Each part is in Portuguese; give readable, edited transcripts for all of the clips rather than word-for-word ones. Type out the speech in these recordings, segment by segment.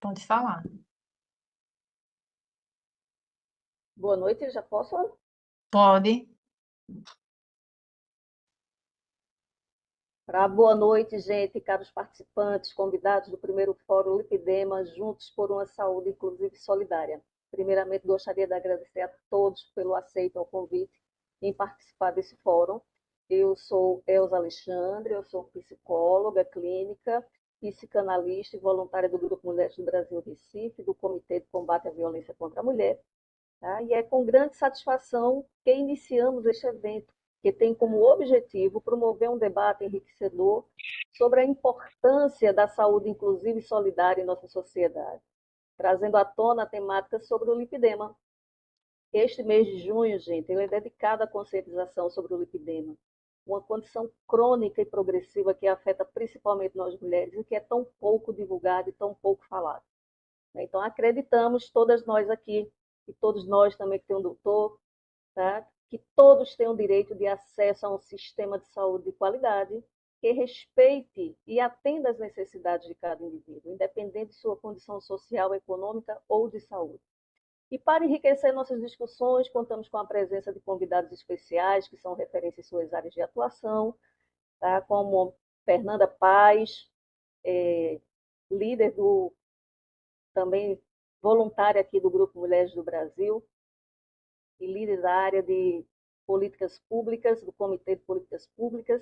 Pode falar. Boa noite, já posso? Pode. Boa noite, gente, caros participantes, convidados do primeiro Fórum Lipidema, Juntos por uma Saúde Inclusiva e Solidária. Primeiramente, gostaria de agradecer a todos pelo aceito ao convite em participar desse fórum. Eu sou Elza Alexandre, eu sou psicóloga clínica, psicanalista e voluntária do Grupo Mulheres do Brasil Recife, do Comitê de Combate à Violência contra a Mulher. Tá? E é com grande satisfação que iniciamos este evento, que tem como objetivo promover um debate enriquecedor sobre a importância da saúde inclusiva e solidária em nossa sociedade, trazendo à tona a temática sobre o lipedema. Este mês de junho, gente, ele é dedicado à conscientização sobre o lipedema, uma condição crônica e progressiva que afeta principalmente nós mulheres e que é tão pouco divulgada e tão pouco falada. Então, acreditamos, todas nós aqui, e todos nós também que tem um doutor, tá? Que todos tenham direito de acesso a um sistema de saúde de qualidade que respeite e atenda às necessidades de cada indivíduo, independente de sua condição social, econômica ou de saúde. E para enriquecer nossas discussões, contamos com a presença de convidados especiais, que são referências em suas áreas de atuação, tá? Como Fernanda Paz, líder do também voluntária aqui do Grupo Mulheres do Brasil e líder da área de políticas públicas, do Comitê de Políticas Públicas,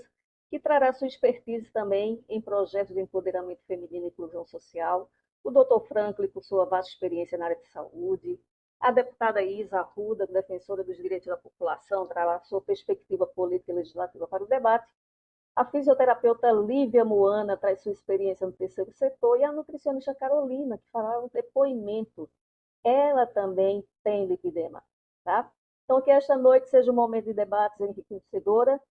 que trará sua expertise também em projetos de empoderamento feminino e inclusão social. O Dr. Franklin, por sua vasta experiência na área de saúde. A deputada Isa Arruda, defensora dos direitos da população, trará sua perspectiva política e legislativa para o debate. A fisioterapeuta Lívia Moana traz sua experiência no terceiro setor e a nutricionista Carolina, que fará um depoimento. Ela também tem lipedema, tá? Então, que esta noite seja um momento de debates enriquecedora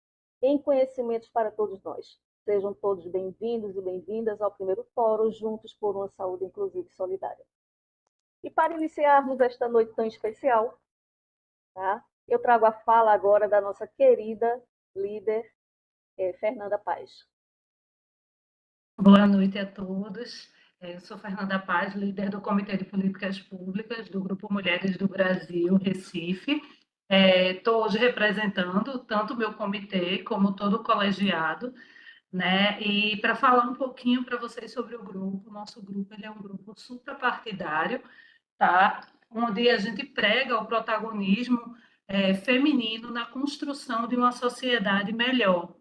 em conhecimentos para todos nós. Sejam todos bem-vindos e bem-vindas ao primeiro fórum Juntos por uma Saúde Inclusiva e Solidária. E para iniciarmos esta noite tão especial, tá? Eu trago a fala agora da nossa querida líder, Fernanda Paz. Boa noite a todos. Eu sou Fernanda Paz, líder do Comitê de Políticas Públicas do Grupo Mulheres do Brasil, Recife. Estou hoje representando tanto o meu comitê como todo o colegiado, né? E para falar um pouquinho para vocês sobre o grupo, nosso grupo ele é um grupo suprapartidário, tá? Onde a gente prega o protagonismo feminino na construção de uma sociedade melhor.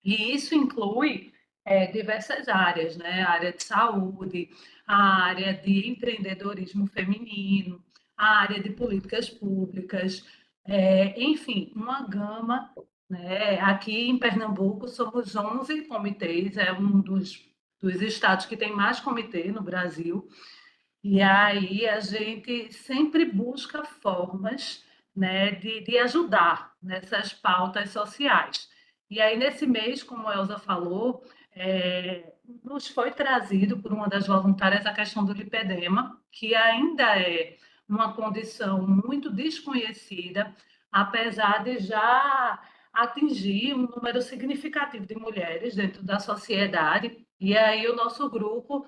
E isso inclui diversas áreas, né? A área de saúde, a área de empreendedorismo feminino, a área de políticas públicas, enfim, uma gama. Né? Aqui em Pernambuco somos 11 comitês, é um dos estados que tem mais comitê no Brasil, e aí a gente sempre busca formas, né, de ajudar nessas pautas sociais. E aí, nesse mês, como a Elza falou, nos foi trazido por uma das voluntárias a questão do lipedema, que ainda é uma condição muito desconhecida, apesar de já atingir um número significativo de mulheres dentro da sociedade. E aí o nosso grupo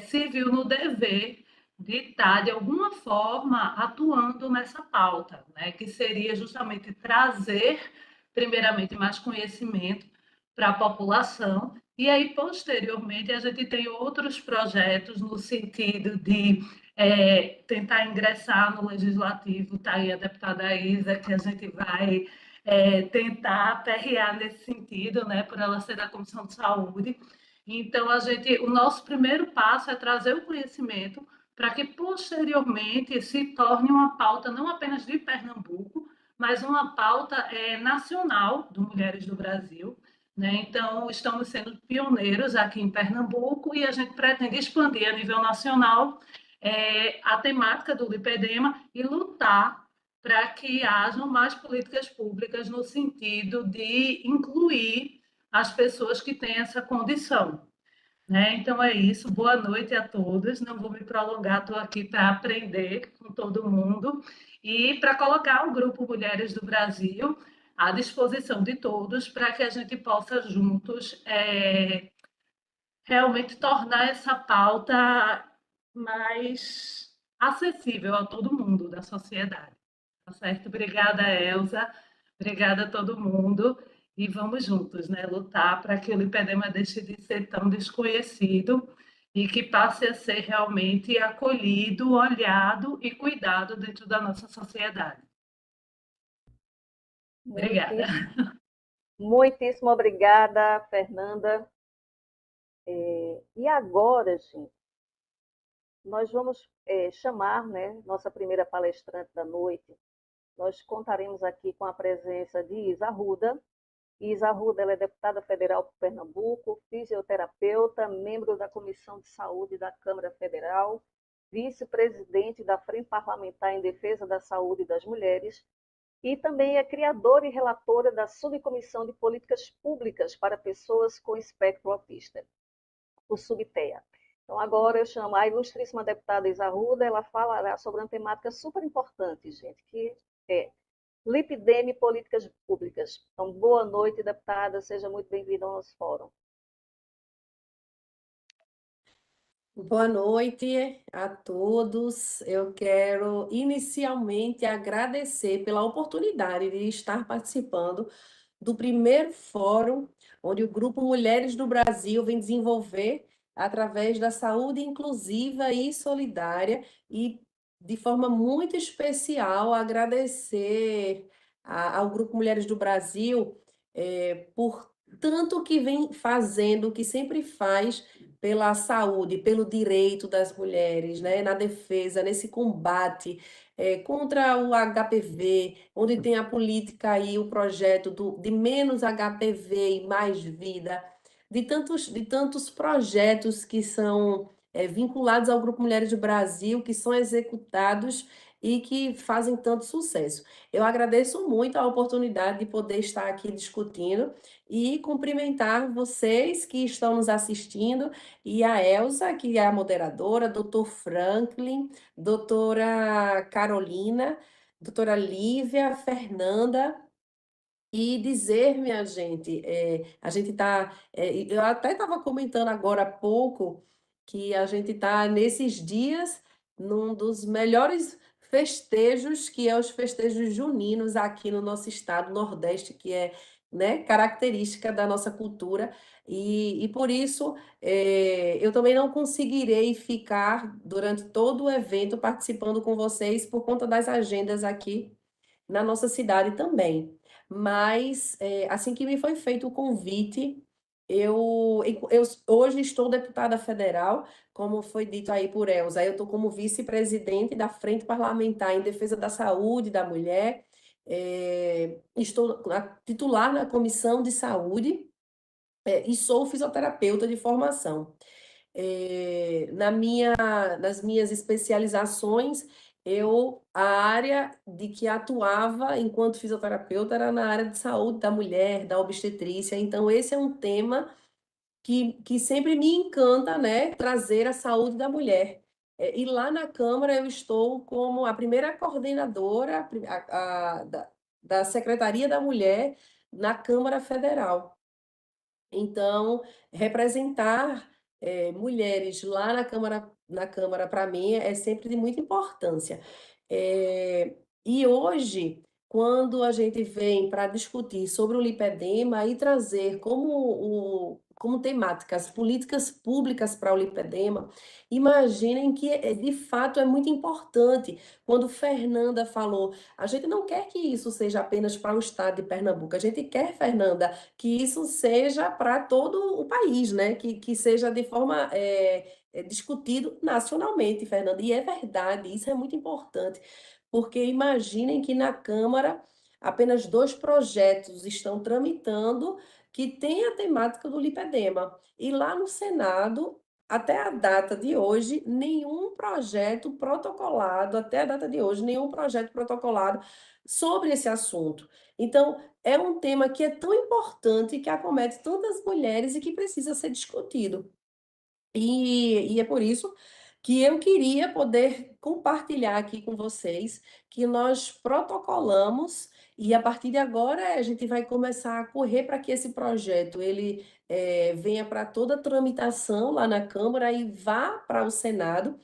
se viu no dever de estar, de alguma forma, atuando nessa pauta, né? Que seria justamente trazer, primeiramente, mais conhecimento para a população, e aí, posteriormente, a gente tem outros projetos no sentido de tentar ingressar no legislativo, está aí a deputada Isa, que a gente vai tentar aperrear nesse sentido, né, por ela ser da Comissão de Saúde. Então, o nosso primeiro passo é trazer o conhecimento para que posteriormente se torne uma pauta não apenas de Pernambuco, mas uma pauta nacional do Mulheres do Brasil. Né? Então, estamos sendo pioneiros aqui em Pernambuco e a gente pretende expandir a nível nacional a temática do lipedema e lutar para que hajam mais políticas públicas no sentido de incluir as pessoas que têm essa condição. Né? Então é isso, boa noite a todos. Não vou me prolongar, estou aqui para aprender com todo mundo e para colocar o Grupo Mulheres do Brasil à disposição de todos para que a gente possa juntos realmente tornar essa pauta mais acessível a todo mundo da sociedade. Tá certo? Obrigada, Elza. Obrigada a todo mundo. E vamos juntos, né, lutar para que o lipedema deixe de ser tão desconhecido e que passe a ser realmente acolhido, olhado e cuidado dentro da nossa sociedade. Obrigada. Muitíssimo, muitíssimo obrigada, Fernanda. E agora, gente, nós vamos chamar, né, nossa primeira palestrante da noite. Nós contaremos aqui com a presença de Isa Arruda. Isa Arruda, ela é deputada federal por Pernambuco, fisioterapeuta, membro da Comissão de Saúde da Câmara Federal, vice-presidente da Frente Parlamentar em Defesa da Saúde das Mulheres e também é criadora e relatora da Subcomissão de Políticas Públicas para Pessoas com Espectro Autista, o SUBTEA. Então, agora eu chamo a ilustríssima deputada Isa Arruda, ela falará sobre uma temática super importante, gente, que é lipidema e políticas públicas. Então, boa noite, deputada, seja muito bem-vinda ao nosso fórum. Boa noite a todos. Eu quero inicialmente agradecer pela oportunidade de estar participando do primeiro fórum onde o Grupo Mulheres do Brasil vem desenvolver através da saúde inclusiva e solidária e de forma muito especial agradecer ao Grupo Mulheres do Brasil por tanto que vem fazendo, que sempre faz pela saúde, pelo direito das mulheres, né, na defesa, nesse combate contra o HPV, onde tem a política aí, o projeto de menos HPV e mais vida, de tantos projetos que são vinculados ao Grupo Mulheres do Brasil, que são executados e que fazem tanto sucesso. Eu agradeço muito a oportunidade de poder estar aqui discutindo e cumprimentar vocês que estão nos assistindo e a Elza, que é a moderadora, doutor Franklin, doutora Carolina, doutora Lívia, Fernanda, e dizer, minha gente, a gente está. Eu até estava comentando agora há pouco que a gente está nesses dias num dos melhores festejos, que é os festejos juninos aqui no nosso estado, Nordeste, que é, né, característica da nossa cultura, e por isso eu também não conseguirei ficar durante todo o evento participando com vocês por conta das agendas aqui na nossa cidade também. Mas, assim que me foi feito o convite, eu hoje estou deputada federal, como foi dito aí por Elza, eu estou como vice-presidente da Frente Parlamentar em Defesa da Saúde da Mulher, estou titular na Comissão de Saúde, e sou fisioterapeuta de formação. Nas minhas especializações, a área de que atuava enquanto fisioterapeuta era na área de saúde da mulher, da obstetrícia. Então, esse é um tema que sempre me encanta, né, trazer a saúde da mulher. E lá na Câmara eu estou como a primeira coordenadora da Secretaria da Mulher na Câmara Federal. Então, representar mulheres lá na Câmara para mim é sempre de muita importância. E hoje, quando a gente vem para discutir sobre o lipedema e trazer como temáticas políticas públicas para o lipedema, imaginem que de fato é muito importante. Quando Fernanda falou, a gente não quer que isso seja apenas para o estado de Pernambuco, a gente quer, Fernanda, que isso seja para todo o país, né? Que seja de forma discutido nacionalmente, Fernanda. E é verdade, isso é muito importante, porque imaginem que na Câmara apenas 2 projetos estão tramitando que têm a temática do lipedema. E lá no Senado, até a data de hoje, nenhum projeto protocolado, até a data de hoje, nenhum projeto protocolado sobre esse assunto. Então, é um tema que é tão importante, que acomete tantas mulheres e que precisa ser discutido. E é por isso que eu queria poder compartilhar aqui com vocês que nós protocolamos e a partir de agora a gente vai começar a correr para que esse projeto ele venha para toda a tramitação lá na Câmara e vá para o Senado.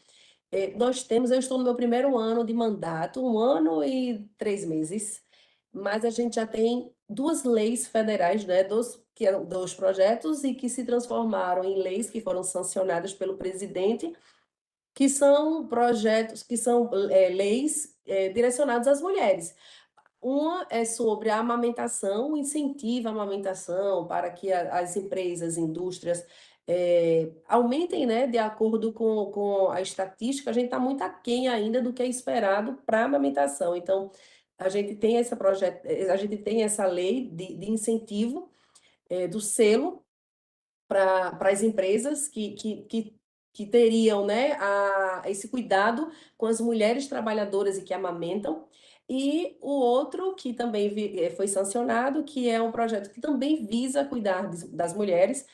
eu estou no meu primeiro ano de mandato, 1 ano e 3 meses, mas a gente já tem 2 leis federais, né, que eram 2 projetos e que se transformaram em leis que foram sancionadas pelo presidente, que são projetos, que são leis direcionadas às mulheres. Uma é sobre a amamentação, incentiva a amamentação para que as empresas, indústrias aumentem, né, de acordo com a estatística, a gente está muito aquém ainda do que é esperado para a amamentação. Então, a gente tem esse projeto, a gente tem essa lei de incentivo do selo para as empresas que teriam, né, esse cuidado com as mulheres trabalhadoras e que amamentam. E o outro que também foi sancionado, que é um projeto que também visa cuidar das mulheres,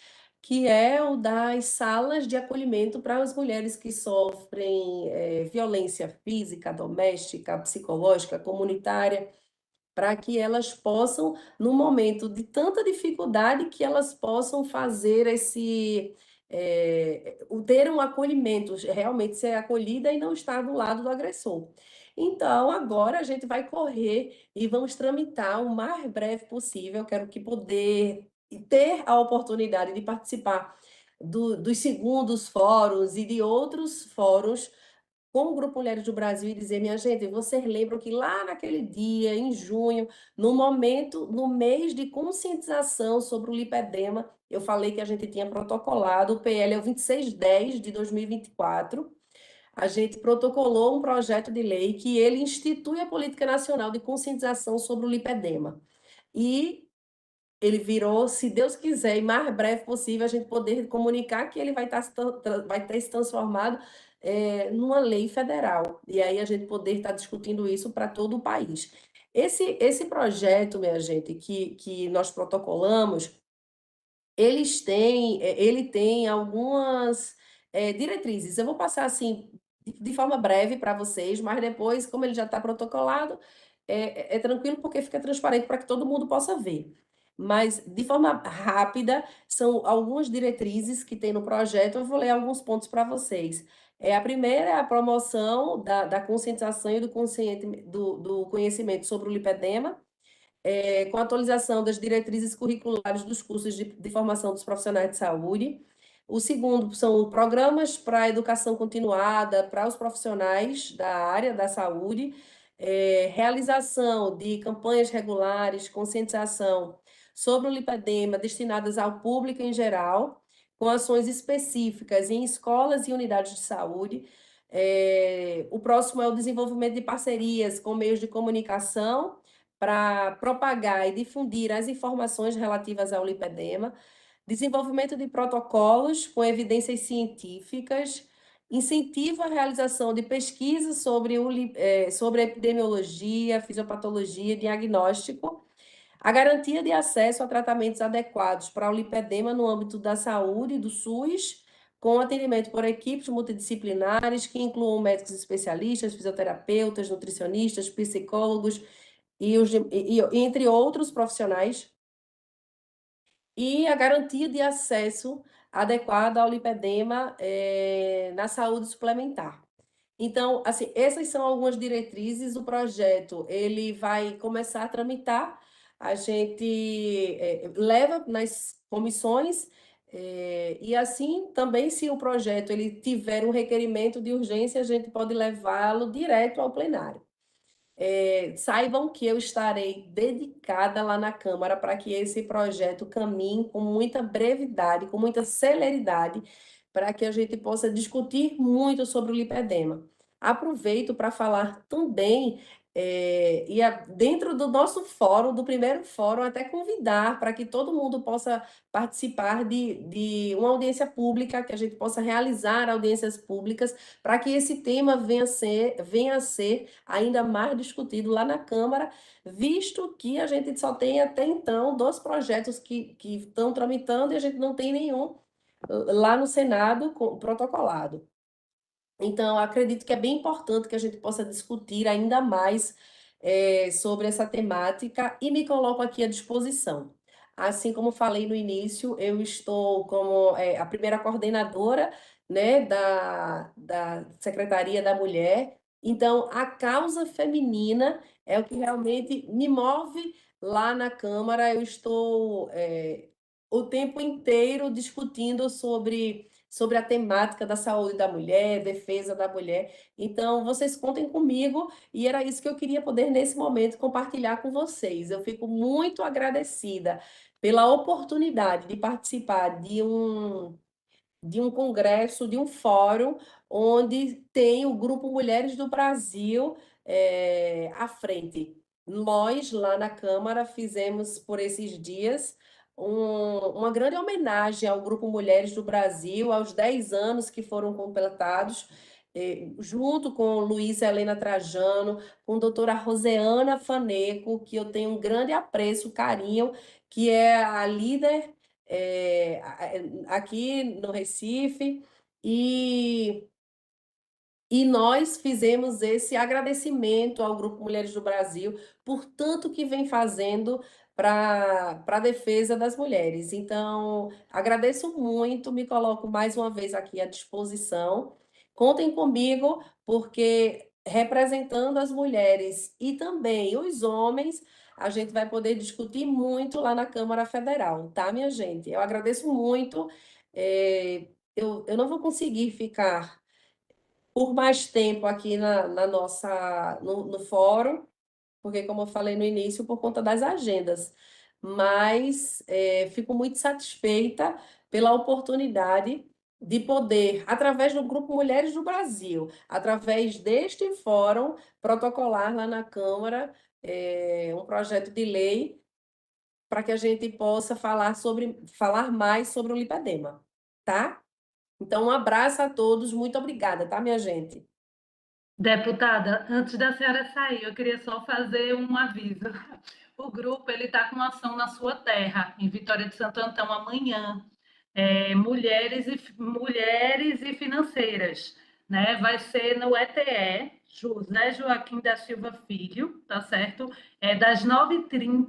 que é o das salas de acolhimento para as mulheres que sofrem violência física, doméstica, psicológica, comunitária, para que elas possam, no momento de tanta dificuldade, que elas possam fazer ter um acolhimento, realmente ser acolhida e não estar do lado do agressor. Então, agora a gente vai correr e vamos tramitar o mais breve possível. Eu quero que poder e ter a oportunidade de participar dos segundos fóruns e de outros fóruns com o Grupo Mulheres do Brasil e dizer, minha gente, vocês lembram que lá naquele dia, em junho, no momento, no mês de conscientização sobre o lipedema, eu falei que a gente tinha protocolado, o PL é o 2610 de 2024, a gente protocolou um projeto de lei que ele institui a Política Nacional de Conscientização sobre o Lipedema. E ele virou, se Deus quiser, e mais breve possível, a gente poder comunicar que ele vai ter se transformado numa lei federal. E aí a gente poder estar discutindo isso para todo o país. Esse projeto, minha gente, que nós protocolamos, ele tem algumas diretrizes. Eu vou passar assim de forma breve para vocês, mas depois, como ele já está protocolado, é tranquilo porque fica transparente para que todo mundo possa ver. Mas de forma rápida, são algumas diretrizes que tem no projeto. Eu vou ler alguns pontos para vocês. A primeira é a promoção da conscientização e do conhecimento sobre o lipedema, com a atualização das diretrizes curriculares dos cursos de formação dos profissionais de saúde. O segundo são programas para a educação continuada para os profissionais da área da saúde, realização de campanhas regulares, conscientização sobre o lipedema destinadas ao público em geral, com ações específicas em escolas e unidades de saúde. O próximo é o desenvolvimento de parcerias com meios de comunicação para propagar e difundir as informações relativas ao lipedema, desenvolvimento de protocolos com evidências científicas, incentivo à realização de pesquisas sobre epidemiologia, fisiopatologia, diagnóstico, a garantia de acesso a tratamentos adequados para o lipedema no âmbito da saúde, do SUS, com atendimento por equipes multidisciplinares que incluam médicos especialistas, fisioterapeutas, nutricionistas, psicólogos, entre outros profissionais, e a garantia de acesso adequado ao lipedema na saúde suplementar. Então, assim, essas são algumas diretrizes. O projeto ele vai começar a tramitar, a gente leva nas comissões, e assim também, se o projeto ele tiver um requerimento de urgência, a gente pode levá-lo direto ao plenário. Saibam que eu estarei dedicada lá na Câmara para que esse projeto caminhe com muita brevidade, com muita celeridade, para que a gente possa discutir muito sobre o lipedema. Aproveito para falar também, dentro do nosso fórum, do primeiro fórum, até convidar para que todo mundo possa participar de uma audiência pública, que a gente possa realizar audiências públicas, para que esse tema venha a ser ainda mais discutido lá na Câmara, visto que a gente só tem até então 2 projetos que estão tramitando e a gente não tem nenhum lá no Senado protocolado. Então, acredito que é bem importante que a gente possa discutir ainda mais sobre essa temática e me coloco aqui à disposição. Assim como falei no início, eu estou como a primeira coordenadora né, da Secretaria da Mulher. Então, a causa feminina é o que realmente me move lá na Câmara. Eu estou o tempo inteiro discutindo sobre a temática da saúde da mulher, defesa da mulher. Então, vocês contem comigo e era isso que eu queria poder, nesse momento, compartilhar com vocês. Eu fico muito agradecida pela oportunidade de participar de um congresso, de um fórum, onde tem o Grupo Mulheres do Brasil à frente. Nós, lá na Câmara, fizemos por esses dias uma grande homenagem ao Grupo Mulheres do Brasil, aos 10 anos que foram completados, junto com Luísa Helena Trajano, com a doutora Roseana Faneco, que eu tenho um grande apreço, carinho, que é a líder aqui no Recife, e, e nós fizemos esse agradecimento ao Grupo Mulheres do Brasil por tanto que vem fazendo para a defesa das mulheres. Então, agradeço muito, me coloco mais uma vez aqui à disposição. Contem comigo, porque representando as mulheres e também os homens, a gente vai poder discutir muito lá na Câmara Federal, tá, minha gente? Eu agradeço muito. Eu não vou conseguir ficar por mais tempo aqui no fórum, porque, como eu falei no início, por conta das agendas. Mas fico muito satisfeita pela oportunidade de poder, através do Grupo Mulheres do Brasil, através deste fórum, protocolar lá na Câmara um projeto de lei para que a gente possa falar mais sobre o lipedema, tá? Então, um abraço a todos, muito obrigada, tá, minha gente? Deputada, antes da senhora sair, eu queria só fazer um aviso. O grupo ele está com uma ação na sua terra, em Vitória de Santo Antão, amanhã. Mulheres e financeiras, né? Vai ser no ETE, José Joaquim da Silva Filho, tá certo? Das 9h30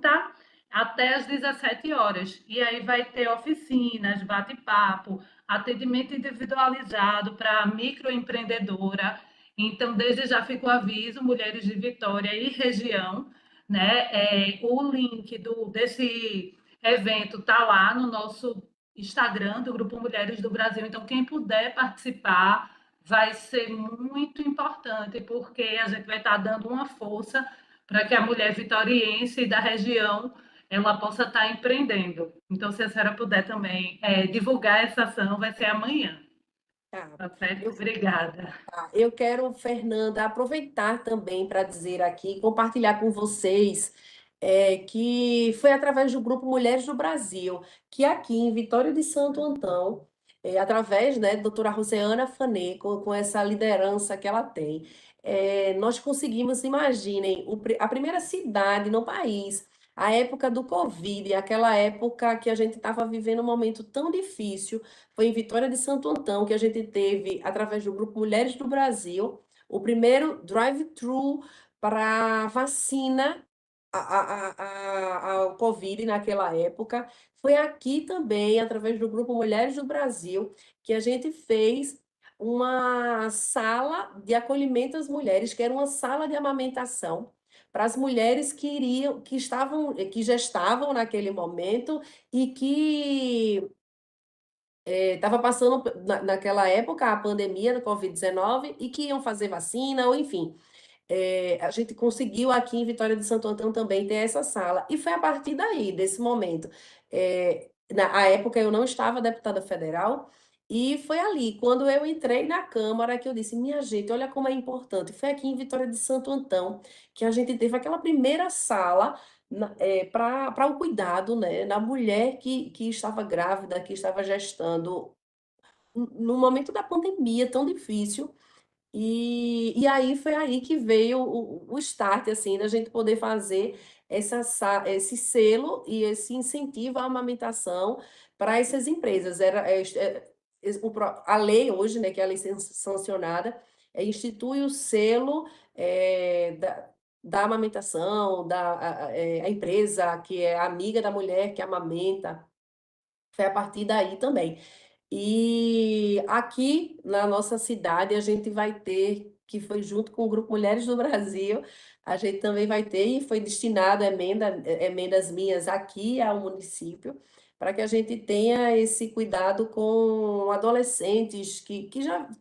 até as 17 horas. E aí vai ter oficinas, bate-papo, atendimento individualizado para microempreendedora. Então, desde já fica o aviso, mulheres de Vitória e região, né? O link desse evento está lá no nosso Instagram do Grupo Mulheres do Brasil. Então, quem puder participar vai ser muito importante, porque a gente vai estar dando uma força para que a mulher vitoriense da região ela possa estar empreendendo. Então, se a senhora puder também divulgar essa ação, vai ser amanhã. Tá. Tá certo? Eu Obrigada. Eu quero, Fernanda, aproveitar também para dizer aqui, compartilhar com vocês, que foi através do Grupo Mulheres do Brasil, que aqui em Vitória de Santo Antão, através, né, da doutora Roseana Faneco, com essa liderança que ela tem, nós conseguimos, imaginem, a primeira cidade no país, a época do Covid, aquela época que a gente estava vivendo um momento tão difícil, foi em Vitória de Santo Antão que a gente teve, através do Grupo Mulheres do Brasil, o primeiro drive-thru para vacina ao Covid naquela época. Foi aqui também, através do Grupo Mulheres do Brasil, que a gente fez uma sala de acolhimento às mulheres, que era uma sala de amamentação para as mulheres que gestavam naquele momento e que estava passando naquela época a pandemia do Covid-19 e que iam fazer vacina, ou enfim. A gente conseguiu aqui em Vitória de Santo Antão também ter essa sala. E foi a partir daí, desse momento. Na época eu não estava deputada federal, e foi ali, quando eu entrei na Câmara, que eu disse, minha gente, olha como é importante. Foi aqui em Vitória de Santo Antão que a gente teve aquela primeira sala para o cuidado, né, na mulher que estava grávida, que estava gestando, no momento da pandemia tão difícil. E aí foi aí que veio o start, assim, da gente poder fazer esse selo e esse incentivo à amamentação para essas empresas. A lei hoje, né, que é a lei sancionada, institui o selo da amamentação, a empresa que é amiga da mulher que amamenta. Foi a partir daí também. E aqui na nossa cidade a gente vai ter, que foi junto com o Grupo Mulheres do Brasil, a gente também vai ter, e foi destinado emendas minhas aqui ao município, para que a gente tenha esse cuidado com adolescentes que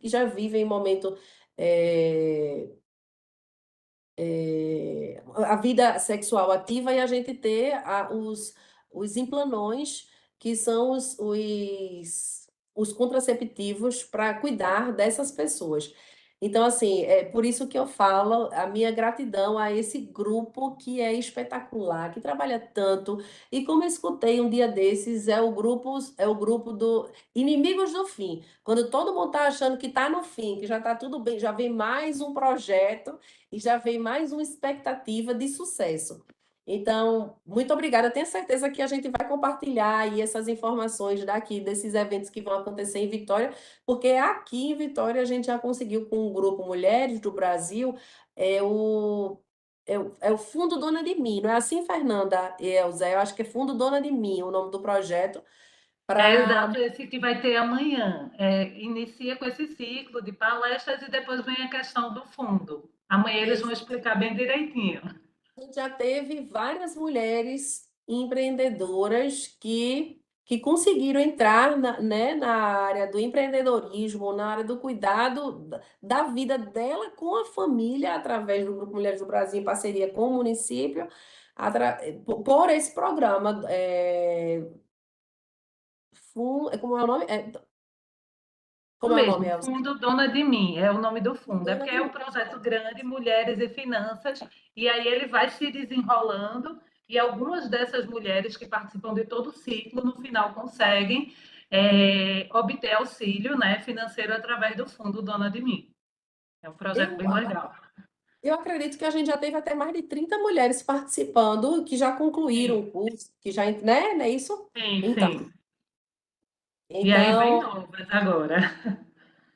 já vivem momento eh, a vida sexual ativa e a gente ter os implanões, que são os contraceptivos para cuidar dessas pessoas. Então, assim, é por isso que eu falo a minha gratidão a esse grupo que é espetacular, que trabalha tanto. E como eu escutei um dia desses, é o grupo do Inimigos do Fim. Quando todo mundo está achando que está no fim, que já está tudo bem, já vem mais um projeto e já vem mais uma expectativa de sucesso. Então, muito obrigada. Eu tenho certeza que a gente vai compartilhar aí essas informações daqui, desses eventos que vão acontecer em Vitória, porque aqui em Vitória a gente já conseguiu, com o grupo Mulheres do Brasil, é o Fundo Dona de Mim, não é assim, Fernanda e Elza? Eu acho que é Fundo Dona de Mim, o nome do projeto, É para. exato esse que vai ter amanhã. Inicia com esse ciclo de palestras e depois vem a questão do fundo. Amanhã eles vão explicar bem direitinho. A gente já teve várias mulheres empreendedoras que conseguiram entrar na área do empreendedorismo, na área do cuidado da vida dela com a família, através do Grupo Mulheres do Brasil, em parceria com o município, por esse programa. Como é o nome? O Como é o nome, mesmo, Elza? Fundo Dona de Mim, é o nome do fundo. É Dona porque de é um Mim. projeto grande, Mulheres e Finanças, e aí ele vai se desenrolando, e algumas dessas mulheres que participam de todo o ciclo, no final conseguem obter auxílio, né, financeiro através do Fundo Dona de Mim. É um projeto Eu, bem legal. eu acredito que a gente já teve até mais de 30 mulheres participando, que já concluíram Sim, o curso, que já, né? Não é isso? sim, Então, sim. E aí vem então, novas agora.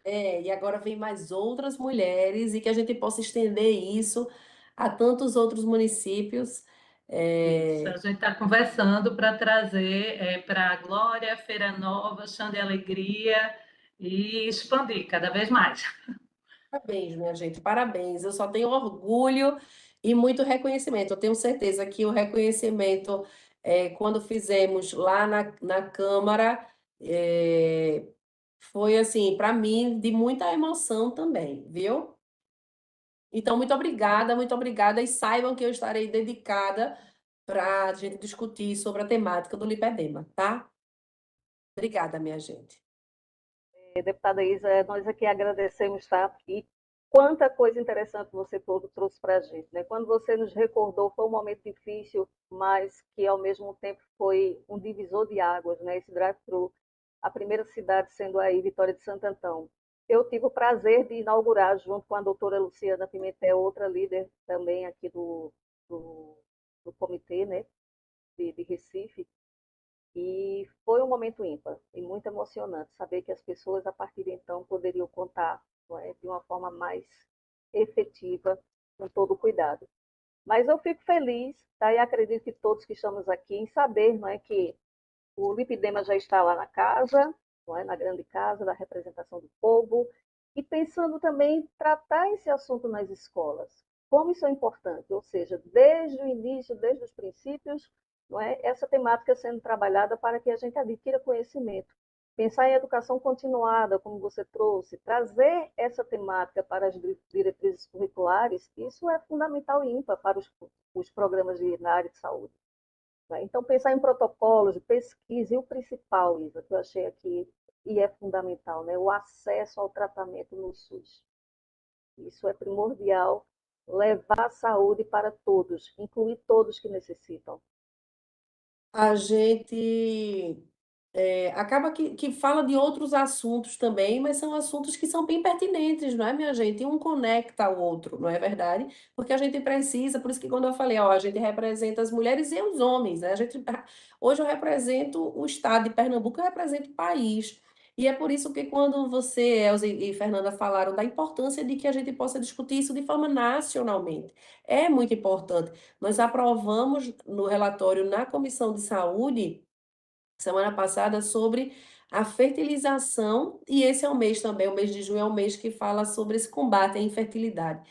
e agora vem mais outras mulheres e que a gente possa estender isso a tantos outros municípios. Isso, a É, gente está conversando para trazer para a Glória, Feira Nova, Chão de Alegria e expandir cada vez mais. Parabéns, minha gente, parabéns. Eu só tenho orgulho e muito reconhecimento. Eu tenho certeza que o reconhecimento, quando fizemos lá na Câmara, foi assim, para mim, de muita emoção também, viu? Então, muito obrigada, e saibam que eu estarei dedicada para a gente discutir sobre a temática do lipedema, tá? Obrigada, minha gente. Deputada Isa, nós aqui agradecemos, tá? E quanta coisa interessante você trouxe para a gente, né? Quando você nos recordou, foi um momento difícil, mas que ao mesmo tempo foi um divisor de águas, né? Esse drive-thru, a primeira cidade sendo aí Vitória de Santo Antão. Eu tive o prazer de inaugurar junto com a doutora Luciana Pimentel, outra líder também aqui do, do comitê, né? De Recife, e foi um momento ímpar e muito emocionante saber que as pessoas, a partir de então, poderiam contar, não é, de uma forma mais efetiva, com todo o cuidado. Mas eu fico feliz, tá, e acredito que todos que estamos aqui, em saber, não é, que o lipidema já está lá na casa, não é, na grande casa da representação do povo, e pensando também em tratar esse assunto nas escolas. Como isso é importante, ou seja, desde o início, desde os princípios, não é, essa temática sendo trabalhada para que a gente adquira conhecimento. Pensar em educação continuada, como você trouxe, trazer essa temática para as diretrizes curriculares, isso é fundamental e ímpar para os programas na área de saúde. Então, pensar em protocolos de pesquisa e o principal, Isa, que eu achei aqui e é fundamental, né? O acesso ao tratamento no SUS. Isso é primordial, levar a saúde para todos, incluir todos que necessitam. A gente acaba que fala de outros assuntos também, mas são assuntos que são bem pertinentes, não é, minha gente? E um conecta ao outro, não é verdade? Porque a gente precisa, por isso que quando eu falei, ó, a gente representa as mulheres e os homens, né? Hoje eu represento o estado de Pernambuco, eu represento o país. E é por isso que quando você, Elza e Fernanda falaram da importância de que a gente possa discutir isso de forma nacionalmente. É muito importante. Nós aprovamos no relatório na Comissão de Saúde semana passada sobre a fertilização, e esse é o mês também, o mês de junho é o mês que fala sobre esse combate à infertilidade.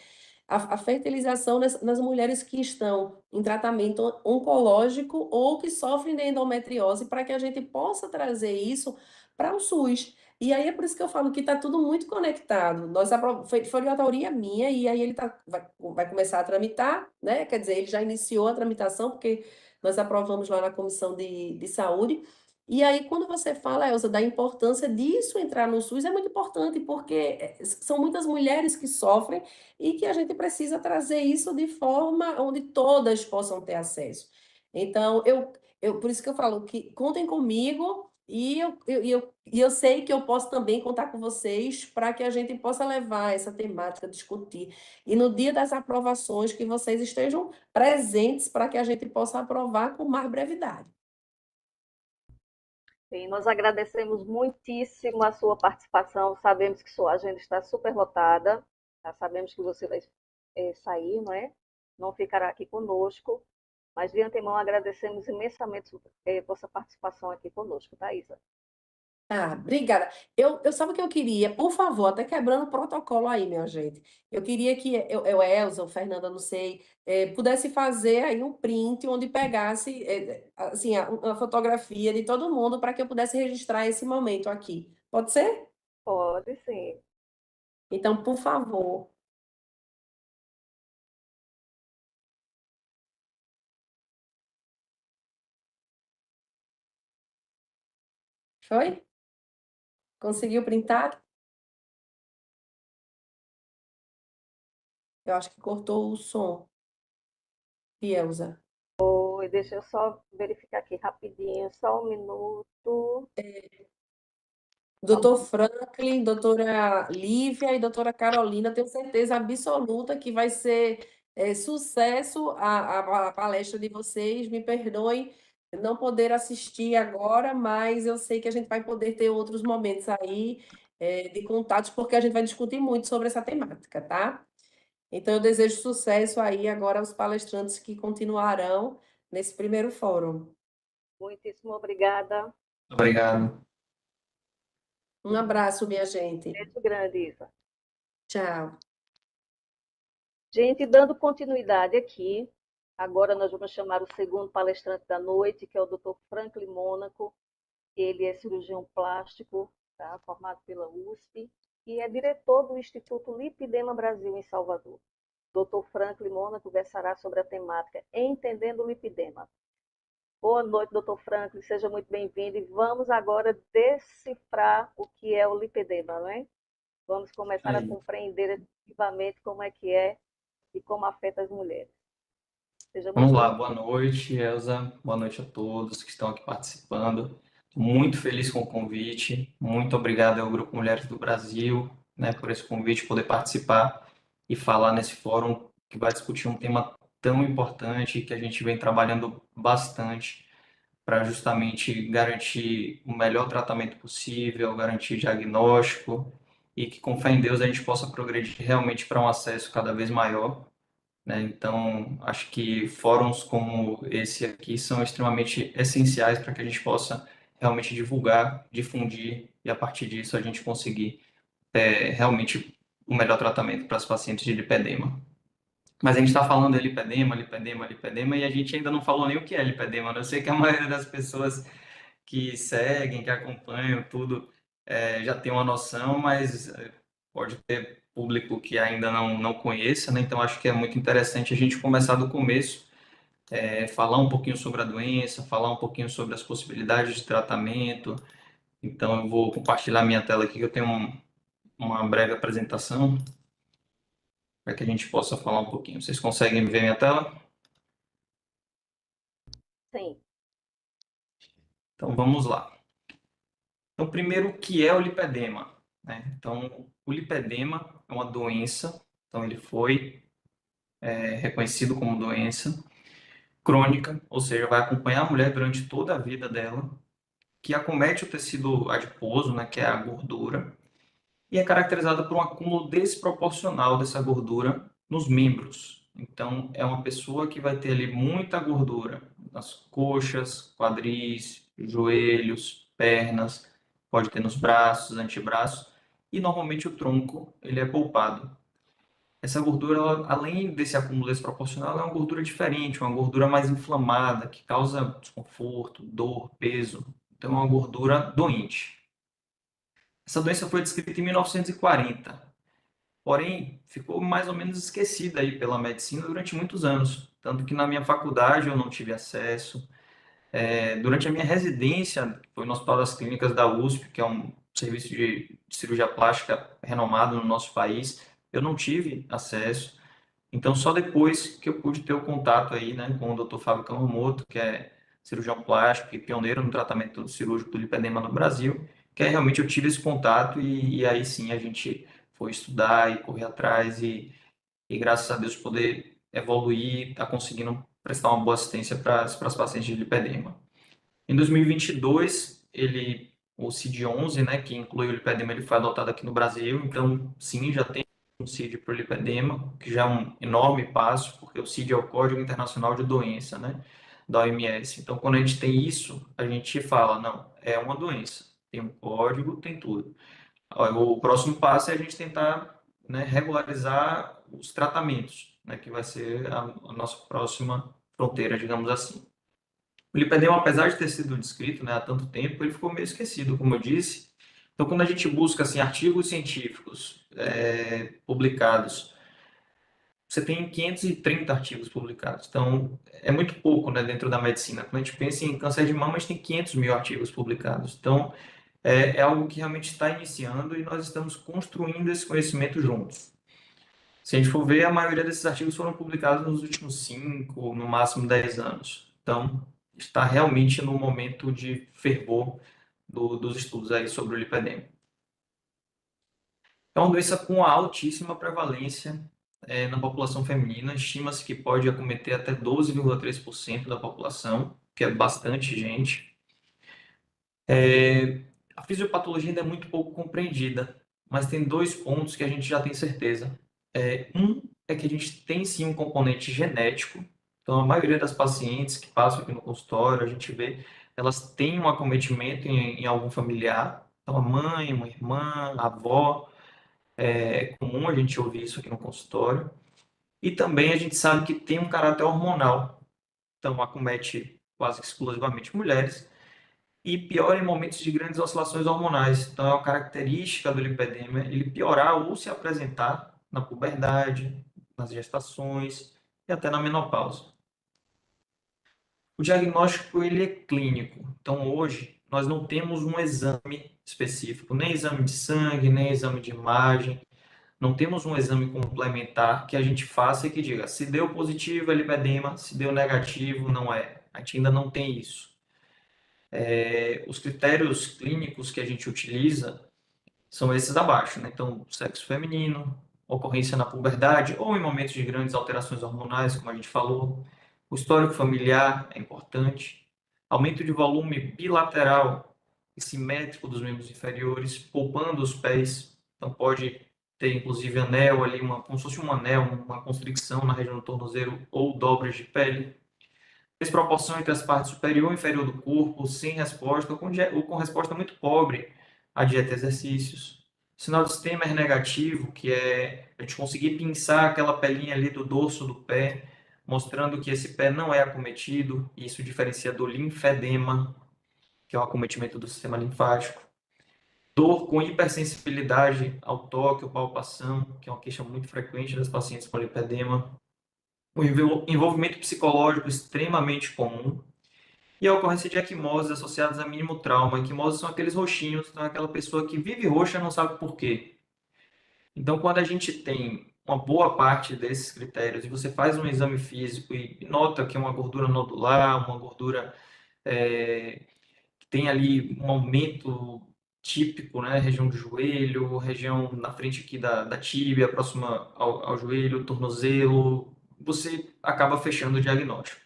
A fertilização nas mulheres que estão em tratamento oncológico ou que sofrem de endometriose, para que a gente possa trazer isso para o SUS. E aí é por isso que eu falo que está tudo muito conectado. Foi uma autoria minha, e aí ele vai começar a tramitar, né? Quer dizer, ele já iniciou a tramitação, porque nós aprovamos lá na Comissão de Saúde. E aí, quando você fala, Elza, da importância disso entrar no SUS, é muito importante, porque são muitas mulheres que sofrem e que a gente precisa trazer isso de forma onde todas possam ter acesso. Então, por isso que eu falo que contem comigo e eu sei que eu posso também contar com vocês para que a gente possa levar essa temática, discutir. E no dia das aprovações, que vocês estejam presentes para que a gente possa aprovar com mais brevidade. Sim, nós agradecemos muitíssimo a sua participação. Sabemos que sua agenda está super lotada. Tá? Sabemos que você vai sair, não é? Não ficará aqui conosco. Mas de antemão agradecemos imensamente vossa participação aqui conosco, Thaisa. Ah, obrigada. Eu sabe o que eu queria? Por favor, até quebrando o protocolo aí, minha gente. Eu queria que Elza ou Fernanda, não sei, pudesse fazer aí um print onde pegasse assim, uma fotografia de todo mundo para que eu pudesse registrar esse momento aqui. Pode ser? Pode sim. Então, por favor. Foi? Conseguiu printar? Eu acho que cortou o som. E Elza? Oi, deixa eu só verificar aqui rapidinho, só um minuto. Doutor Franklin, doutora Lívia e doutora Carolina, tenho certeza absoluta que vai ser sucesso a palestra de vocês. Me perdoem não poder assistir agora, mas eu sei que a gente vai poder ter outros momentos aí de contatos, porque a gente vai discutir muito sobre essa temática, tá? Então, eu desejo sucesso aí agora aos palestrantes que continuarão nesse primeiro fórum. Muitíssimo obrigada. Obrigado. Um abraço, minha gente. Beijo grande, Isa. Tchau. Gente, dando continuidade aqui, agora nós vamos chamar o segundo palestrante da noite, que é o Dr. Franklin Mônaco. Ele é cirurgião plástico, tá? Formado pela USP, e é diretor do Instituto Lipidema Brasil, em Salvador. Dr. Franklin Mônaco conversará sobre a temática Entendendo o Lipidema. Boa noite, Dr. Franklin, seja muito bem-vindo. E vamos agora decifrar o que é o lipedema, não é? Vamos começar a compreender efetivamente como é que é e como afeta as mulheres. Seja muito Vamos lá, bem-vindo. boa noite, Elza. Boa noite a todos que estão aqui participando. Estou muito feliz com o convite. Muito obrigado ao Grupo Mulheres do Brasil, né, por esse convite, poder participar e falar nesse fórum que vai discutir um tema tão importante que a gente vem trabalhando bastante para justamente garantir o melhor tratamento possível, garantir diagnóstico e que, com fé em Deus, a gente possa progredir realmente para um acesso cada vez maior, né? Então, acho que fóruns como esse aqui são extremamente essenciais para que a gente possa realmente divulgar, difundir e, a partir disso, a gente conseguir realmente o melhor tratamento para os pacientes de lipedema. Mas a gente está falando de lipedema, lipedema, lipedema, e a gente ainda não falou nem o que é lipedema, né? Eu sei que a maioria das pessoas que seguem, que acompanham tudo, já tem uma noção, mas pode ter público que ainda não conheça, né? Então acho que é muito interessante a gente começar do começo, falar um pouquinho sobre a doença, falar um pouquinho sobre as possibilidades de tratamento. Então eu vou compartilhar minha tela aqui, que eu tenho uma breve apresentação para que a gente possa falar um pouquinho. Vocês conseguem ver minha tela? Sim. Então vamos lá. Então, primeiro, o que é o lipedema, né? Então, o lipedema é uma doença, então ele foi reconhecido como doença crônica, ou seja, vai acompanhar a mulher durante toda a vida dela, que acomete o tecido adiposo, né, que é a gordura, e é caracterizada por um acúmulo desproporcional dessa gordura nos membros. Então, é uma pessoa que vai ter ali muita gordura nas coxas, quadris, joelhos, pernas, pode ter nos braços, antebraços, e normalmente o tronco ele é poupado. Essa gordura, além desse acúmulo desproporcional, é uma gordura diferente, uma gordura mais inflamada, que causa desconforto, dor, peso. Então, é uma gordura doente. Essa doença foi descrita em 1940, porém, ficou mais ou menos esquecida aí pela medicina durante muitos anos. Tanto que na minha faculdade eu não tive acesso. Durante a minha residência, que foi no Hospital das Clínicas da USP, que é um serviço de cirurgia plástica renomado no nosso país, eu não tive acesso. Então, só depois que eu pude ter o contato aí, né, com o Dr. Fábio Kawamoto, que é cirurgião plástico e pioneiro no tratamento cirúrgico do lipedema no Brasil, que aí realmente eu tive esse contato e aí sim a gente foi estudar e correr atrás e graças a Deus poder evoluir, tá conseguindo prestar uma boa assistência para as pacientes de lipedema. Em 2022, o CID-11, né, que inclui o lipedema, ele foi adotado aqui no Brasil, então sim, já tem um CID para o lipedema, que já é um enorme passo, porque o CID é o Código Internacional de Doença, né, da OMS. Então, quando a gente tem isso, a gente fala, não, é uma doença, tem um código, tem tudo. O próximo passo é a gente tentar, né, regularizar os tratamentos, né, que vai ser a nossa próxima fronteira, digamos assim. O lipedema, apesar de ter sido descrito, né, há tanto tempo, ele ficou meio esquecido, como eu disse. Então, quando a gente busca assim, artigos científicos publicados, você tem 530 artigos publicados. Então, é muito pouco, né, dentro da medicina. Quando a gente pensa em câncer de mama, a gente tem 500 mil artigos publicados. Então, é algo que realmente está iniciando e nós estamos construindo esse conhecimento juntos. Se a gente for ver, a maioria desses artigos foram publicados nos últimos 5, no máximo 10 anos. Então, está realmente no momento de fervor dos estudos aí sobre o lipedema. É uma doença com altíssima prevalência na população feminina. Estima-se que pode acometer até 12,3% da população, que é bastante gente. A fisiopatologia ainda é muito pouco compreendida, mas tem dois pontos que a gente já tem certeza. Um é que a gente tem sim um componente genético. Então, a maioria das pacientes que passam aqui no consultório, a gente vê, elas têm um acometimento em algum familiar. Então, a mãe, uma irmã, a avó, é comum a gente ouvir isso aqui no consultório. E também a gente sabe que tem um caráter hormonal. Então, acomete quase exclusivamente mulheres e piora em momentos de grandes oscilações hormonais. Então, é uma característica do lipedema ele piorar ou se apresentar na puberdade, nas gestações e até na menopausa. O diagnóstico ele é clínico. Então, hoje, nós não temos um exame específico, nem exame de sangue, nem exame de imagem. Não temos um exame complementar que a gente faça e que diga se deu positivo é lipedema, se deu negativo não é. A gente ainda não tem isso. Os critérios clínicos que a gente utiliza são esses abaixo, né? Então, sexo feminino, ocorrência na puberdade ou em momentos de grandes alterações hormonais, como a gente falou. O histórico familiar é importante. Aumento de volume bilateral e simétrico dos membros inferiores, poupando os pés. Então, pode ter, inclusive, anel ali, como se fosse um anel, uma constricção na região do tornozelo ou dobras de pele. Desproporção entre as partes superior e inferior do corpo, sem resposta ou com resposta muito pobre à dieta e exercícios. Sinal de Stemmer negativo, que é a gente conseguir pinçar aquela pelinha ali do dorso do pé, mostrando que esse pé não é acometido. Isso diferencia do linfedema, que é o acometimento do sistema linfático. Dor com hipersensibilidade ao toque ou palpação, que é uma queixa muito frequente das pacientes com lipedema. O envolvimento psicológico extremamente comum. E a ocorrência de equimoses associadas a mínimo trauma. Equimoses são aqueles roxinhos, então é aquela pessoa que vive roxa e não sabe por quê. Então, quando a gente tem uma boa parte desses critérios e você faz um exame físico e nota que é uma gordura nodular, uma gordura que tem ali um aumento típico, né, região do joelho, região na frente aqui da tíbia, próxima ao joelho, tornozelo, você acaba fechando o diagnóstico.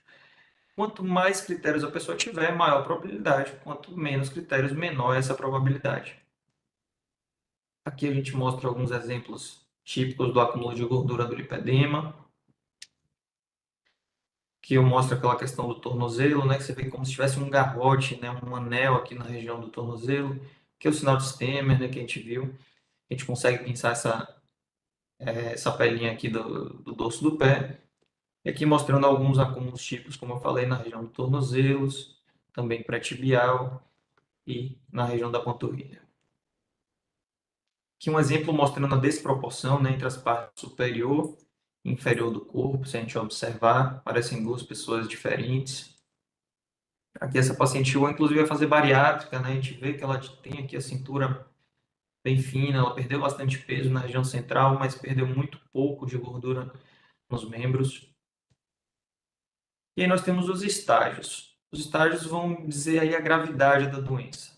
Quanto mais critérios a pessoa tiver, maior a probabilidade. Quanto menos critérios, menor é essa probabilidade. Aqui a gente mostra alguns exemplos típicos do acúmulo de gordura do lipedema. Que eu mostro aquela questão do tornozelo, né? Que você vê como se tivesse um garrote, né? Um anel aqui na região do tornozelo. que é o sinal de Stemmer, né, que a gente viu. A gente consegue pensar essa pelinha aqui do dorso do pé. E aqui mostrando alguns acúmulos típicos, como eu falei, na região dos tornozelos, também pré-tibial e na região da panturrilha. Aqui um exemplo mostrando a desproporção, né, entre as partes superior e inferior do corpo. Se a gente observar, parecem duas pessoas diferentes. Aqui essa paciente chegou, inclusive, a fazer bariátrica, né? A gente vê que ela tem aqui a cintura bem fina, ela perdeu bastante peso na região central, mas perdeu muito pouco de gordura nos membros. E aí nós temos os estágios. Os estágios vão dizer aí a gravidade da doença,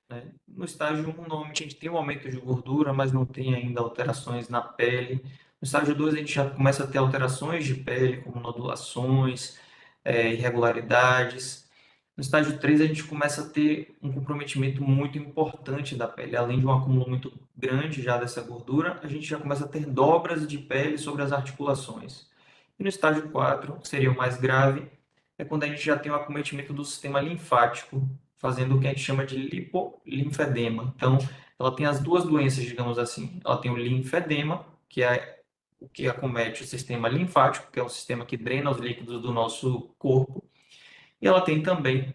né? No estágio 1, normalmente a gente tem um aumento de gordura, mas não tem ainda alterações na pele. No estágio 2, a gente já começa a ter alterações de pele, como nodulações, irregularidades. No estágio 3, a gente começa a ter um comprometimento muito importante da pele. Além de um acúmulo muito grande já dessa gordura, a gente já começa a ter dobras de pele sobre as articulações. E no estágio 4, que seria o mais grave, é quando a gente já tem um acometimento do sistema linfático, fazendo o que a gente chama de lipolinfedema. Então, ela tem as duas doenças, digamos assim. Ela tem o linfedema, que é o que acomete o sistema linfático, que é o sistema que drena os líquidos do nosso corpo. E ela tem também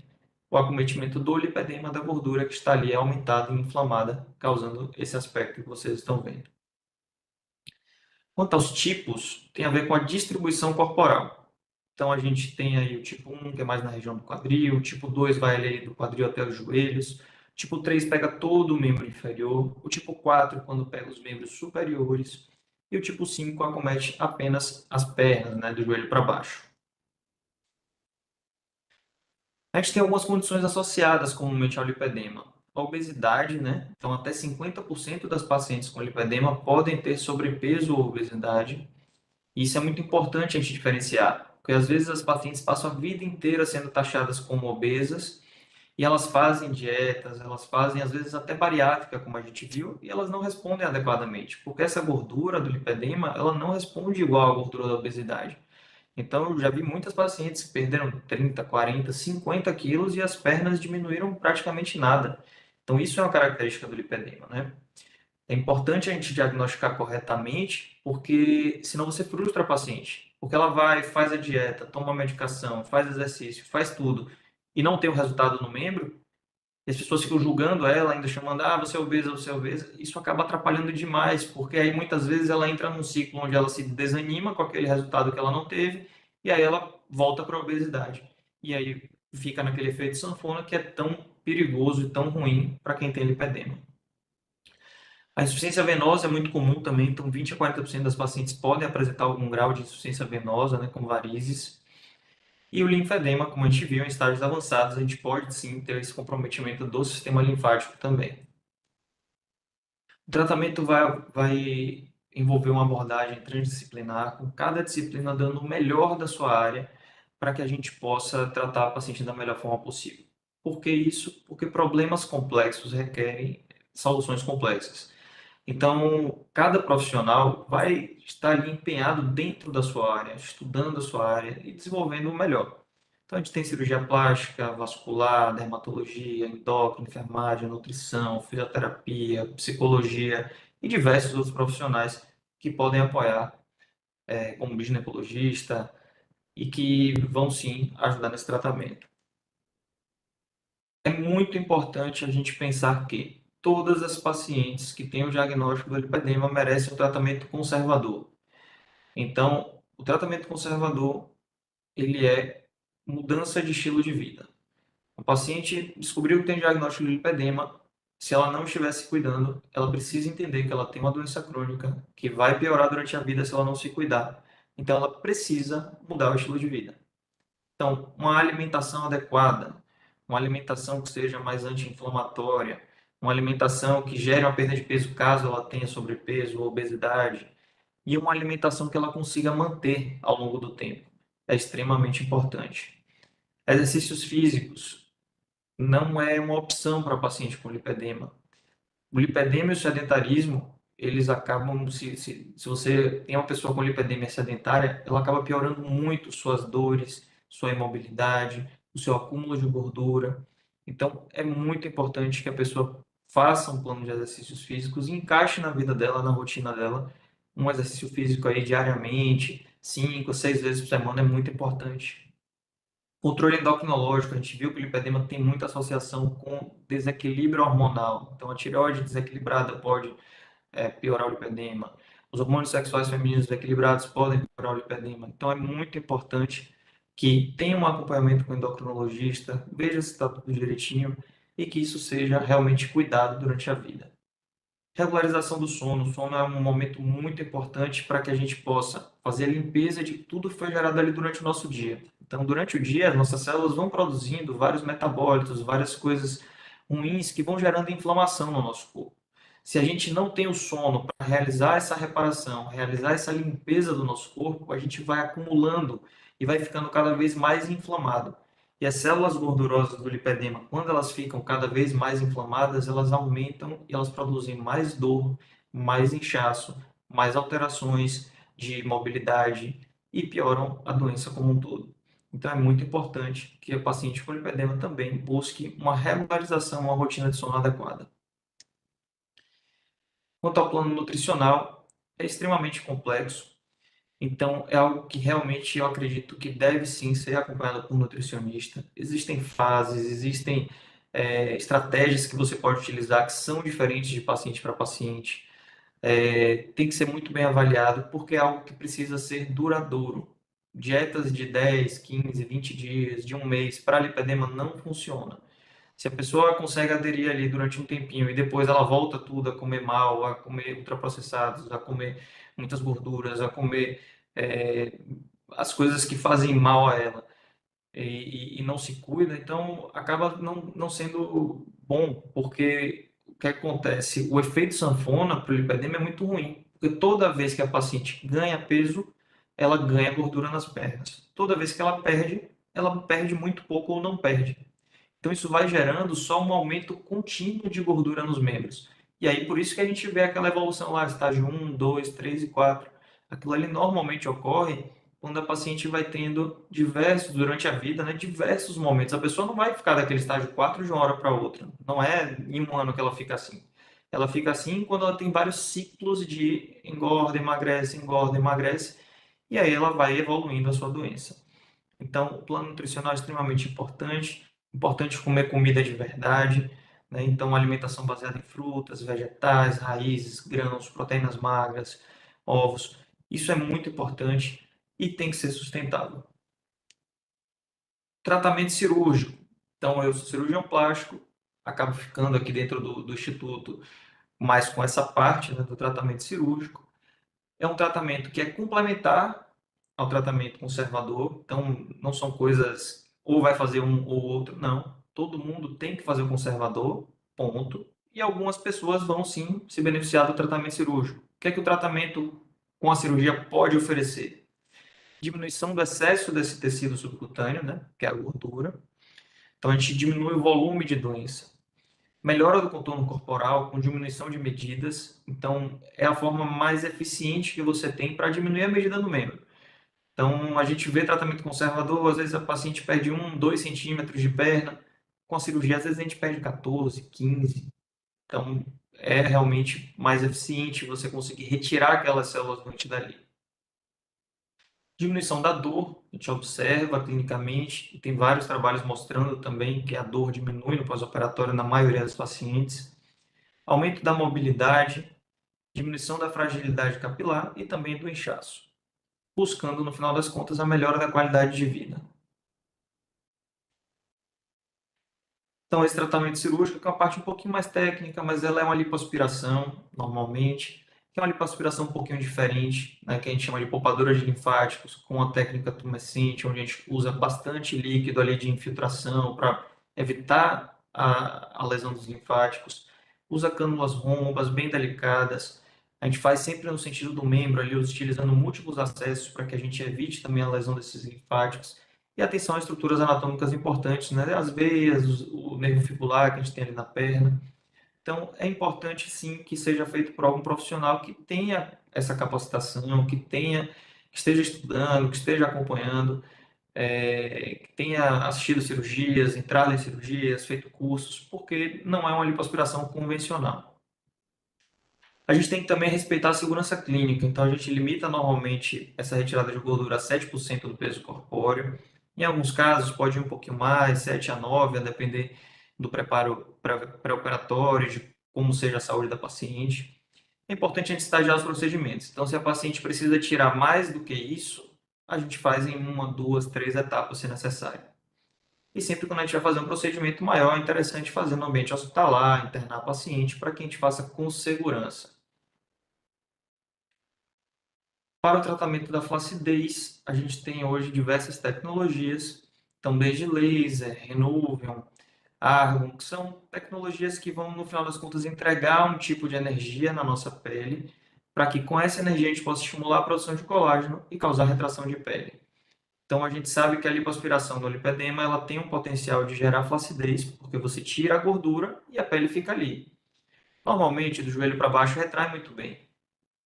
o acometimento do lipedema, da gordura que está ali aumentada e inflamada, causando esse aspecto que vocês estão vendo. Quanto aos tipos, tem a ver com a distribuição corporal. Então, a gente tem aí o tipo 1, que é mais na região do quadril, o tipo 2 vai ali do quadril até os joelhos, o tipo 3 pega todo o membro inferior, o tipo 4, quando pega os membros superiores, e o tipo 5 acomete apenas as pernas, né, do joelho para baixo. A gente tem algumas condições associadas comumente ao lipedema. A obesidade, né? Então, até 50% das pacientes com lipedema podem ter sobrepeso ou obesidade. E isso é muito importante a gente diferenciar, porque às vezes as pacientes passam a vida inteira sendo taxadas como obesas e elas fazem dietas, elas fazem às vezes até bariátrica, como a gente viu, e elas não respondem adequadamente, porque essa gordura do lipedema, ela não responde igual à gordura da obesidade. Então, eu já vi muitas pacientes que perderam 30, 40, 50 quilos e as pernas diminuíram praticamente nada. Então, isso é uma característica do lipedema, né? É importante a gente diagnosticar corretamente, porque senão você frustra a paciente. Porque ela vai, faz a dieta, toma a medicação, faz exercício, faz tudo, e não tem o resultado no membro, e as pessoas ficam julgando ela, ainda chamando, você é obesa, você é obesa. Isso acaba atrapalhando demais, porque aí muitas vezes ela entra num ciclo onde ela se desanima com aquele resultado que ela não teve, e aí ela volta para a obesidade. E aí fica naquele efeito sanfona que é tão perigoso e tão ruim para quem tem lipedema. A insuficiência venosa é muito comum também, então 20 a 40% das pacientes podem apresentar algum grau de insuficiência venosa, né, como varizes. E o linfedema, como a gente viu em estágios avançados, a gente pode sim ter esse comprometimento do sistema linfático também. O tratamento vai envolver uma abordagem transdisciplinar, com cada disciplina dando o melhor da sua área, para que a gente possa tratar a paciente da melhor forma possível. Por que isso? Porque problemas complexos requerem soluções complexas. Então, cada profissional vai estar ali empenhado dentro da sua área, estudando a sua área e desenvolvendo o melhor. Então, a gente tem cirurgia plástica, vascular, dermatologia, endócrina, enfermagem, nutrição, fisioterapia, psicologia e diversos outros profissionais que podem apoiar, como ginecologista, e que vão sim ajudar nesse tratamento. É muito importante a gente pensar que todas as pacientes que têm o diagnóstico do lipedema merecem um tratamento conservador. Então, o tratamento conservador, ele é mudança de estilo de vida. A paciente descobriu que tem diagnóstico de lipedema, se ela não estiver se cuidando, ela precisa entender que ela tem uma doença crônica que vai piorar durante a vida se ela não se cuidar. Então, ela precisa mudar o estilo de vida. Então, uma alimentação adequada, uma alimentação que seja mais anti-inflamatória, uma alimentação que gere uma perda de peso caso ela tenha sobrepeso ou obesidade, e uma alimentação que ela consiga manter ao longo do tempo. É extremamente importante. Exercícios físicos não é uma opção para paciente com lipedema. O lipedema e o sedentarismo, eles acabam, se você tem uma pessoa com lipedemia sedentária, ela acaba piorando muito suas dores, sua imobilidade, o seu acúmulo de gordura. Então, é muito importante que a pessoa faça um plano de exercícios físicos e encaixe na vida dela, na rotina dela, um exercício físico aí diariamente, 5, 6 vezes por semana é muito importante. Controle endocrinológico, a gente viu que o lipedema tem muita associação com desequilíbrio hormonal. Então, a tireoide desequilibrada pode piorar o lipedema. Os hormônios sexuais femininos desequilibrados podem piorar o lipedema. Então, é muito importante que tenha um acompanhamento com o endocrinologista, veja se está tudo direitinho e que isso seja realmente cuidado durante a vida. Regularização do sono. O sono é um momento muito importante para que a gente possa fazer a limpeza de tudo que foi gerado ali durante o nosso dia. Então, durante o dia, as nossas células vão produzindo vários metabólitos, várias coisas ruins que vão gerando inflamação no nosso corpo. Se a gente não tem o sono para realizar essa reparação, realizar essa limpeza do nosso corpo, a gente vai acumulando e vai ficando cada vez mais inflamado. E as células gordurosas do lipedema, quando elas ficam cada vez mais inflamadas, elas aumentam e elas produzem mais dor, mais inchaço, mais alterações de mobilidade e pioram a doença como um todo. Então é muito importante que o paciente com lipedema também busque uma regularização, uma rotina de sono adequada. Quanto ao plano nutricional, é extremamente complexo. Então, é algo que realmente eu acredito que deve sim ser acompanhado por um nutricionista. Existem fases, existem estratégias que você pode utilizar que são diferentes de paciente para paciente. Tem que ser muito bem avaliado, porque é algo que precisa ser duradouro. Dietas de 10, 15, 20 dias, de um mês para lipedema não funciona. Se a pessoa consegue aderir ali durante um tempinho e depois ela volta tudo a comer mal, a comer ultraprocessados, a comer muitas gorduras, a comer é, as coisas que fazem mal a ela e não se cuida, então acaba não sendo bom, porque o que acontece? O efeito sanfona para o lipedema é muito ruim, porque toda vez que a paciente ganha peso, ela ganha gordura nas pernas. Toda vez que ela perde muito pouco ou não perde. Então, isso vai gerando só um aumento contínuo de gordura nos membros. E aí, por isso que a gente vê aquela evolução lá, estágio 1, 2, 3 e 4. Aquilo ali normalmente ocorre quando a paciente vai tendo durante a vida, né, diversos momentos. A pessoa não vai ficar daquele estágio 4 de uma hora para outra. Não é em um ano que ela fica assim. Ela fica assim quando ela tem vários ciclos de engorda, emagrece, e aí ela vai evoluindo a sua doença. Então, o plano nutricional é extremamente importante. Importante comer comida de verdade, né? Então, alimentação baseada em frutas, vegetais, raízes, grãos, proteínas magras, ovos. Isso é muito importante e tem que ser sustentável. Tratamento cirúrgico. Então, eu sou cirurgião plástico, acabo ficando aqui dentro do instituto mais com essa parte, né, do tratamento cirúrgico. É um tratamento que é complementar ao tratamento conservador, então não são coisas ou vai fazer um ou outro, não. Todo mundo tem que fazer o conservador, ponto. E algumas pessoas vão sim se beneficiar do tratamento cirúrgico. O que é que o tratamento com a cirurgia pode oferecer? Diminuição do excesso desse tecido subcutâneo, né, que é a gordura. Então a gente diminui o volume de doença. Melhora do contorno corporal com diminuição de medidas. Então é a forma mais eficiente que você tem para diminuir a medida do membro. Então, a gente vê tratamento conservador, às vezes a paciente perde 1, 2 centímetros de perna. Com a cirurgia, às vezes a gente perde 14, 15. Então, é realmente mais eficiente você conseguir retirar aquelas células doentes dali. Diminuição da dor, a gente observa clinicamente, e tem vários trabalhos mostrando também que a dor diminui no pós-operatório na maioria dos pacientes. Aumento da mobilidade, diminuição da fragilidade capilar e também do inchaço, buscando, no final das contas, a melhora da qualidade de vida. Então, esse tratamento cirúrgico é uma parte um pouquinho mais técnica, mas ela é uma lipoaspiração, normalmente, que é uma lipoaspiração um pouquinho diferente, né, que a gente chama de poupadora de linfáticos, com a técnica tumescente, onde a gente usa bastante líquido ali de infiltração para evitar a lesão dos linfáticos. Usa cânulas rombas, bem delicadas. A gente faz sempre no sentido do membro ali, utilizando múltiplos acessos para que a gente evite também a lesão desses linfáticos. E atenção a estruturas anatômicas importantes, né? As veias, o nervo fibular que a gente tem ali na perna. Então, é importante sim que seja feito por algum profissional que tenha essa capacitação, que esteja estudando, que esteja acompanhando, que tenha assistido cirurgias, entrado em cirurgias, feito cursos, porque não é uma lipoaspiração convencional. A gente tem que também respeitar a segurança clínica, então a gente limita normalmente essa retirada de gordura a 7% do peso corpóreo. Em alguns casos pode ir um pouquinho mais, 7 a 9, a depender do preparo pré-operatório, de como seja a saúde da paciente. É importante a gente estagiar os procedimentos. Então, se a paciente precisa tirar mais do que isso, a gente faz em uma, duas, três etapas, se necessário. E sempre quando a gente vai fazer um procedimento maior, é interessante fazer no ambiente hospitalar, internar a paciente, para que a gente faça com segurança. Para o tratamento da flacidez, a gente tem hoje diversas tecnologias, então desde laser, Renuvium, Argon, que são tecnologias que vão, no final das contas, entregar um tipo de energia na nossa pele, para que com essa energia a gente possa estimular a produção de colágeno e causar retração de pele. Então a gente sabe que a lipoaspiração do lipedema ela tem um potencial de gerar flacidez, porque você tira a gordura e a pele fica ali. Normalmente, do joelho para baixo retrai muito bem,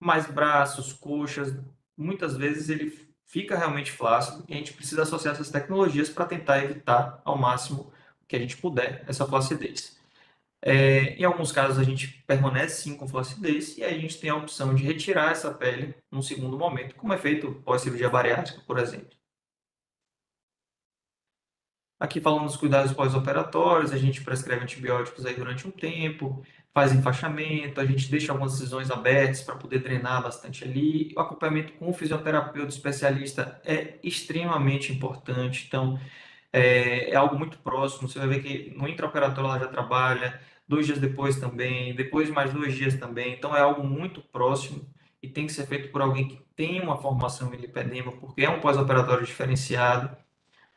mas braços, coxas, muitas vezes ele fica realmente flácido e a gente precisa associar essas tecnologias para tentar evitar ao máximo que a gente puder essa flacidez. Em alguns casos a gente permanece sim com flacidez e aí a gente tem a opção de retirar essa pele num segundo momento, como é feito pós-cirurgia bariátrica, por exemplo. Aqui falando dos cuidados pós-operatórios, a gente prescreve antibióticos aí durante um tempo, faz enfaixamento, a gente deixa algumas incisões abertas para poder drenar bastante ali. O acompanhamento com o fisioterapeuta especialista é extremamente importante, então é algo muito próximo. Você vai ver que no intraoperatório ela já trabalha, 2 dias depois também, depois de mais 2 dias também, então é algo muito próximo e tem que ser feito por alguém que tem uma formação em lipedema, porque é um pós-operatório diferenciado.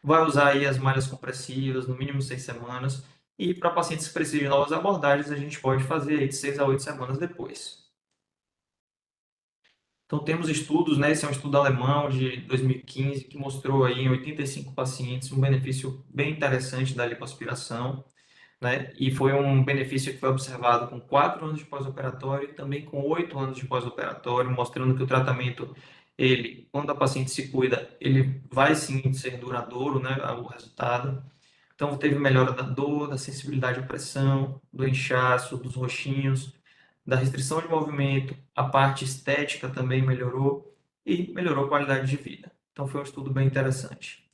Vai usar aí as malhas compressivas, no mínimo 6 semanas. E para pacientes que precisam de novas abordagens, a gente pode fazer aí de 6 a 8 semanas depois. Então, temos estudos, né? Esse é um estudo alemão de 2015 que mostrou aí em 85 pacientes um benefício bem interessante da lipoaspiração, né? E foi um benefício que foi observado com 4 anos de pós-operatório e também com 8 anos de pós-operatório, mostrando que o tratamento, ele, quando a paciente se cuida, ele vai sim ser duradouro, né? O resultado. Então, teve melhora da dor, da sensibilidade à pressão, do inchaço, dos roxinhos, da restrição de movimento, a parte estética também melhorou e melhorou a qualidade de vida. Então, foi um estudo bem interessante.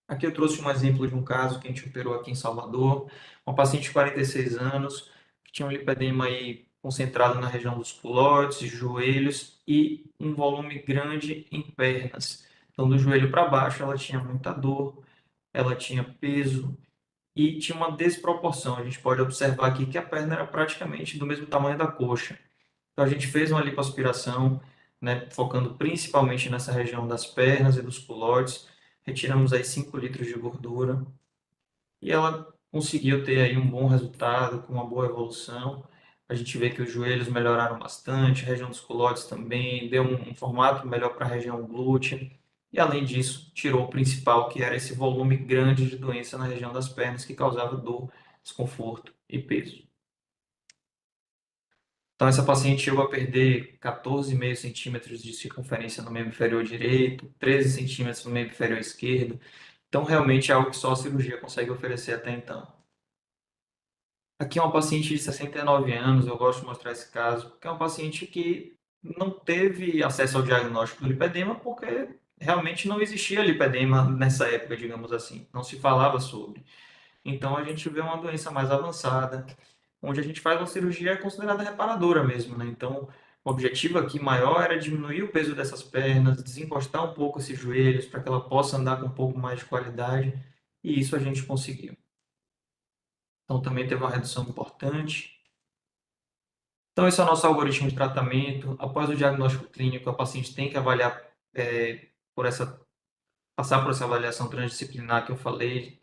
Aqui eu trouxe um exemplo de um caso que a gente operou aqui em Salvador, uma paciente de 46 anos, que tinha um lipedema aí concentrado na região dos culotes, joelhos e um volume grande em pernas. Então, do joelho para baixo, ela tinha muita dor, ela tinha peso e tinha uma desproporção. A gente pode observar aqui que a perna era praticamente do mesmo tamanho da coxa. Então a gente fez uma lipoaspiração, né, focando principalmente nessa região das pernas e dos culotes. Retiramos aí 5 litros de gordura e ela conseguiu ter aí um bom resultado, com uma boa evolução. A gente vê que os joelhos melhoraram bastante, a região dos culotes também, deu um formato melhor para a região glútea. E além disso, tirou o principal, que era esse volume grande de doença na região das pernas, que causava dor, desconforto e peso. Então, essa paciente chegou a perder 14,5 centímetros de circunferência no membro inferior direito, 13 centímetros no membro inferior esquerdo. Então, realmente é algo que só a cirurgia consegue oferecer até então. Aqui é uma paciente de 69 anos, eu gosto de mostrar esse caso, porque é uma paciente que não teve acesso ao diagnóstico do lipedema porque realmente não existia lipedema nessa época, digamos assim, não se falava sobre. Então a gente vê uma doença mais avançada, onde a gente faz uma cirurgia considerada reparadora mesmo, né? Então o objetivo aqui maior era diminuir o peso dessas pernas, desencostar um pouco esses joelhos para que ela possa andar com um pouco mais de qualidade, e isso a gente conseguiu. Então também teve uma redução importante. Então, esse é o nosso algoritmo de tratamento. Após o diagnóstico clínico, a paciente tem que avaliar, passar por essa avaliação transdisciplinar que eu falei,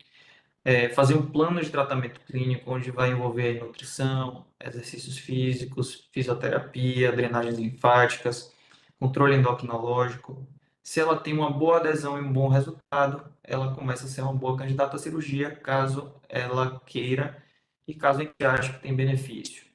fazer um plano de tratamento clínico, onde vai envolver aí nutrição, exercícios físicos, fisioterapia, drenagens linfáticas, controle endocrinológico. Se ela tem uma boa adesão e um bom resultado, ela começa a ser uma boa candidata à cirurgia, caso ela queira e caso a gente ache que tem benefício.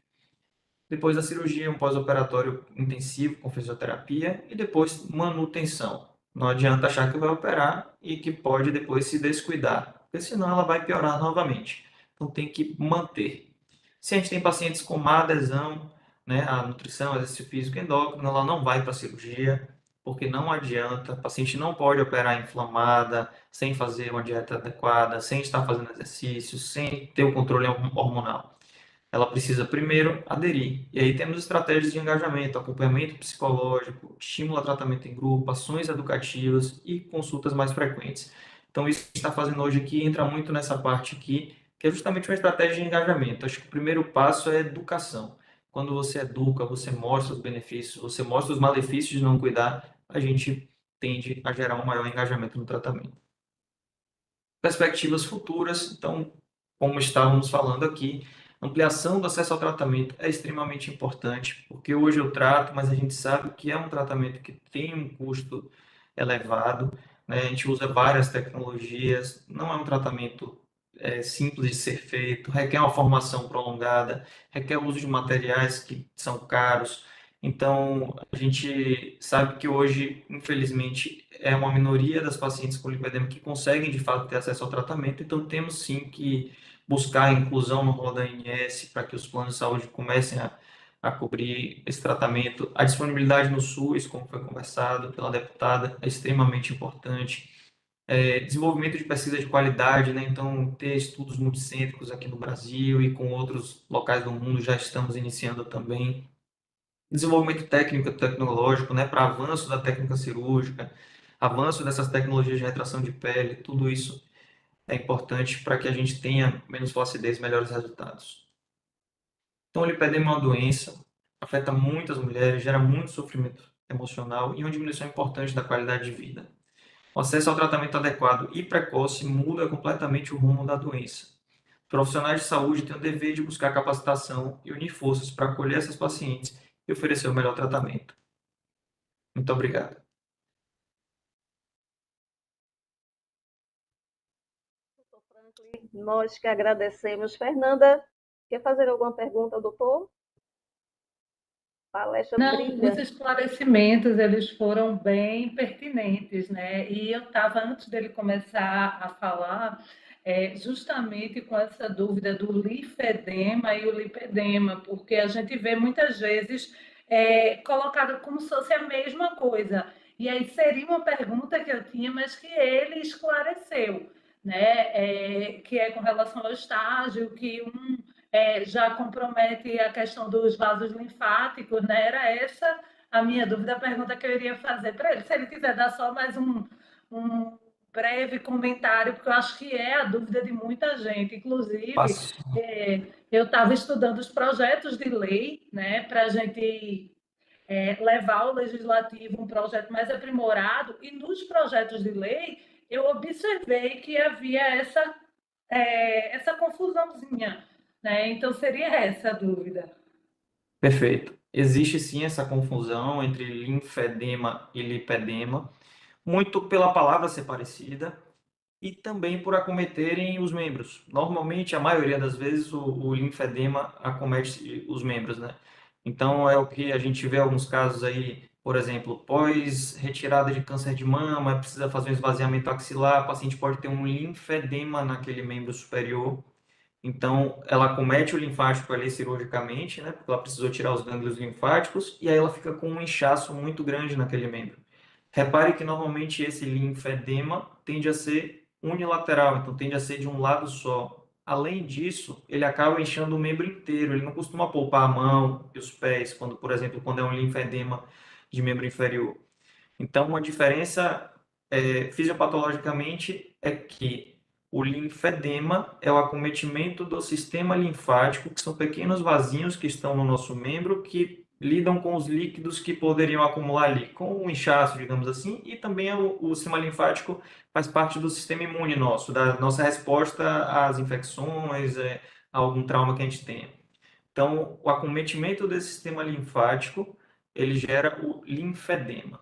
Depois da cirurgia, um pós-operatório intensivo com fisioterapia e depois manutenção. Não adianta achar que vai operar e que pode depois se descuidar, porque senão ela vai piorar novamente. Então tem que manter. Se a gente tem pacientes com má adesão, né, à nutrição, exercício físico e endócrino, ela não vai para a cirurgia, porque não adianta. A paciente não pode operar inflamada, sem fazer uma dieta adequada, sem estar fazendo exercício, sem ter o controle hormonal. Ela precisa primeiro aderir. E aí temos estratégias de engajamento, acompanhamento psicológico, estímulo a tratamento em grupo, ações educativas e consultas mais frequentes. Então, isso que a gente está fazendo hoje aqui entra muito nessa parte aqui, que é justamente uma estratégia de engajamento. Acho que o primeiro passo é educação. Quando você educa, você mostra os benefícios, você mostra os malefícios de não cuidar, a gente tende a gerar um maior engajamento no tratamento. Perspectivas futuras, então, como estávamos falando aqui, ampliação do acesso ao tratamento é extremamente importante, porque hoje eu trato, mas a gente sabe que é um tratamento que tem um custo elevado, né? A gente usa várias tecnologias, não é um tratamento simples de ser feito, requer uma formação prolongada, requer o uso de materiais que são caros. Então, a gente sabe que hoje, infelizmente, é uma minoria das pacientes com lipedema que conseguem, de fato, ter acesso ao tratamento. Então, temos sim que buscar a inclusão no rol da ANS para que os planos de saúde comecem a cobrir esse tratamento. A disponibilidade no SUS, como foi conversado pela deputada, é extremamente importante. Desenvolvimento de pesquisa de qualidade, né? Então, ter estudos multicêntricos aqui no Brasil e com outros locais do mundo já estamos iniciando também. Desenvolvimento técnico e tecnológico, né? Para avanço da técnica cirúrgica, avanço dessas tecnologias de retração de pele, tudo isso é importante para que a gente tenha menos flacidez e melhores resultados. Então, o lipedema é uma doença, afeta muitas mulheres, gera muito sofrimento emocional e uma diminuição importante da qualidade de vida. O acesso ao tratamento adequado e precoce muda completamente o rumo da doença. Profissionais de saúde têm o dever de buscar capacitação e unir forças para acolher essas pacientes e oferecer o melhor tratamento. Muito obrigado. Doutor Franklin, nós que agradecemos. Fernanda, quer fazer alguma pergunta ao doutor? Palestra Não, os brilhante. esclarecimentos, eles foram bem pertinentes, né? E eu estava, antes dele começar a falar, justamente com essa dúvida do linfedema e o lipedema, porque a gente vê muitas vezes colocado como se fosse a mesma coisa. E aí seria uma pergunta que eu tinha, mas que ele esclareceu, né? Que é com relação ao estágio, que já compromete a questão dos vasos linfáticos, né? Era essa a minha dúvida, a pergunta que eu iria fazer para ele. Se ele quiser dar só mais um breve comentário, porque eu acho que é a dúvida de muita gente. Inclusive, Passo. eu estava estudando os projetos de lei, né, para a gente levar ao legislativo um projeto mais aprimorado, e nos projetos de lei eu observei que havia essa confusãozinha, né? Então seria essa a dúvida. Perfeito. Existe sim essa confusão entre linfedema e lipedema, muito pela palavra ser parecida e também por acometerem os membros. Normalmente, a maioria das vezes, o linfedema acomete os membros, né? Então, é o que a gente vê alguns casos aí, por exemplo, pós retirada de câncer de mama, precisa fazer um esvaziamento axilar, o paciente pode ter um linfedema naquele membro superior. Então, ela acomete o linfático ali cirurgicamente, né? Porque ela precisou tirar os gânglios linfáticos e aí ela fica com um inchaço muito grande naquele membro. Repare que normalmente esse linfedema tende a ser unilateral, então tende a ser de um lado só. Além disso, ele acaba inchando o membro inteiro, ele não costuma poupar a mão e os pés, quando, por exemplo, quando é um linfedema de membro inferior. Então, uma diferença fisiopatologicamente é que o linfedema é o acometimento do sistema linfático, que são pequenos vasinhos que estão no nosso membro que lidam com os líquidos que poderiam acumular ali, com o inchaço, digamos assim, e também o sistema linfático faz parte do sistema imune nosso, da nossa resposta às infecções, a algum trauma que a gente tenha. Então, o acometimento desse sistema linfático, ele gera o linfedema.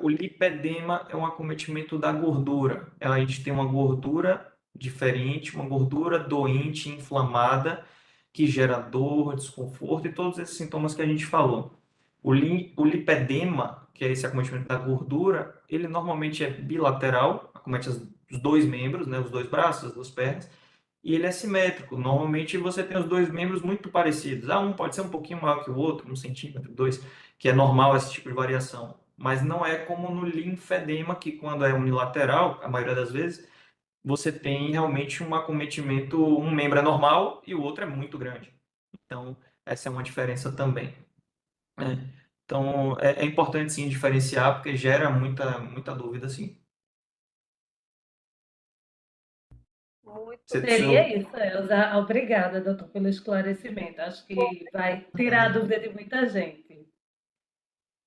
O lipedema é um acometimento da gordura. A gente tem uma gordura diferente, uma gordura doente, inflamada, que gera dor, desconforto e todos esses sintomas que a gente falou. O lipedema, que é esse acometimento da gordura, ele normalmente é bilateral, acomete os dois membros, né, os dois braços, as duas pernas, e ele é simétrico. Normalmente você tem os dois membros muito parecidos. Um pode ser um pouquinho maior que o outro, 1 centímetro, dois, que é normal esse tipo de variação. Mas não é como no linfedema, que quando é unilateral, a maioria das vezes, você tem realmente um acometimento, um membro é normal e o outro é muito grande. Então, essa é uma diferença também, né? Então, é importante sim diferenciar, porque gera muita dúvida, sim. Muito Você, bem. Seria isso, Elza. Obrigada, doutor, pelo esclarecimento. Acho que vai tirar a dúvida de muita gente.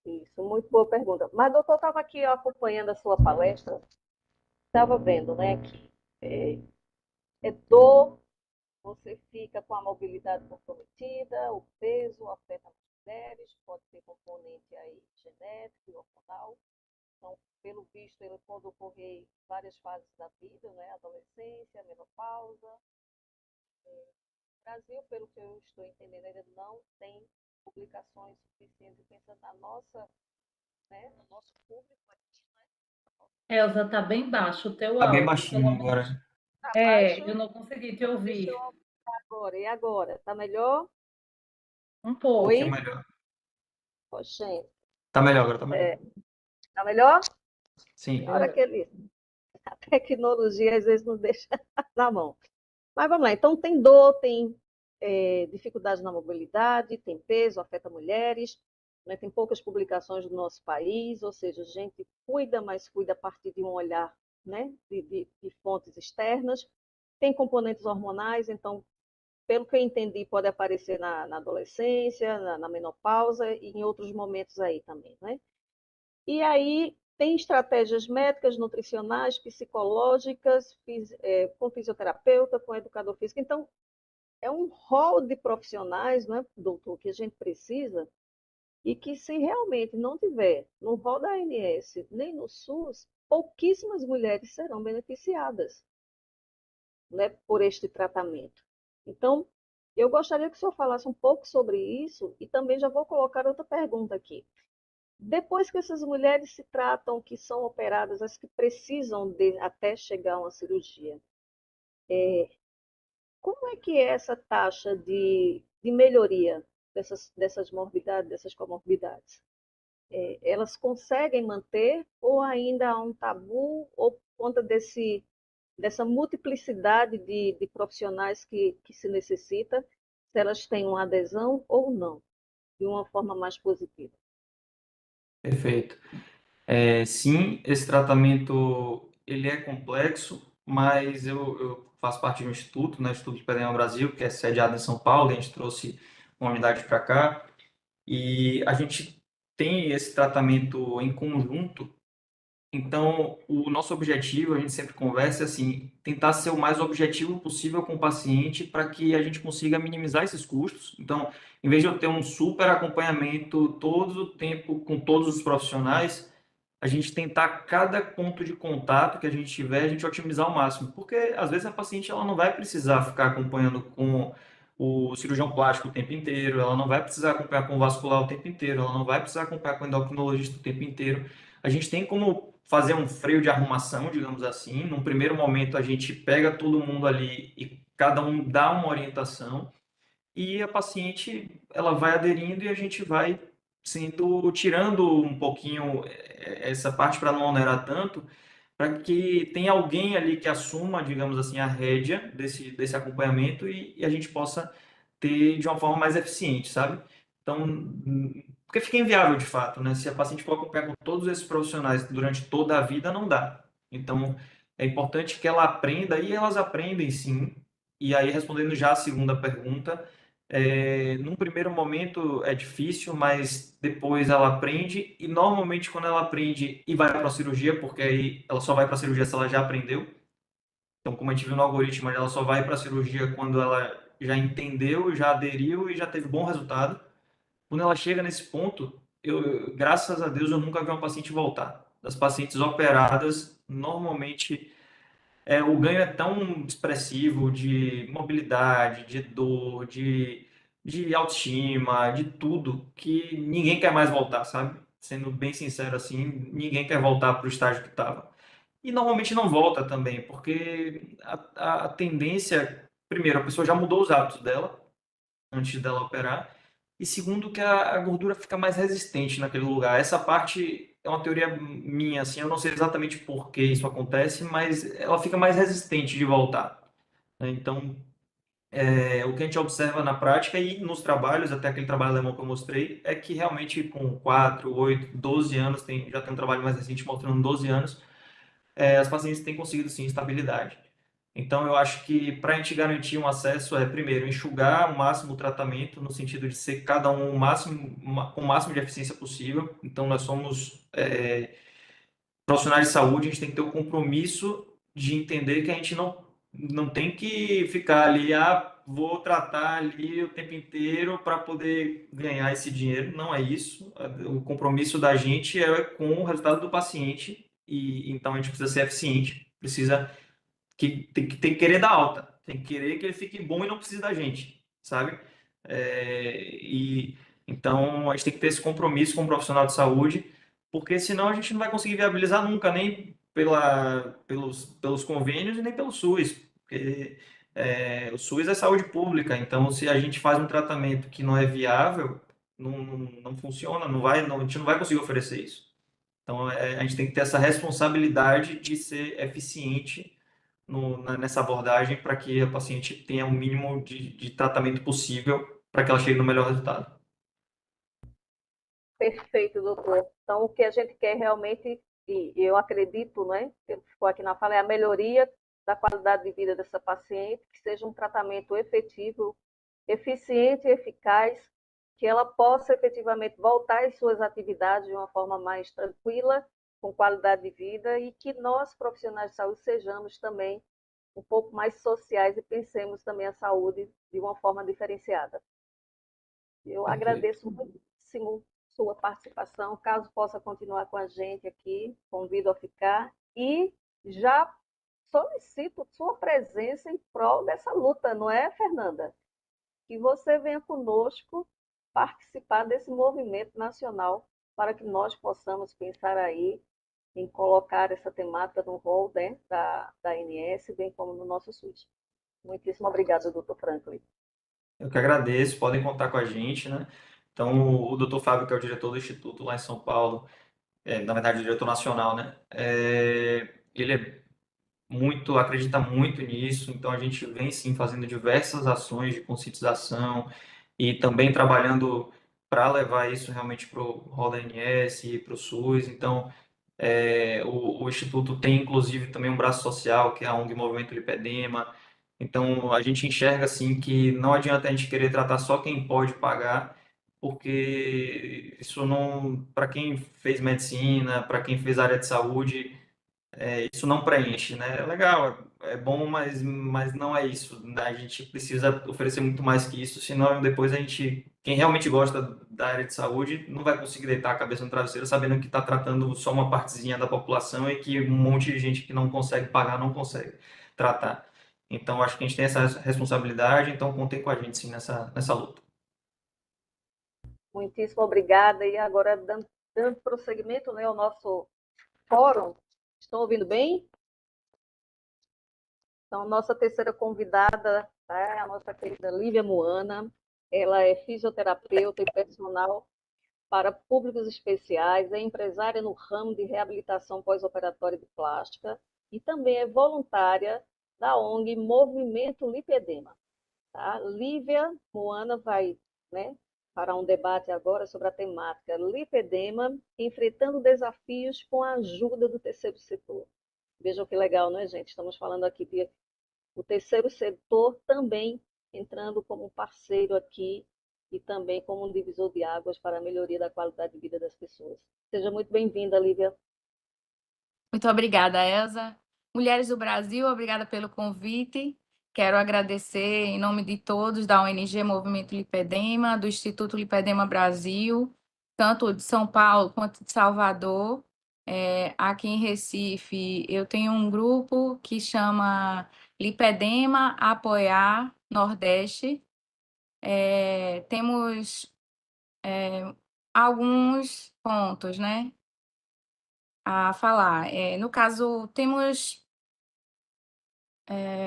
Isso, muito boa pergunta. Mas, doutor, estava aqui acompanhando a sua palestra, estava vendo, né, que é dor, você fica com a mobilidade comprometida, o peso afeta as mulheres, pode ter componente aí genético e hormonal. Então, pelo visto, ele pode ocorrer em várias fases da vida, né, adolescência, menopausa. O Brasil, pelo que eu estou entendendo, ainda não tem publicações suficientes pensando na nossa, né, no nosso público aqui, né? Elza, está bem baixo o teu tá bem áudio, pelo baixinho menos. agora. Eu Abaixo, não consegui te deixa ouvir. eu agora. E agora? Tá melhor? Um Um pouquinho pouco. Oi? melhor. Oxente. Tá melhor agora, tá melhor. Tá melhor? Sim. Olha aquele. A tecnologia às vezes nos deixa na mão. Mas vamos lá. Então, tem dor, tem dificuldade na mobilidade, tem peso, afeta mulheres, né? Tem poucas publicações do nosso país, ou seja, a gente cuida, mas cuida a partir de um olhar, né, de fontes externas. Tem componentes hormonais, então, pelo que eu entendi, pode aparecer na adolescência, na menopausa e em outros momentos aí também, né? E aí tem estratégias médicas, nutricionais, psicológicas, com fisioterapeuta, com educador físico. Então, é um rol de profissionais, não é, doutor, que a gente precisa e que se realmente não tiver no rol da ANS nem no SUS, pouquíssimas mulheres serão beneficiadas, né, por este tratamento. Então, eu gostaria que o senhor falasse um pouco sobre isso e também já vou colocar outra pergunta aqui. Depois que essas mulheres se tratam, que são operadas, as que precisam de até chegar a uma cirurgia, como é que é essa taxa de melhoria dessas morbidades, dessas comorbidades? Elas conseguem manter ou ainda há um tabu ou por conta dessa multiplicidade de profissionais que se necessita, se elas têm uma adesão ou não, de uma forma mais positiva? Perfeito. Sim, esse tratamento ele é complexo, mas eu faço parte de um instituto, né, Instituto de Pedema Brasil, que é sediado em São Paulo. A gente trouxe uma unidade para cá e a gente tem esse tratamento em conjunto. Então, o nosso objetivo, a gente sempre conversa, é assim, tentar ser o mais objetivo possível com o paciente para que a gente consiga minimizar esses custos. Então, em vez de eu ter um super acompanhamento todo o tempo com todos os profissionais, a gente tentar cada ponto de contato que a gente tiver, a gente otimizar ao máximo. Porque, às vezes, a paciente ela não vai precisar ficar acompanhando com o cirurgião plástico o tempo inteiro, ela não vai precisar acompanhar com o vascular o tempo inteiro, ela não vai precisar acompanhar com o endocrinologista o tempo inteiro. A gente tem como fazer um freio de arrumação, digamos assim. Num primeiro momento, a gente pega todo mundo ali e cada um dá uma orientação e a paciente ela vai aderindo e a gente vai sendo tirando um pouquinho essa parte para não onerar tanto, para que tenha alguém ali que assuma, digamos assim, a rédea desse acompanhamento e a gente possa ter de uma forma mais eficiente, sabe? Então, porque fica inviável de fato, né? Se a paciente for acompanhar com todos esses profissionais durante toda a vida, não dá. Então, é importante que ela aprenda, e elas aprendem sim. E aí, respondendo já a segunda pergunta, num primeiro momento é difícil, mas depois ela aprende, e normalmente quando ela aprende e vai para a cirurgia, porque aí ela só vai para a cirurgia se ela já aprendeu. Então, como a gente viu no algoritmo, ela só vai para a cirurgia quando ela já entendeu, já aderiu e já teve bom resultado. Quando ela chega nesse ponto, graças a Deus, eu nunca vi uma paciente voltar. Das pacientes operadas, normalmente o ganho é tão expressivo de mobilidade, de dor, de de autoestima, de tudo, que ninguém quer mais voltar, sabe? Sendo bem sincero assim, ninguém quer voltar para o estágio que estava. E normalmente não volta também, porque a tendência, primeiro, a pessoa já mudou os hábitos dela antes dela operar, e segundo, que a gordura fica mais resistente naquele lugar. Essa parte é uma teoria minha, assim, eu não sei exatamente por que isso acontece, mas ela fica mais resistente de voltar, né? Então, o que a gente observa na prática e nos trabalhos, até aquele trabalho alemão que eu mostrei, é que realmente com 4, 8, 12 anos, já tem um trabalho mais recente mostrando 12 anos, as pacientes têm conseguido sim estabilidade. Então, eu acho que para a gente garantir um acesso primeiro, enxugar o máximo o tratamento, no sentido de ser cada um com o máximo de eficiência possível. Então, nós somos profissionais de saúde, a gente tem que ter o compromisso de entender que a gente não tem que ficar ali, vou tratar ali o tempo inteiro para poder ganhar esse dinheiro. Não é isso. O compromisso da gente é com o resultado do paciente, e então a gente precisa ser eficiente, precisa tem que querer dar alta, tem que querer que ele fique bom e não precise da gente, sabe? E então a gente tem que ter esse compromisso com o profissional de saúde, porque senão a gente não vai conseguir viabilizar nunca, nem pelos convênios e nem pelo SUS, porque o SUS é saúde pública, então se a gente faz um tratamento que não é viável, não funciona, a gente não vai conseguir oferecer isso. Então a gente tem que ter essa responsabilidade de ser eficiente nessa abordagem para que a paciente tenha o mínimo de tratamento possível para que ela chegue no melhor resultado. Perfeito, doutor. Então, o que a gente quer realmente, e eu acredito, né, que ficou aqui na fala, é a melhoria da qualidade de vida dessa paciente, que seja um tratamento efetivo, eficiente e eficaz, que ela possa efetivamente voltar às suas atividades de uma forma mais tranquila, com qualidade de vida, e que nós, profissionais de saúde, sejamos também um pouco mais sociais e pensemos também a saúde de uma forma diferenciada. Eu Perfeito. agradeço muitíssimo sua participação. Caso possa continuar com a gente aqui, convido a ficar e já solicito sua presença em prol dessa luta, não é, Fernanda? Que você venha conosco participar desse movimento nacional para que nós possamos pensar aí em colocar essa temática no rol, né, da ANS, bem como no nosso SUS. Muitíssimo obrigada, doutor Franklin. Eu que agradeço, podem contar com a gente, né? Então, o Dr. Fábio, que é o diretor do Instituto lá em São Paulo, na verdade, o diretor nacional, né? Ele acredita muito nisso, então a gente vem sim fazendo diversas ações de conscientização e também trabalhando para levar isso realmente para o rol da ANS e para o SUS. Então, o Instituto tem, inclusive, também um braço social, que é a ONG Movimento Lipedema. Então, a gente enxerga, assim, que não adianta a gente querer tratar só quem pode pagar, porque isso não, para quem fez medicina, para quem fez área de saúde, isso não preenche, né? É legal, é bom, mas não é isso, né? A gente precisa oferecer muito mais que isso, senão depois quem realmente gosta da área de saúde, não vai conseguir deitar a cabeça no travesseiro sabendo que está tratando só uma partezinha da população e que um monte de gente que não consegue pagar não consegue tratar. Então, acho que a gente tem essa responsabilidade, então contem com a gente sim nessa luta. Muitíssimo obrigada. E agora, dando prosseguimento, né, ao nosso fórum, estão ouvindo bem? Então, nossa terceira convidada é a nossa querida Lívia Moana. Ela é fisioterapeuta e personal para públicos especiais, é empresária no ramo de reabilitação pós-operatória de plástica e também é voluntária da ONG Movimento Lipedema. Tá? Lívia Moana vai, né, para um debate agora sobre a temática lipedema, enfrentando desafios com a ajuda do terceiro setor. Vejam que legal, né, gente? Estamos falando aqui de o terceiro setor também entrando como um parceiro aqui e também como um divisor de águas para a melhoria da qualidade de vida das pessoas. Seja muito bem-vinda, Lívia. Muito obrigada, Elza. Mulheres do Brasil, obrigada pelo convite. Quero agradecer em nome de todos da ONG Movimento Lipedema, do Instituto Lipedema Brasil, tanto de São Paulo quanto de Salvador. Aqui em Recife, eu tenho um grupo que chama Lipedema Apoiar Nordeste. temos alguns pontos, né, a falar. No caso, temos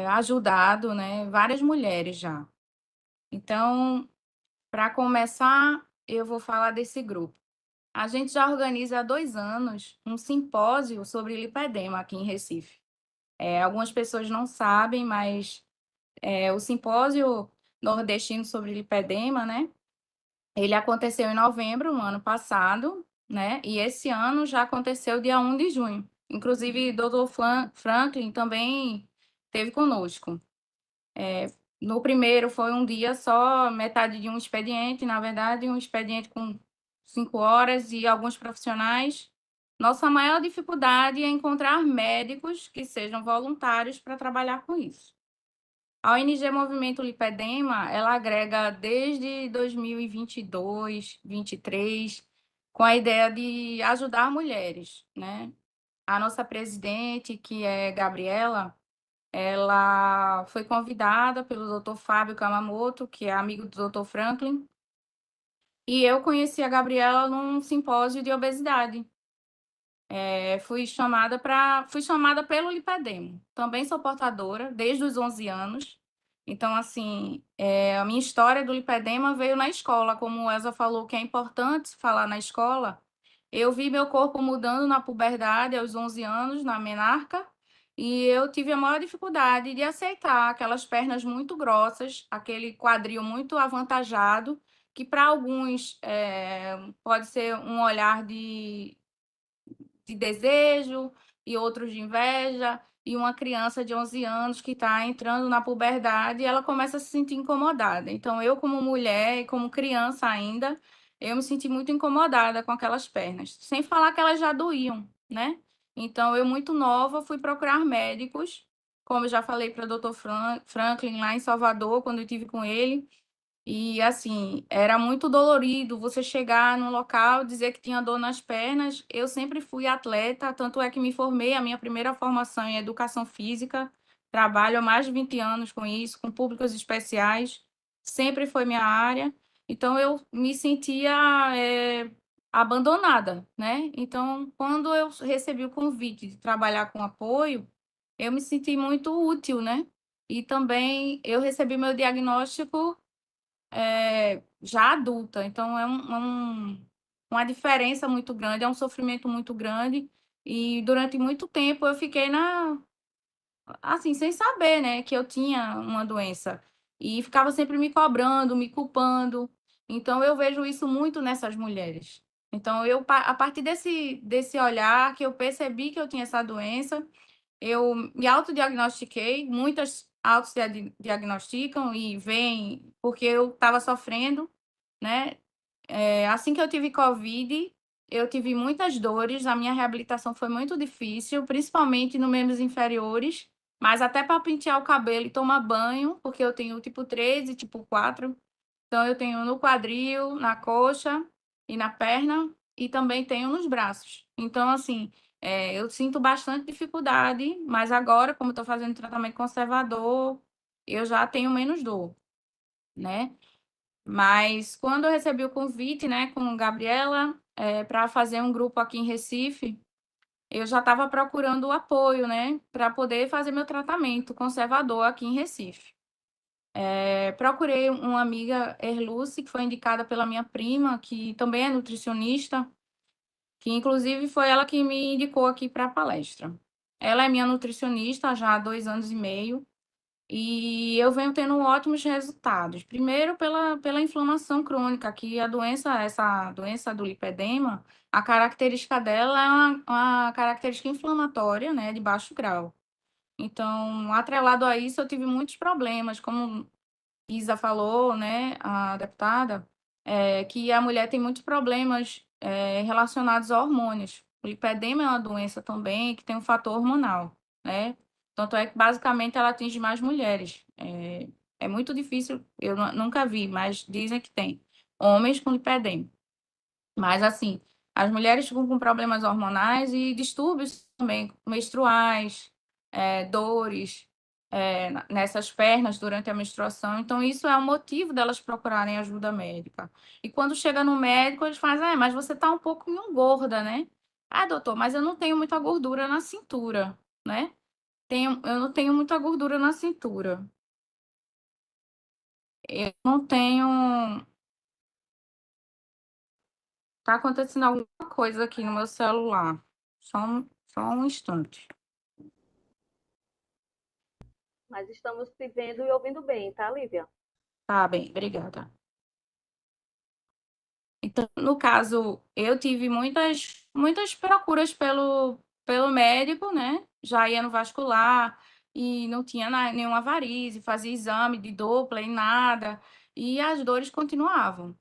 ajudado, né, várias mulheres já. Então, para começar, eu vou falar desse grupo. A gente já organiza há 2 anos um simpósio sobre lipedema aqui em Recife. Algumas pessoas não sabem, mas o simpósio nordestino sobre lipedema, né? Ele aconteceu em novembro, no ano passado, né? E esse ano já aconteceu dia 1 de junho. Inclusive, Dr. Franklin também esteve conosco. No primeiro foi um dia só, metade de um expediente, na verdade, um expediente com 5 horas e alguns profissionais. Nossa maior dificuldade é encontrar médicos que sejam voluntários para trabalhar com isso. A ONG Movimento Lipedema, ela agrega desde 2022, 2023, com a ideia de ajudar mulheres, né? A nossa presidente, que é Gabriela, ela foi convidada pelo Dr. Fábio Kamamoto, que é amigo do Dr. Franklin, e eu conheci a Gabriela num simpósio de obesidade. Fui chamada pelo lipedema. Também sou portadora desde os 11 anos. Então, assim, a minha história do lipedema veio na escola, como o Elza falou que é importante falar na escola. Eu vi meu corpo mudando na puberdade aos 11 anos, na menarca, e eu tive a maior dificuldade de aceitar aquelas pernas muito grossas, aquele quadril muito avantajado, que para alguns pode ser um olhar de desejo e outros de inveja, e uma criança de 11 anos que está entrando na puberdade, ela começa a se sentir incomodada. Então, eu como mulher e como criança ainda, eu me senti muito incomodada com aquelas pernas, sem falar que elas já doíam, né? Então, eu muito nova fui procurar médicos, como eu já falei para o Dr. Franklin lá em Salvador, quando eu estive com ele, e assim, era muito dolorido você chegar num local, dizer que tinha dor nas pernas. Eu sempre fui atleta, tanto é que me formei, a minha primeira formação em educação física. Trabalho há mais de 20 anos com isso, com públicos especiais. Sempre foi minha área. Então, eu me sentia abandonada, né? Então, quando eu recebi o convite de trabalhar com apoio, eu me senti muito útil, né? E também eu recebi meu diagnóstico já adulta. Então, uma diferença muito grande, é um sofrimento muito grande. E durante muito tempo eu fiquei assim, sem saber, né, que eu tinha uma doença. E ficava sempre me cobrando, me culpando. Então, eu vejo isso muito nessas mulheres. Então, a partir desse olhar que eu percebi que eu tinha essa doença, eu me autodiagnostiquei, muitas autodiagnosticam e vêm porque eu estava sofrendo, né? Assim que eu tive Covid, eu tive muitas dores, a minha reabilitação foi muito difícil, principalmente nos membros inferiores, mas até para pentear o cabelo e tomar banho, porque eu tenho tipo 3 e tipo 4, então eu tenho no quadril, na coxa e na perna, e também tenho nos braços. Então, assim, eu sinto bastante dificuldade, mas agora, como estou fazendo tratamento conservador, eu já tenho menos dor, né? Mas quando eu recebi o convite, né, com Gabriela, para fazer um grupo aqui em Recife, eu já estava procurando o apoio, né, para poder fazer meu tratamento conservador aqui em Recife. Procurei uma amiga, Erluce, que foi indicada pela minha prima, que também é nutricionista, que inclusive foi ela que me indicou aqui para a palestra. Ela é minha nutricionista já há 2 anos e meio, e eu venho tendo ótimos resultados. Primeiro, pela inflamação crônica, que essa doença do lipedema, a característica dela é uma característica inflamatória, né, de baixo grau. Então, atrelado a isso, eu tive muitos problemas, como Isa falou, né, a deputada, que a mulher tem muitos problemas relacionados a hormônios. O lipedema é uma doença também que tem um fator hormonal, né? Tanto é que, basicamente, ela atinge mais mulheres. É muito difícil, eu nunca vi, mas dizem que tem homens com lipedema. Mas, assim, as mulheres ficam com problemas hormonais e distúrbios também menstruais, dores, nessas pernas durante a menstruação. Então, isso é o motivo delas procurarem ajuda médica. E quando chega no médico, eles fazem, mas você está um pouco gorda, né? Ah, doutor, mas eu não tenho muita gordura na cintura, né? Eu não tenho muita gordura na cintura. Eu não tenho. Tá acontecendo alguma coisa aqui no meu celular. Só um instante. Mas estamos te vendo e ouvindo bem, tá, Lívia? Tá bem, obrigada. Então, no caso, eu tive muitas procuras pelo médico, né? Já ia no vascular e não tinha nenhuma varize, fazia exame de Doppler e nada, e as dores continuavam.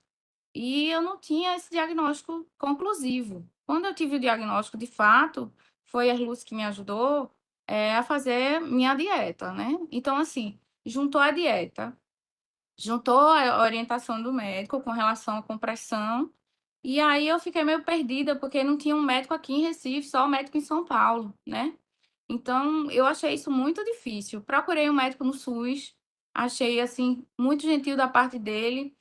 E eu não tinha esse diagnóstico conclusivo. Quando eu tive o diagnóstico de fato, foi a Luz que me ajudou a fazer minha dieta, né? Então, assim, juntou a dieta, juntou a orientação do médico com relação à compressão, e aí eu fiquei meio perdida, porque não tinha um médico aqui em Recife, só o médico em São Paulo, né? Então, eu achei isso muito difícil. Procurei um médico no SUS, achei, assim, muito gentil da parte dele,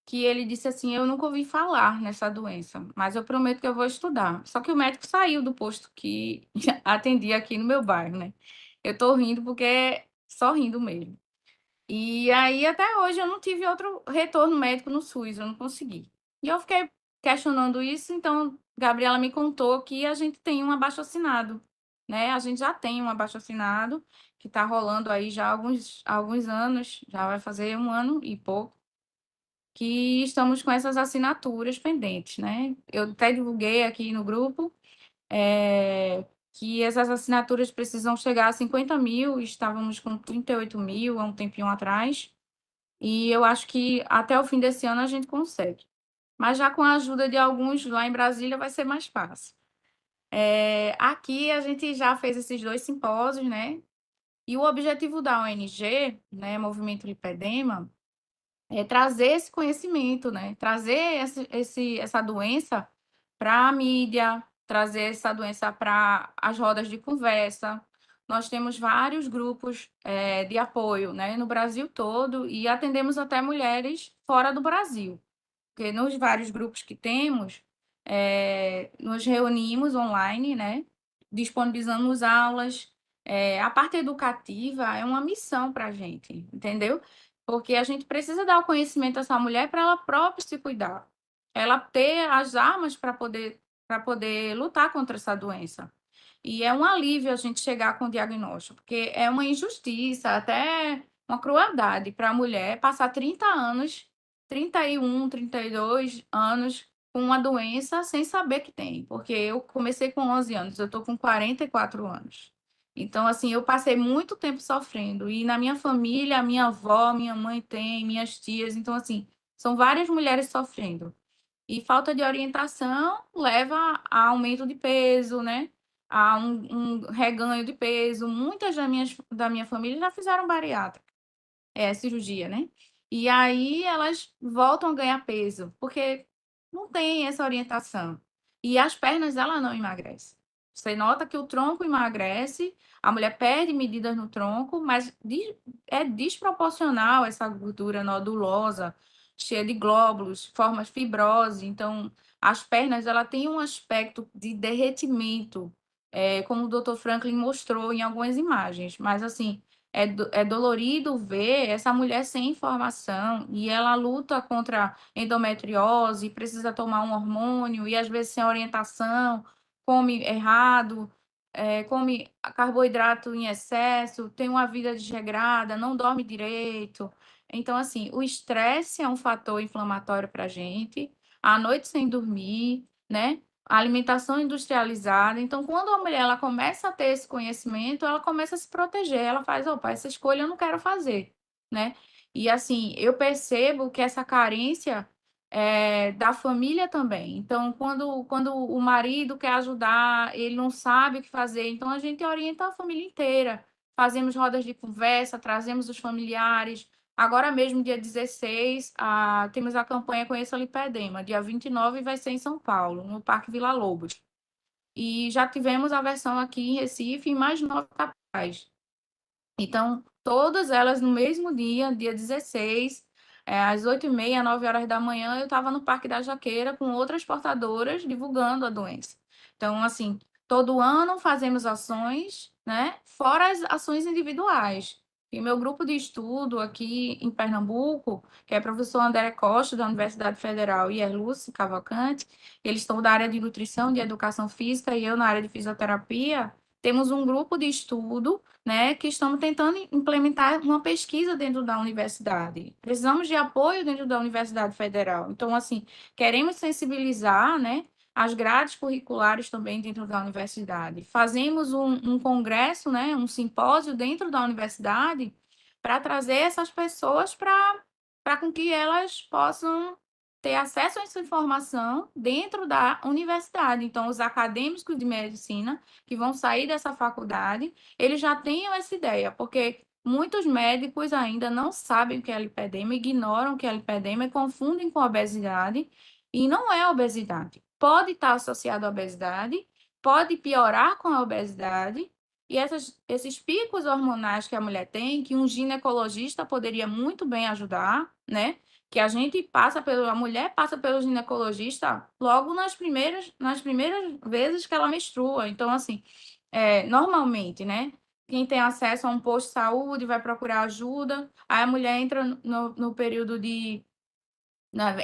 que ele disse assim: eu nunca ouvi falar nessa doença, mas eu prometo que eu vou estudar. Só que o médico saiu do posto que atendia aqui no meu bairro, né? Eu tô rindo porque só rindo mesmo. E aí, até hoje, eu não tive outro retorno médico no SUS, eu não consegui. E eu fiquei questionando isso, então Gabriela me contou que a gente tem um abaixo-assinado, né? A gente já tem um abaixo-assinado que está rolando aí já há alguns anos, já vai fazer um ano e pouco, que estamos com essas assinaturas pendentes, né? Eu até divulguei aqui no grupo, que essas assinaturas precisam chegar a 50 mil, estávamos com 38 mil há um tempinho atrás, e eu acho que até o fim desse ano a gente consegue. Mas já com a ajuda de alguns lá em Brasília vai ser mais fácil. Aqui a gente já fez esses 2 simpósios, né? E o objetivo da ONG, né, Movimento Lipedema, é trazer esse conhecimento, né? Trazer essa doença para a mídia, trazer essa doença para as rodas de conversa. Nós temos vários grupos de apoio, né, no Brasil todo, e atendemos até mulheres fora do Brasil, porque nos vários grupos que temos, nos reunimos online, né, disponibilizamos aulas. A parte educativa é uma missão para a gente, entendeu? Porque a gente precisa dar o conhecimento a essa mulher para ela própria se cuidar, ela ter as armas para poder lutar contra essa doença. E é um alívio a gente chegar com o diagnóstico, porque é uma injustiça, até uma crueldade para a mulher passar 30 anos, 31, 32 anos com uma doença sem saber que tem, porque eu comecei com 11 anos, eu estou com 44 anos. Então, assim, eu passei muito tempo sofrendo, e na minha família, a minha avó, minha mãe tem, minhas tias, então, assim, são várias mulheres sofrendo. E falta de orientação leva a aumento de peso, né? A um reganho de peso. Muitas da minha família já fizeram bariátrica, cirurgia, né? E aí elas voltam a ganhar peso, porque não tem essa orientação. E as pernas, ela não emagrece. Você nota que o tronco emagrece, a mulher perde medidas no tronco, mas é desproporcional essa gordura nodulosa, cheia de glóbulos, forma fibrose. Então, as pernas, ela tem um aspecto de derretimento, como o Dr. Franklin mostrou em algumas imagens. Mas, assim, é dolorido ver essa mulher sem informação, e ela luta contra endometriose, precisa tomar um hormônio, e às vezes sem orientação, come errado, come carboidrato em excesso, tem uma vida desregrada, não dorme direito. Então, assim, o estresse é um fator inflamatório para a gente, a noite sem dormir, né? A alimentação industrializada. Então, quando a mulher ela começa a ter esse conhecimento, ela começa a se proteger, ela faz, opa, essa escolha eu não quero fazer, né? E assim, eu percebo que essa carência é da família também. Então, quando o marido quer ajudar, ele não sabe o que fazer, então a gente orienta a família inteira. Fazemos rodas de conversa, trazemos os familiares. Agora mesmo, dia 16, temos a campanha Conheça a Lipedema. Dia 29 vai ser em São Paulo, no Parque Vila Lobos. E já tivemos a versão aqui em Recife e mais 9 capitais. Então, todas elas no mesmo dia, dia 16, às 8h30, 9 horas da manhã, eu estava no Parque da Jaqueira com outras portadoras divulgando a doença. Então, assim, todo ano fazemos ações, né? Fora as ações individuais. E meu grupo de estudo aqui em Pernambuco, que é o professor André Costa, da Universidade Federal, e Erluce Cavalcante, eles estão da área de nutrição, de educação física, e eu na área de fisioterapia, temos um grupo de estudo, né, que estamos tentando implementar uma pesquisa dentro da universidade. Precisamos de apoio dentro da Universidade Federal. Então, assim, queremos sensibilizar, né, as grades curriculares também dentro da universidade. Fazemos um congresso, né, um simpósio dentro da universidade para trazer essas pessoas para com que elas possam ter acesso a essa informação dentro da universidade. Então, os acadêmicos de medicina que vão sair dessa faculdade, eles já tenham essa ideia, porque muitos médicos ainda não sabem o que é lipedema, ignoram o que é lipedema e confundem com obesidade, e não é obesidade. Pode estar associado à obesidade, pode piorar com a obesidade, e esses picos hormonais que a mulher tem, que um ginecologista poderia muito bem ajudar, né? Que a mulher passa pelo ginecologista logo nas primeiras vezes que ela menstrua. Então, assim, normalmente, né? Quem tem acesso a um posto de saúde vai procurar ajuda, aí a mulher entra no período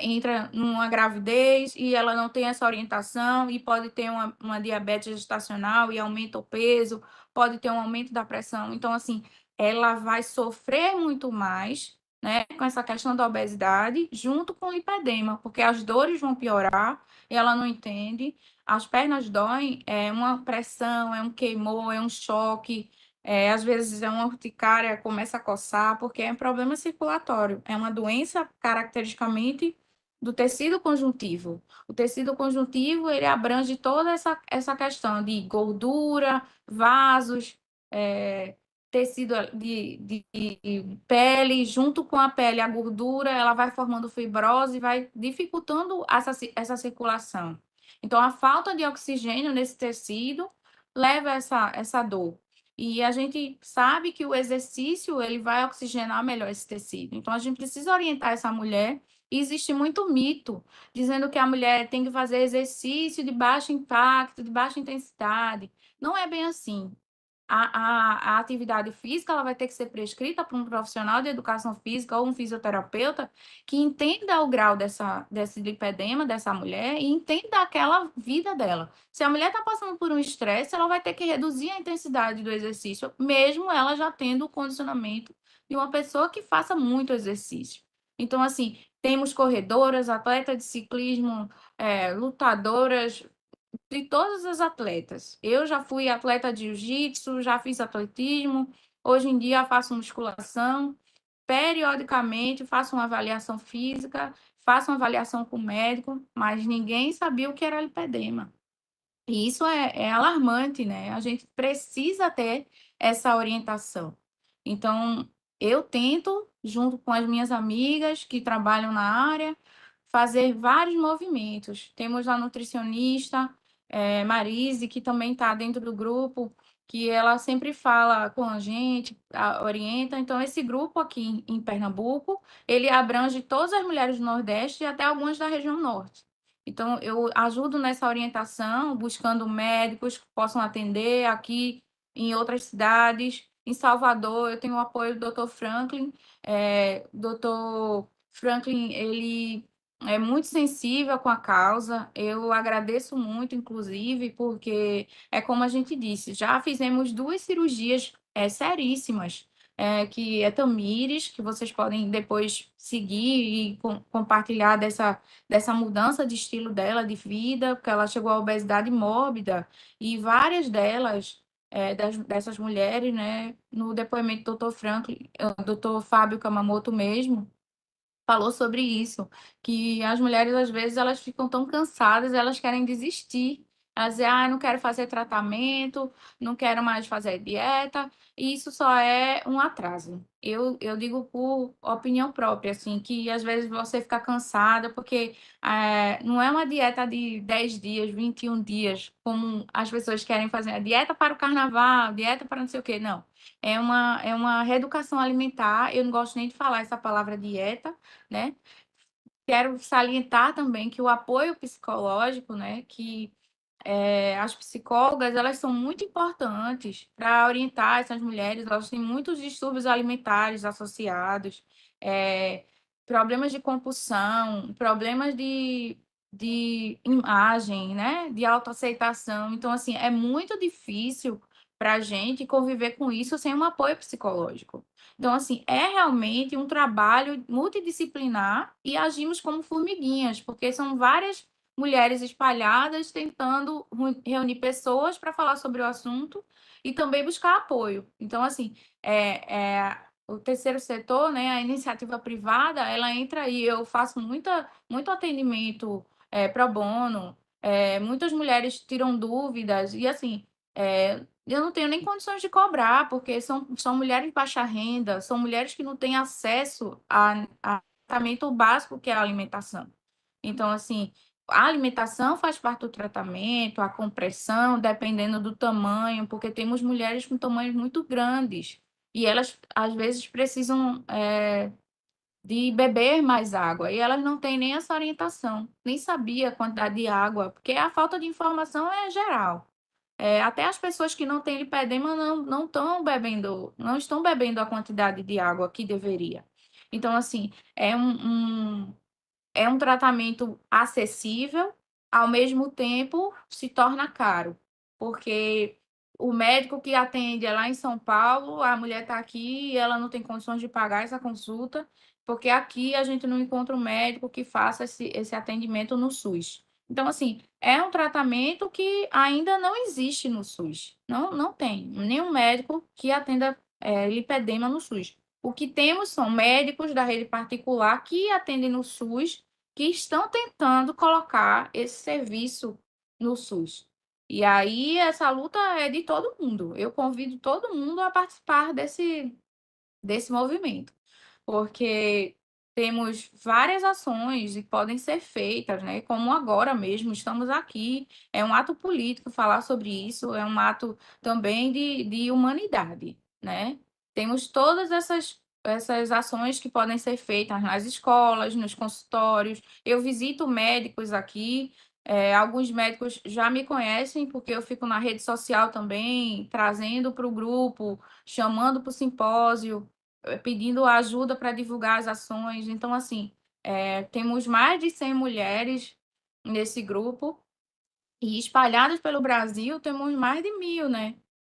entra numa gravidez e ela não tem essa orientação e pode ter uma diabetes gestacional e aumenta o peso, pode ter um aumento da pressão. Então, assim, ela vai sofrer muito mais, né, com essa questão da obesidade, junto com o lipedema, porque as dores vão piorar e ela não entende. As pernas doem, é uma pressão, é um queimor, é um choque, às vezes é uma urticária, começa a coçar, porque é um problema circulatório. É uma doença caracteristicamente do tecido conjuntivo. O tecido conjuntivo, ele abrange toda essa questão de gordura, vasos, tecido de pele, junto com a pele, a gordura, ela vai formando fibrose, vai dificultando essa circulação. Então, a falta de oxigênio nesse tecido leva a essa dor. E a gente sabe que o exercício ele vai oxigenar melhor esse tecido. Então, a gente precisa orientar essa mulher. E existe muito mito dizendo que a mulher tem que fazer exercício de baixo impacto, de baixa intensidade. Não é bem assim. A atividade física ela vai ter que ser prescrita por um profissional de educação física ou um fisioterapeuta que entenda o grau desse lipedema dessa mulher e entenda aquela vida dela. Se a mulher está passando por um estresse, ela vai ter que reduzir a intensidade do exercício, mesmo ela já tendo o condicionamento de uma pessoa que faça muito exercício. Então, assim, temos corredoras, atletas de ciclismo, lutadoras, de todas as atletas. Eu já fui atleta de jiu-jitsu, já fiz atletismo, hoje em dia faço musculação, periodicamente faço uma avaliação física, faço uma avaliação com o médico, mas ninguém sabia o que era lipedema. E isso é alarmante, né? A gente precisa ter essa orientação. Então, eu tento, junto com as minhas amigas que trabalham na área, fazer vários movimentos. Temos a nutricionista, Marise, que também está dentro do grupo, que ela sempre fala com a gente, orienta. Então, esse grupo aqui em Pernambuco, ele abrange todas as mulheres do Nordeste e até algumas da região Norte. Então, eu ajudo nessa orientação, buscando médicos que possam atender aqui em outras cidades. Em Salvador, eu tenho o apoio do Dr. Franklin. Dr. Franklin, ele é muito sensível com a causa. Eu agradeço muito, inclusive, porque é como a gente disse, já fizemos 2 cirurgias seríssimas, que é Tamires, que vocês podem depois seguir e compartilhar dessa mudança de estilo dela, de vida, porque ela chegou à obesidade mórbida, e várias delas, dessas mulheres, né, no depoimento do Dr. Franklin, Dr. Fábio Kamamoto mesmo, falou sobre isso, que as mulheres, às vezes, elas ficam tão cansadas, elas querem desistir. Elas dizem, ah, não quero fazer tratamento, não quero mais fazer dieta, e isso só é um atraso. Eu digo por opinião própria, assim, que às vezes você fica cansada, porque não é uma dieta de 10 dias, 21 dias, como as pessoas querem fazer, a dieta para o carnaval, dieta para não sei o quê, não. É uma reeducação alimentar, eu não gosto nem de falar essa palavra dieta, né? Quero salientar também que o apoio psicológico, né, que as psicólogas, elas são muito importantes para orientar essas mulheres, elas têm muitos distúrbios alimentares associados, é, problemas de compulsão, problemas de imagem, né, de autoaceitação. Então, assim, é muito difícil para a gente conviver com isso sem um apoio psicológico. Então, assim, é realmente um trabalho multidisciplinar e agimos como formiguinhas, porque são várias mulheres espalhadas tentando reunir pessoas para falar sobre o assunto e também buscar apoio. Então, assim, o terceiro setor, né, a iniciativa privada, ela entra aí, eu faço muito atendimento pro bono, muitas mulheres tiram dúvidas, e assim, eu não tenho nem condições de cobrar, porque são mulheres de baixa renda, são mulheres que não têm acesso a tratamento básico que é a alimentação. Então, assim, a alimentação faz parte do tratamento, a compressão, dependendo do tamanho, porque temos mulheres com tamanhos muito grandes e elas, às vezes, precisam de beber mais água e elas não têm nem essa orientação, nem sabia a quantidade de água, porque a falta de informação é geral. Até as pessoas que não têm lipedema não estão bebendo, não estão bebendo a quantidade de água que deveria. Então, assim, é um tratamento acessível, ao mesmo tempo se torna caro, porque o médico que atende é lá em São Paulo, a mulher está aqui e ela não tem condições de pagar essa consulta, porque aqui a gente não encontra um médico que faça esse atendimento no SUS. Então, assim, é um tratamento que ainda não existe no SUS. Não tem nenhum médico que atenda lipedema no SUS. O que temos são médicos da rede particular que atendem no SUS, que estão tentando colocar esse serviço no SUS. E aí essa luta é de todo mundo. Eu convido todo mundo a participar desse movimento, porque temos várias ações que podem ser feitas, né? Como agora mesmo estamos aqui, é um ato político falar sobre isso, é um ato também de humanidade, né? Temos todas essas ações que podem ser feitas nas escolas, nos consultórios. Eu visito médicos aqui, alguns médicos já me conhecem, porque eu fico na rede social também, trazendo para o grupo, chamando para o simpósio, pedindo ajuda para divulgar as ações. Então, assim, temos mais de 100 mulheres nesse grupo e espalhadas pelo Brasil temos mais de 1.000, né?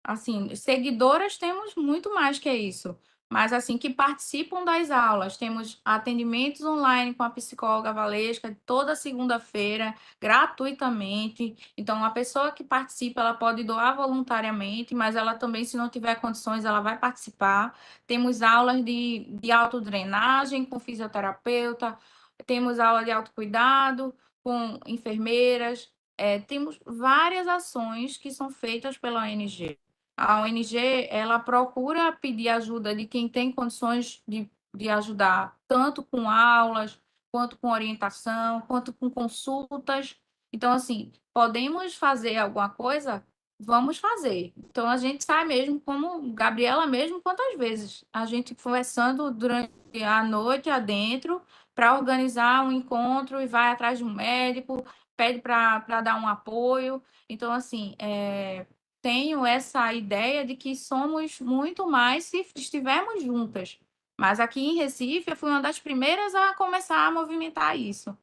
Assim, seguidoras temos muito mais que isso. Mas, assim, que participam das aulas. Temos atendimentos online com a psicóloga Valesca toda segunda-feira, gratuitamente. Então, a pessoa que participa, ela pode doar voluntariamente, mas ela também, se não tiver condições, ela vai participar. Temos aulas de autodrenagem com fisioterapeuta, temos aula de autocuidado com enfermeiras, temos várias ações que são feitas pela ONG. A ONG, ela procura pedir ajuda de quem tem condições de ajudar, tanto com aulas, quanto com orientação, quanto com consultas. Então, assim, podemos fazer alguma coisa? Vamos fazer. Então, a gente sai mesmo, como Gabriela mesmo, quantas vezes? A gente conversando durante a noite adentro para organizar um encontro e vai atrás de um médico, pede para dar um apoio. Então, assim, tenho essa ideia de que somos muito mais se estivermos juntas. Mas aqui em Recife, eu fui uma das primeiras a começar a movimentar isso.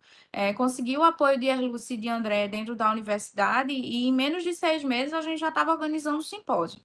Consegui o apoio de Erluce e de André dentro da universidade e em menos de 6 meses a gente já estava organizando o simpósio.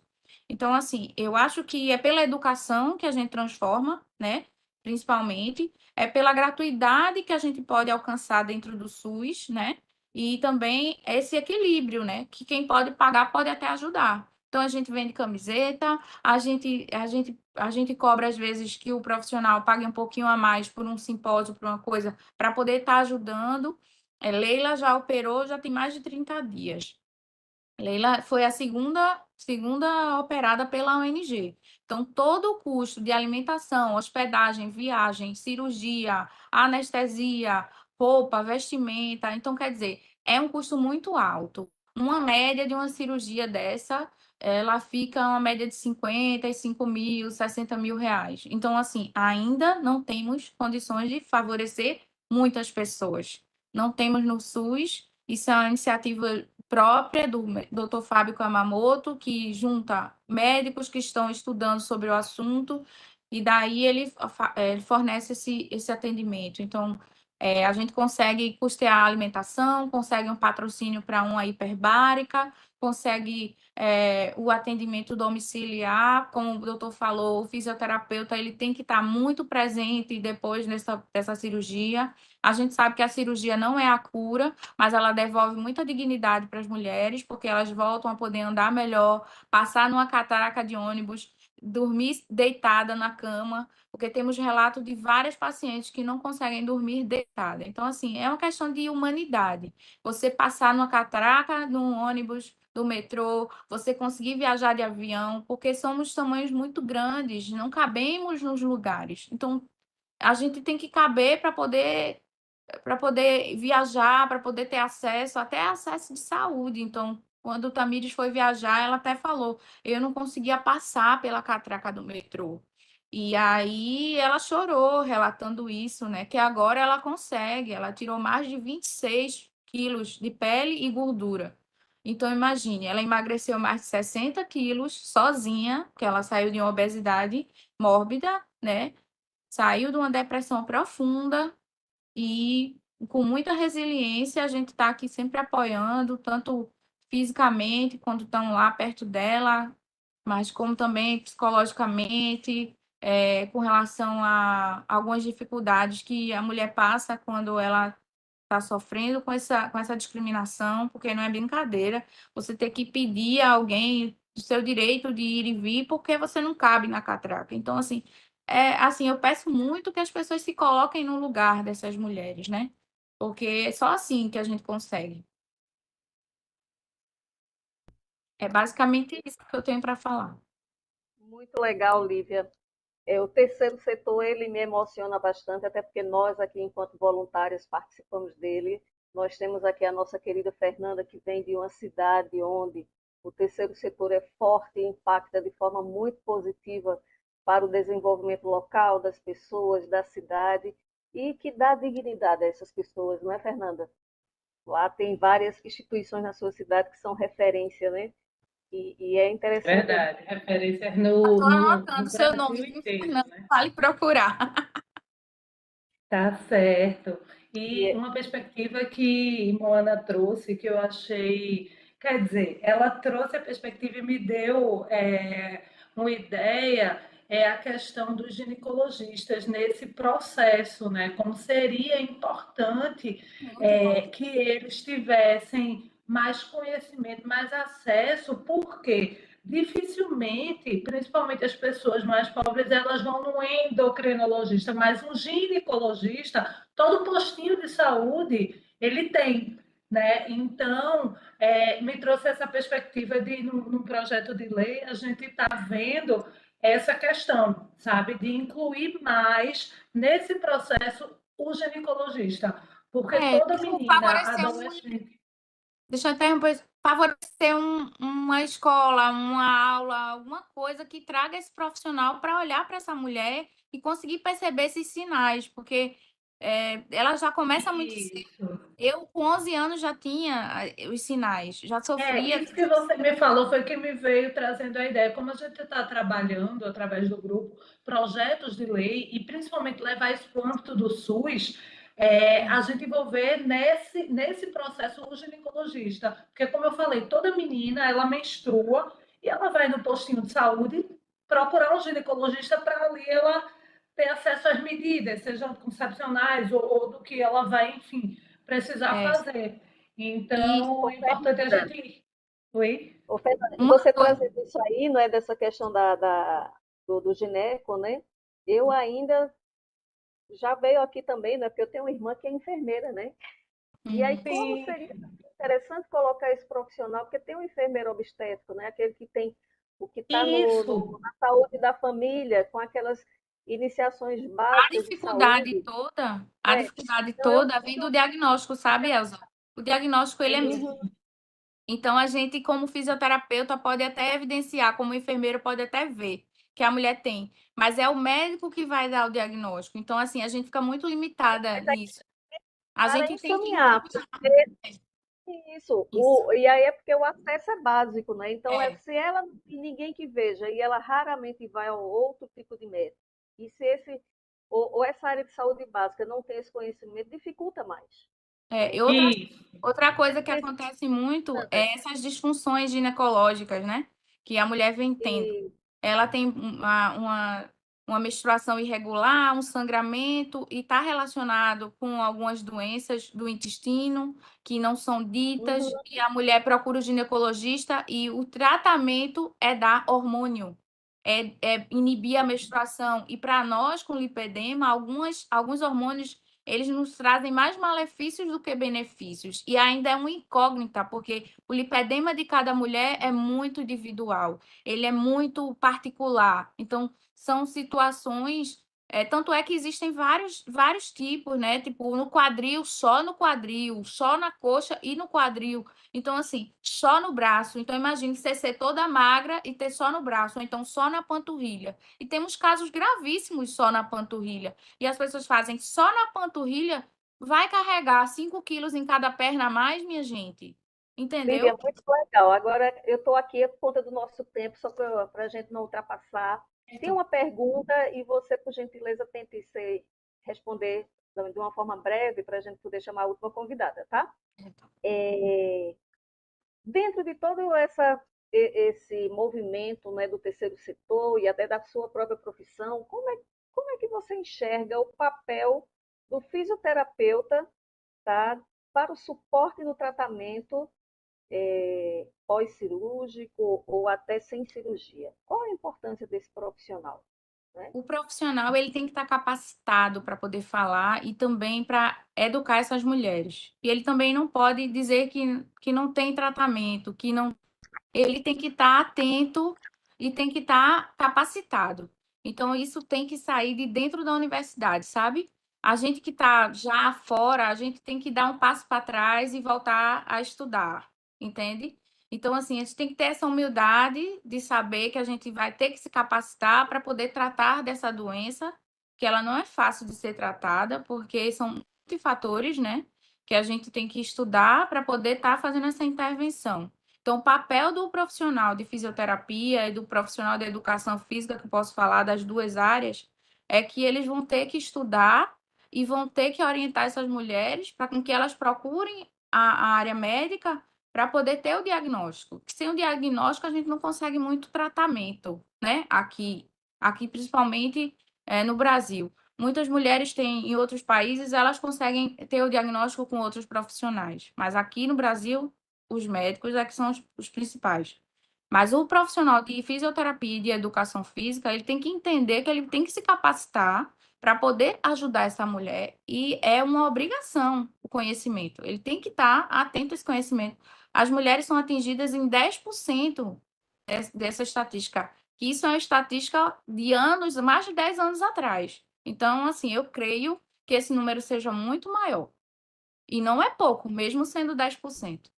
Então, assim, eu acho que é pela educação que a gente transforma, né? Principalmente, é pela gratuidade que a gente pode alcançar dentro do SUS, né? E também esse equilíbrio, né? Que quem pode pagar pode até ajudar. Então, a gente vende camiseta, a gente cobra, às vezes, que o profissional pague um pouquinho a mais por um simpósio, por uma coisa, para poder estar ajudando. Leila já operou, já tem mais de 30 dias. Leila foi a segunda operada pela ONG. Então, todo o custo de alimentação, hospedagem, viagem, cirurgia, anestesia, roupa, vestimenta, então, quer dizer, é um custo muito alto. Uma média de uma cirurgia dessa, ela fica uma média de 55 mil, 60 mil reais. Então, assim, ainda não temos condições de favorecer muitas pessoas. Não temos no SUS, isso é uma iniciativa própria do Dr. Fábio Kamamoto, que junta médicos que estão estudando sobre o assunto, e daí ele fornece esse atendimento. Então, a gente consegue custear a alimentação, consegue um patrocínio para uma hiperbárica, consegue o atendimento domiciliar, como o doutor falou, o fisioterapeuta ele tem que estar muito presente depois dessa cirurgia. A gente sabe que a cirurgia não é a cura, mas ela devolve muita dignidade para as mulheres, porque elas voltam a poder andar melhor, passar numa catraca de ônibus, dormir deitada na cama, porque temos relato de várias pacientes que não conseguem dormir deitada. Então, assim, é uma questão de humanidade. Você passar numa catraca, num ônibus, do metrô, você conseguir viajar de avião, porque somos tamanhos muito grandes, não cabemos nos lugares. Então, a gente tem que caber para poder viajar, para poder ter acesso, até acesso de saúde. Então, quando o Tamires foi viajar, ela até falou, eu não conseguia passar pela catraca do metrô. E aí ela chorou relatando isso, né? Que agora ela consegue, ela tirou mais de 26 quilos de pele e gordura. Então, imagine, ela emagreceu mais de 60 quilos sozinha, porque ela saiu de uma obesidade mórbida, né? Saiu de uma depressão profunda, e com muita resiliência, a gente está aqui sempre apoiando, tanto fisicamente, quando estão lá perto dela, mas como também psicologicamente, com relação a algumas dificuldades que a mulher passa quando ela está sofrendo com essa discriminação, porque não é brincadeira você ter que pedir a alguém o seu direito de ir e vir porque você não cabe na catraca. Então, assim, eu peço muito que as pessoas se coloquem no lugar dessas mulheres, né? Porque é só assim que a gente consegue. É basicamente isso que eu tenho para falar. Muito legal, Lívia. O terceiro setor, ele me emociona bastante, até porque nós aqui, enquanto voluntários, participamos dele. Nós temos aqui a nossa querida Fernanda, que vem de uma cidade onde o terceiro setor é forte e impacta de forma muito positiva para o desenvolvimento local das pessoas, da cidade, e que dá dignidade a essas pessoas, não é, Fernanda? Lá tem várias instituições na sua cidade que são referência, né? E é interessante. Verdade, referências Estou no anotando seu Brasil nome, inteiro, Fernanda, né? vale procurar. Tá certo. E E uma perspectiva que Moana trouxe, que eu achei, quer dizer, ela trouxe a perspectiva e me deu uma ideia, é a questão dos ginecologistas nesse processo, né? Como seria importante Muito bom. que eles tivessem mais conhecimento, mais acesso, porque dificilmente, principalmente as pessoas mais pobres, elas vão no endocrinologista, mas um ginecologista, todo postinho de saúde, ele tem, né? Então, me trouxe essa perspectiva de, num projeto de lei, a gente está vendo essa questão, sabe, de incluir mais nesse processo o ginecologista, porque toda Tipo, menina, adolescente, deixa eu interromper, favorecer uma escola, uma aula, alguma coisa que traga esse profissional para olhar para essa mulher e conseguir perceber esses sinais, porque ela já começa muito cedo. isso. Eu, com 11 anos, já tinha os sinais, já sofria. Isso que você me falou foi que me veio trazendo a ideia. Como a gente está trabalhando através do grupo projetos de lei e principalmente levar isso para o âmbito do SUS, a gente envolver nesse processo o ginecologista. Porque, como eu falei, toda menina ela menstrua e ela vai no postinho de saúde procurar um ginecologista para ali ela ter acesso às medidas, sejam concepcionais ou do que ela vai, enfim, precisar É, fazer. e Então, Ô, é importante a Fernanda, gente. Oi? e uma você coisa. trazendo isso aí, não é dessa questão do gineco, né? Eu ainda já veio aqui também, né? Porque eu tenho uma irmã que é enfermeira, né? E aí, como Sim, seria? interessante colocar esse profissional, porque tem um enfermeiro obstétrico, né? Aquele que tem o que está Isso. na saúde da família, com aquelas iniciações A básicas de dificuldade saúde. toda, a É, dificuldade então, eu toda vem do diagnóstico, sabe, Elza? O diagnóstico, ele é Isso. mínimo. Então, a gente, como fisioterapeuta, pode até evidenciar, como enfermeiro, pode até ver que a mulher tem, mas é o médico que vai dar o diagnóstico. Então, assim, a gente fica muito limitada nisso. A para gente tem que encaminhar, isso. isso. E aí é porque o acesso é básico, né? Então, É, se ela não tem ninguém que veja e ela raramente vai a outro tipo de médico, e se ou essa área de saúde básica não tem esse conhecimento, dificulta mais. Né? e Então, outra é coisa que preciso. acontece muito é essas disfunções ginecológicas, né? Que a mulher vem tendo. Ela tem uma menstruação irregular, um sangramento, e está relacionado com algumas doenças do intestino que não são ditas, Uhum. e a mulher procura o ginecologista e o tratamento é dar hormônio, é inibir a menstruação. E para nós, com lipedema, alguns hormônios eles nos trazem mais malefícios do que benefícios. E ainda é uma incógnita, porque o lipedema de cada mulher é muito individual, ele é muito particular. Então, são situações. Tanto é que existem vários tipos, né? Tipo, no quadril, só na coxa e no quadril. Então, assim, só no braço. Então, imagine você ser toda magra e ter só no braço, ou então só na panturrilha. E temos casos gravíssimos só na panturrilha. E as pessoas fazem só na panturrilha, vai carregar 5 quilos em cada perna a mais, minha gente. Lívia, Entendeu? muito legal. Agora, eu estou aqui por conta do nosso tempo, só para a gente não ultrapassar. Tem uma pergunta e você, por gentileza, tente responder de uma forma breve para a gente poder chamar a última convidada, tá? Dentro de todo esse movimento, né, do terceiro setor e até da sua própria profissão, como é que você enxerga o papel do fisioterapeuta, tá, para o suporte no tratamento pós-cirúrgico ou até sem cirurgia? Qual a importância desse profissional? Né? O profissional ele tem que estar capacitado para poder falar e também para educar essas mulheres. E ele também não pode dizer que não tem tratamento, que não. Ele tem que estar atento e tem que estar capacitado. Então, isso tem que sair de dentro da universidade, sabe? A gente que está já fora, a gente tem que dar um passo para trás e voltar a estudar, entende? Então, assim, a gente tem que ter essa humildade de saber que a gente vai ter que se capacitar para poder tratar dessa doença, que ela não é fácil de ser tratada, porque são muitos fatores, né? Que a gente tem que estudar para poder estar fazendo essa intervenção. Então, o papel do profissional de fisioterapia e do profissional de educação física, que eu posso falar das duas áreas, é que eles vão ter que estudar e vão ter que orientar essas mulheres para que elas procurem a área médica para poder ter o diagnóstico. Que sem o diagnóstico a gente não consegue muito tratamento, né? Aqui principalmente no Brasil. Muitas mulheres têm em outros países, elas conseguem ter o diagnóstico com outros profissionais, mas aqui no Brasil os médicos é que são os principais. Mas o profissional de fisioterapia e de educação física, ele tem que entender que ele tem que se capacitar para poder ajudar essa mulher e é uma obrigação o conhecimento. Ele tem que estar atento a esse conhecimento. As mulheres são atingidas em 10% dessa estatística, que isso é uma estatística de anos, mais de 10 anos atrás. Então, assim, eu creio que esse número seja muito maior. E não é pouco, mesmo sendo 10%.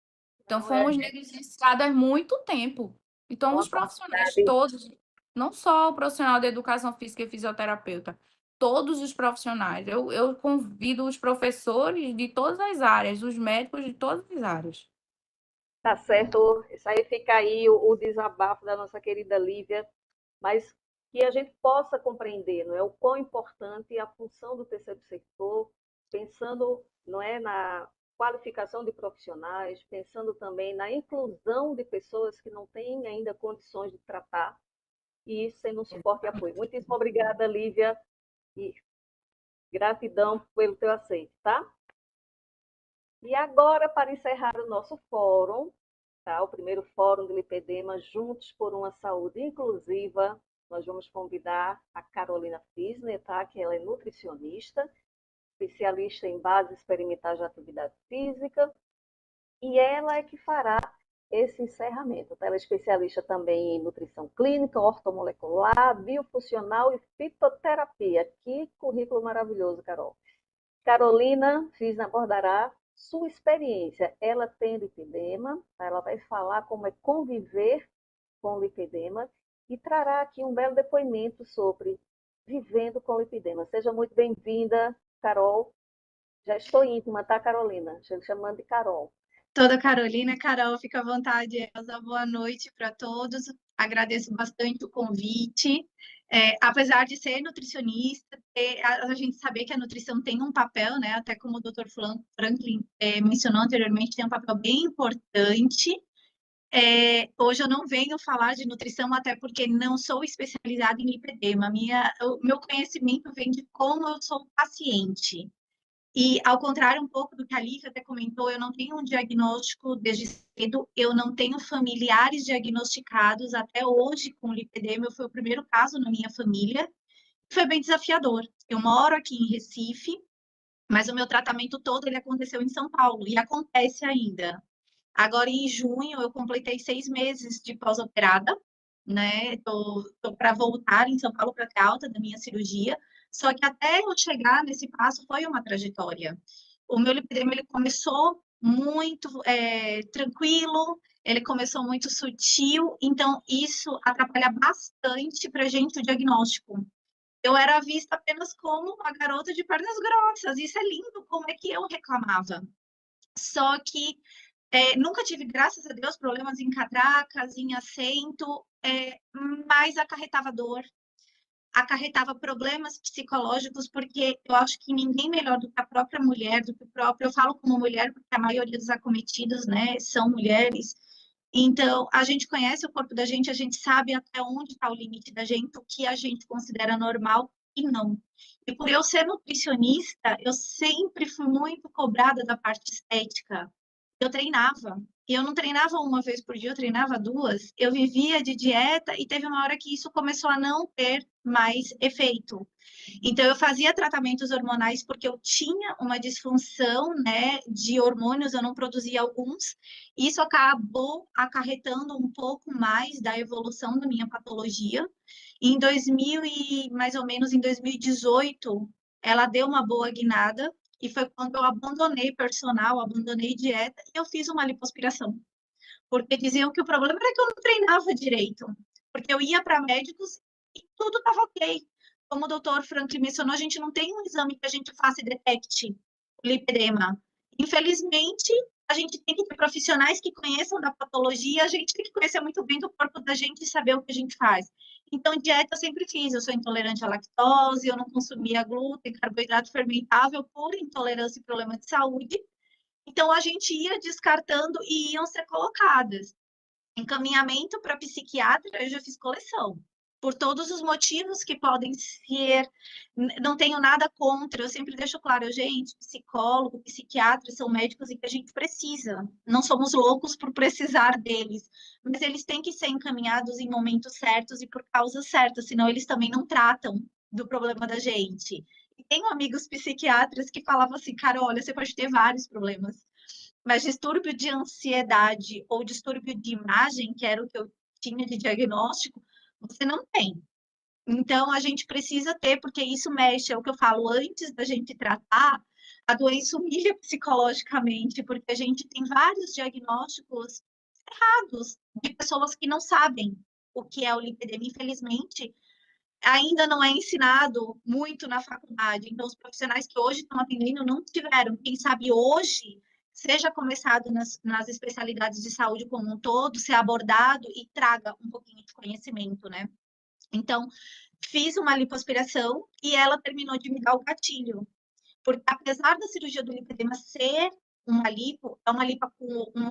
Então, Então, é fomos negligenciadas há muito tempo. Então, uma os profissionais quantidade. todos, não só o profissional de educação física e fisioterapeuta, todos os profissionais. Eu convido os professores de todas as áreas, os médicos de todas as áreas. Tá certo. Isso aí fica aí o desabafo da nossa querida Lívia, mas que a gente possa compreender, não é, o quão importante é a função do terceiro setor, pensando, não é, na qualificação de profissionais, pensando também na inclusão de pessoas que não têm ainda condições de tratar, e isso sendo um suporte e apoio. Muitíssimo obrigada, Lívia, e gratidão pelo teu aceite, tá? E agora, para encerrar o nosso fórum, tá? O primeiro fórum do lipedema, Juntos por uma Saúde Inclusiva, nós vamos convidar a Carolina Fisner, tá? Que ela é nutricionista, especialista em bases experimentais de atividade física, e ela é que fará esse encerramento. Ela é especialista também em nutrição clínica, ortomolecular, biofuncional e fitoterapia. Que currículo maravilhoso, Carol. Carolina Fisna abordará sua experiência. Ela tem lipedema, ela vai falar como é conviver com lipedema e trará aqui um belo depoimento sobre vivendo com lipedema. Seja muito bem-vinda, Carol. Já estou íntima, tá, Carolina? Estou chamando de Carol. Toda Carolina, Carol, fica à vontade, Elza. Boa noite para todos. Agradeço bastante o convite. Apesar de ser nutricionista, a gente saber que a nutrição tem um papel, né? Até como o Dr. Franklin mencionou anteriormente, tem um papel bem importante. Hoje eu não venho falar de nutrição, até porque não sou especializada em lipedema. O meu conhecimento vem de como eu sou paciente. E, ao contrário um pouco do que a Lívia até comentou, eu não tenho um diagnóstico desde cedo, eu não tenho familiares diagnosticados até hoje com lipedema, eu fui o primeiro caso na minha família, foi bem desafiador. Eu moro aqui em Recife, mas o meu tratamento todo ele aconteceu em São Paulo, e acontece ainda. Agora, em junho, eu completei 6 meses de pós-operada, né? Tô para voltar em São Paulo para ter alta da minha cirurgia. Só que até eu chegar nesse passo foi uma trajetória. O meu lipedema ele começou muito tranquilo, ele começou muito sutil, então isso atrapalha bastante para a gente o diagnóstico. Eu era vista apenas como uma garota de pernas grossas, isso é lindo, como é que eu reclamava. Só que nunca tive, graças a Deus, problemas em catracas, em assento, mas acarretava dor, acarretava problemas psicológicos, porque eu acho que ninguém melhor do que a própria mulher, do que o próprio, eu falo como mulher, porque a maioria dos acometidos, né, são mulheres, então a gente conhece o corpo da gente, a gente sabe até onde está o limite da gente, o que a gente considera normal e não. E por eu ser nutricionista, eu sempre fui muito cobrada da parte estética. Eu treinava. E eu não treinava uma vez por dia, eu treinava 2. Eu vivia de dieta e teve uma hora que isso começou a não ter mais efeito. Então, eu fazia tratamentos hormonais porque eu tinha uma disfunção, né, de hormônios, eu não produzia alguns. Isso acabou acarretando um pouco mais da evolução da minha patologia. Em 2000 e mais ou menos em 2018, ela deu uma boa guinada e foi quando eu abandonei personal, abandonei dieta e eu fiz uma lipoaspiração. Porque diziam que o problema era que eu não treinava direito. Porque eu ia para médicos e tudo estava ok. Como o doutor Franklin mencionou, a gente não tem um exame que a gente faça e detecte o lipedema. Infelizmente, a gente tem que ter profissionais que conheçam da patologia, a gente tem que conhecer muito bem do corpo da gente e saber o que a gente faz. Então, dieta eu sempre fiz. Eu sou intolerante à lactose, eu não consumia glúten, carboidrato fermentável por intolerância e problema de saúde. Então, a gente ia descartando e iam ser colocadas. Encaminhamento para psiquiatra, eu já fiz coleção. Por todos os motivos que podem ser, não tenho nada contra, eu sempre deixo claro, gente, psicólogo, psiquiatra são médicos e que a gente precisa. Não somos loucos por precisar deles, mas eles têm que ser encaminhados em momentos certos e por causas certas, senão eles também não tratam do problema da gente. E tenho amigos psiquiatras que falavam assim, cara, olha, você pode ter vários problemas, mas distúrbio de ansiedade ou distúrbio de imagem, que era o que eu tinha de diagnóstico, você não tem. Então, a gente precisa ter, porque isso mexe, é o que eu falo, antes da gente tratar, a doença humilha psicologicamente, porque a gente tem vários diagnósticos errados de pessoas que não sabem o que é o lipedema. Infelizmente, ainda não é ensinado muito na faculdade. Então, os profissionais que hoje estão atendendo não tiveram. Quem sabe hoje seja começado nas especialidades de saúde como um todo, ser abordado e traga um pouquinho de conhecimento, né? Então, fiz uma lipoaspiração e ela terminou de me dar o gatilho. Porque apesar da cirurgia do lipedema ser uma lipo, é uma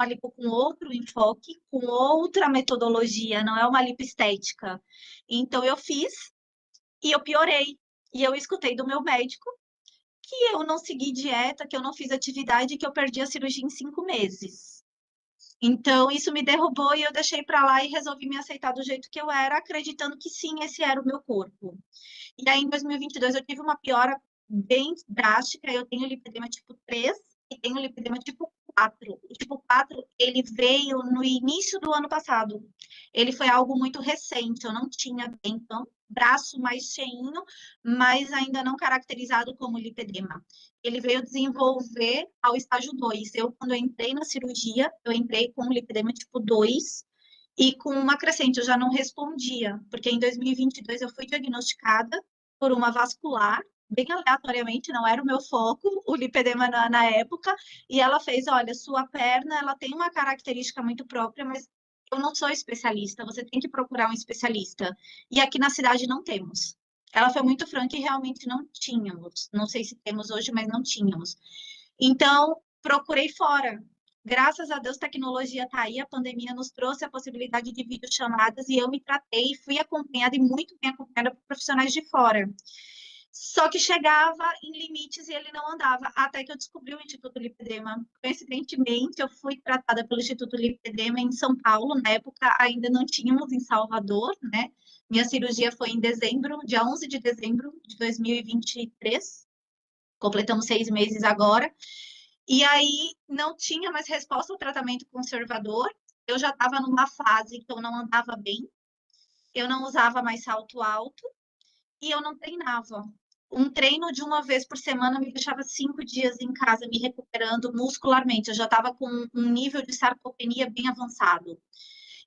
lipo com outro enfoque, com outra metodologia, não é uma lipo estética. Então, eu fiz e eu piorei. E eu escutei do meu médico que eu não segui dieta, que eu não fiz atividade, que eu perdi a cirurgia em 5 meses. Então, isso me derrubou e eu deixei para lá e resolvi me aceitar do jeito que eu era, acreditando que sim, esse era o meu corpo. E aí, em 2022, eu tive uma piora bem drástica. Eu tenho lipedema tipo 3 e tenho lipedema tipo 4. O tipo 4, ele veio no início do ano passado. Ele foi algo muito recente, eu não tinha até então braço mais cheinho, mas ainda não caracterizado como lipedema. Ele veio desenvolver ao estágio 2. Eu, quando eu entrei na cirurgia, eu entrei com lipedema tipo 2 e com uma crescente, eu já não respondia, porque em 2022 eu fui diagnosticada por uma vascular, bem aleatoriamente, não era o meu foco, o lipedema na época, e ela fez, olha, sua perna, ela tem uma característica muito própria, mas eu não sou especialista, você tem que procurar um especialista. E aqui na cidade não temos. Ela foi muito franca e realmente não tínhamos. Não sei se temos hoje, mas não tínhamos. Então, procurei fora. Graças a Deus, tecnologia está aí, a pandemia nos trouxe a possibilidade de videochamadas e eu me tratei, fui acompanhada e muito bem acompanhada por profissionais de fora. Só que chegava em limites e ele não andava, até que eu descobri o Instituto Lipedema. Coincidentemente, eu fui tratada pelo Instituto Lipedema em São Paulo, na época ainda não tínhamos em Salvador, né? Minha cirurgia foi em dezembro, dia 11 de dezembro de 2023, completamos 6 meses agora, e aí não tinha mais resposta ao tratamento conservador, eu já estava numa fase que eu não andava bem, eu não usava mais salto alto, e eu não treinava. Um treino de uma vez por semana me deixava 5 dias em casa me recuperando muscularmente. Eu já estava com um nível de sarcopenia bem avançado.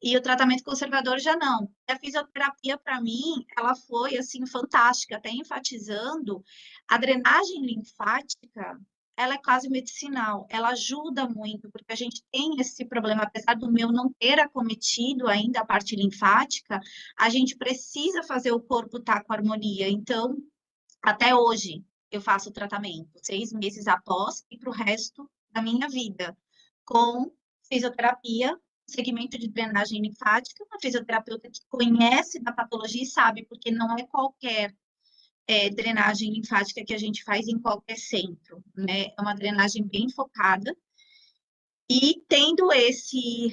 E o tratamento conservador já não. A fisioterapia, para mim, ela foi, assim, fantástica. Até enfatizando, a drenagem linfática, ela é quase medicinal. Ela ajuda muito, porque a gente tem esse problema, apesar do meu não ter acometido ainda a parte linfática, a gente precisa fazer o corpo estar com harmonia. Então, até hoje, eu faço o tratamento 6 meses após e para o resto da minha vida, com fisioterapia, segmento de drenagem linfática, uma fisioterapeuta que conhece da patologia e sabe, porque não é qualquer drenagem linfática que a gente faz em qualquer centro, né? É uma drenagem bem focada. E tendo esse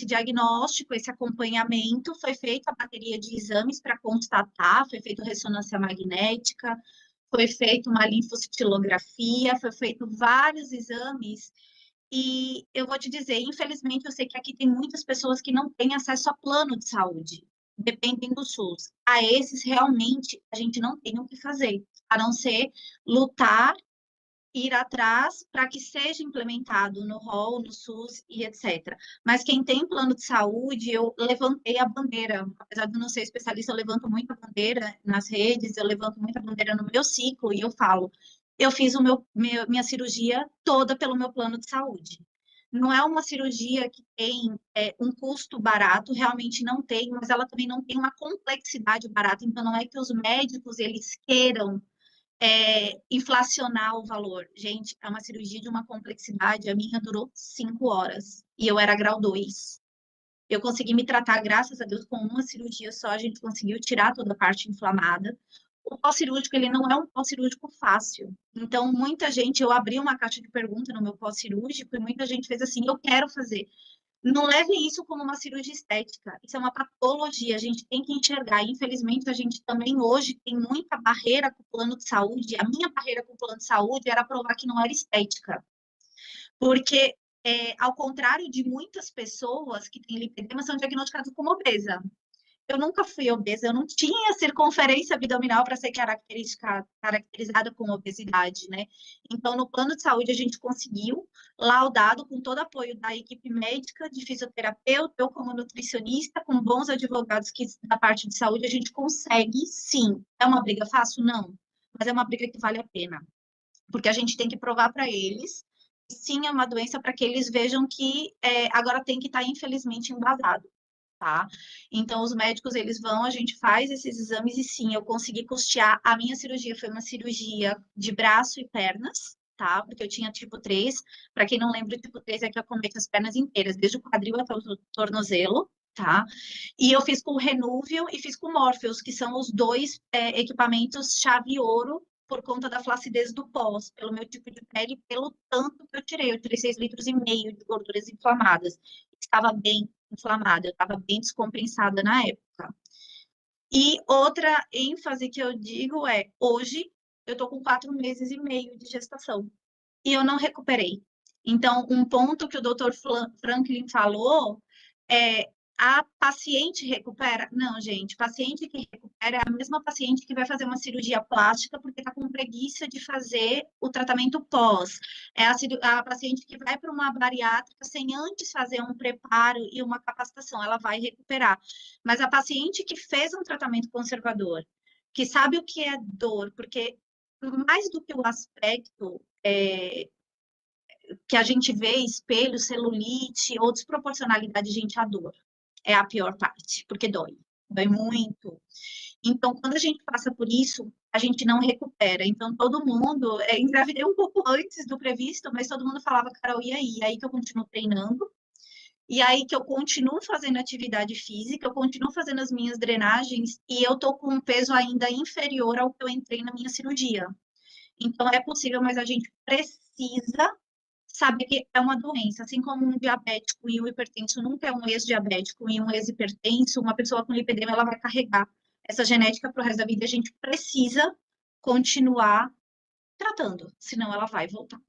diagnóstico, esse acompanhamento, foi feita a bateria de exames para constatar, foi feita ressonância magnética, foi feita uma linfoscintilografia, foi feito vários exames, e eu vou te dizer, infelizmente, eu sei que aqui tem muitas pessoas que não têm acesso a plano de saúde, dependem do SUS. A esses, realmente, a gente não tem o que fazer, a não ser lutar, ir atrás para que seja implementado no rol, no SUS e etc. Mas quem tem plano de saúde, eu levantei a bandeira, apesar de eu não ser especialista, eu levanto muito a bandeira nas redes, eu levanto muito a bandeira no meu ciclo e eu falo, eu fiz minha cirurgia toda pelo meu plano de saúde. Não é uma cirurgia que tem um custo barato, realmente não tem, mas ela também não tem uma complexidade barata, então não é que os médicos, eles queiram inflacionar o valor. Gente, é uma cirurgia de uma complexidade. A minha durou 5 horas e eu era grau 2. Eu consegui me tratar, graças a Deus, com uma cirurgia só. A gente conseguiu tirar toda a parte inflamada. O pós-cirúrgico, ele não é um pós-cirúrgico fácil. Então, muita gente, eu abri uma caixa de pergunta no meu pós-cirúrgico e muita gente fez assim, eu quero fazer. Não leve isso como uma cirurgia estética, isso é uma patologia, a gente tem que enxergar. Infelizmente, a gente também hoje tem muita barreira com o plano de saúde. A minha barreira com o plano de saúde era provar que não era estética, porque, ao contrário de muitas pessoas que têm lipedema, são diagnosticadas como obesa. Eu nunca fui obesa, eu não tinha circunferência abdominal para ser caracterizada como obesidade, né? Então, no plano de saúde, a gente conseguiu, laudado com todo apoio da equipe médica, de fisioterapeuta, eu como nutricionista, com bons advogados que da parte de saúde, a gente consegue, sim. É uma briga fácil? Não, mas é uma briga que vale a pena, porque a gente tem que provar para eles, sim, é uma doença para que eles vejam que agora tem que estar, infelizmente, embasado. Tá? Então, os médicos, eles vão, a gente faz esses exames e sim, eu consegui custear. A minha cirurgia foi uma cirurgia de braço e pernas, tá? Porque eu tinha tipo 3. Para quem não lembra, o tipo 3 é que eu acometo as pernas inteiras, desde o quadril até o tornozelo, tá? E eu fiz com o Renúvio e fiz com o Morpheus, que são os dois equipamentos chave ouro por conta da flacidez do pós, pelo meu tipo de pele e pelo tanto que eu tirei. Eu tirei 6,5 litros de gorduras inflamadas. Estava bem inflamada, eu estava bem descompensada na época. E outra ênfase que eu digo é, hoje eu tô com 4 meses e meio de gestação e eu não recuperei. Então, um ponto que o Dr. Franklin falou é: a paciente recupera? Não, gente, paciente que recupera é a mesma paciente que vai fazer uma cirurgia plástica porque está com preguiça de fazer o tratamento pós. É a paciente que vai para uma bariátrica sem antes fazer um preparo e uma capacitação, ela vai recuperar. Mas a paciente que fez um tratamento conservador, que sabe o que é dor, porque mais do que o aspecto que a gente vê, espelho, celulite ou desproporcionalidade, gente, a dor é a pior parte, porque dói muito. Então, quando a gente passa por isso, a gente não recupera. Então, todo mundo, engravidei um pouco antes do previsto, mas todo mundo falava, Carol, e aí? E aí que eu continuo treinando, e aí que eu continuo fazendo atividade física, eu continuo fazendo as minhas drenagens, e eu tô com um peso ainda inferior ao que eu entrei na minha cirurgia. Então, é possível, mas a gente precisa saber que é uma doença, assim como um diabético e um hipertenso nunca é um ex-diabético e um ex-hipertenso, uma pessoa com lipedema, ela vai carregar essa genética para o resto da vida, a gente precisa continuar tratando, senão ela vai voltar.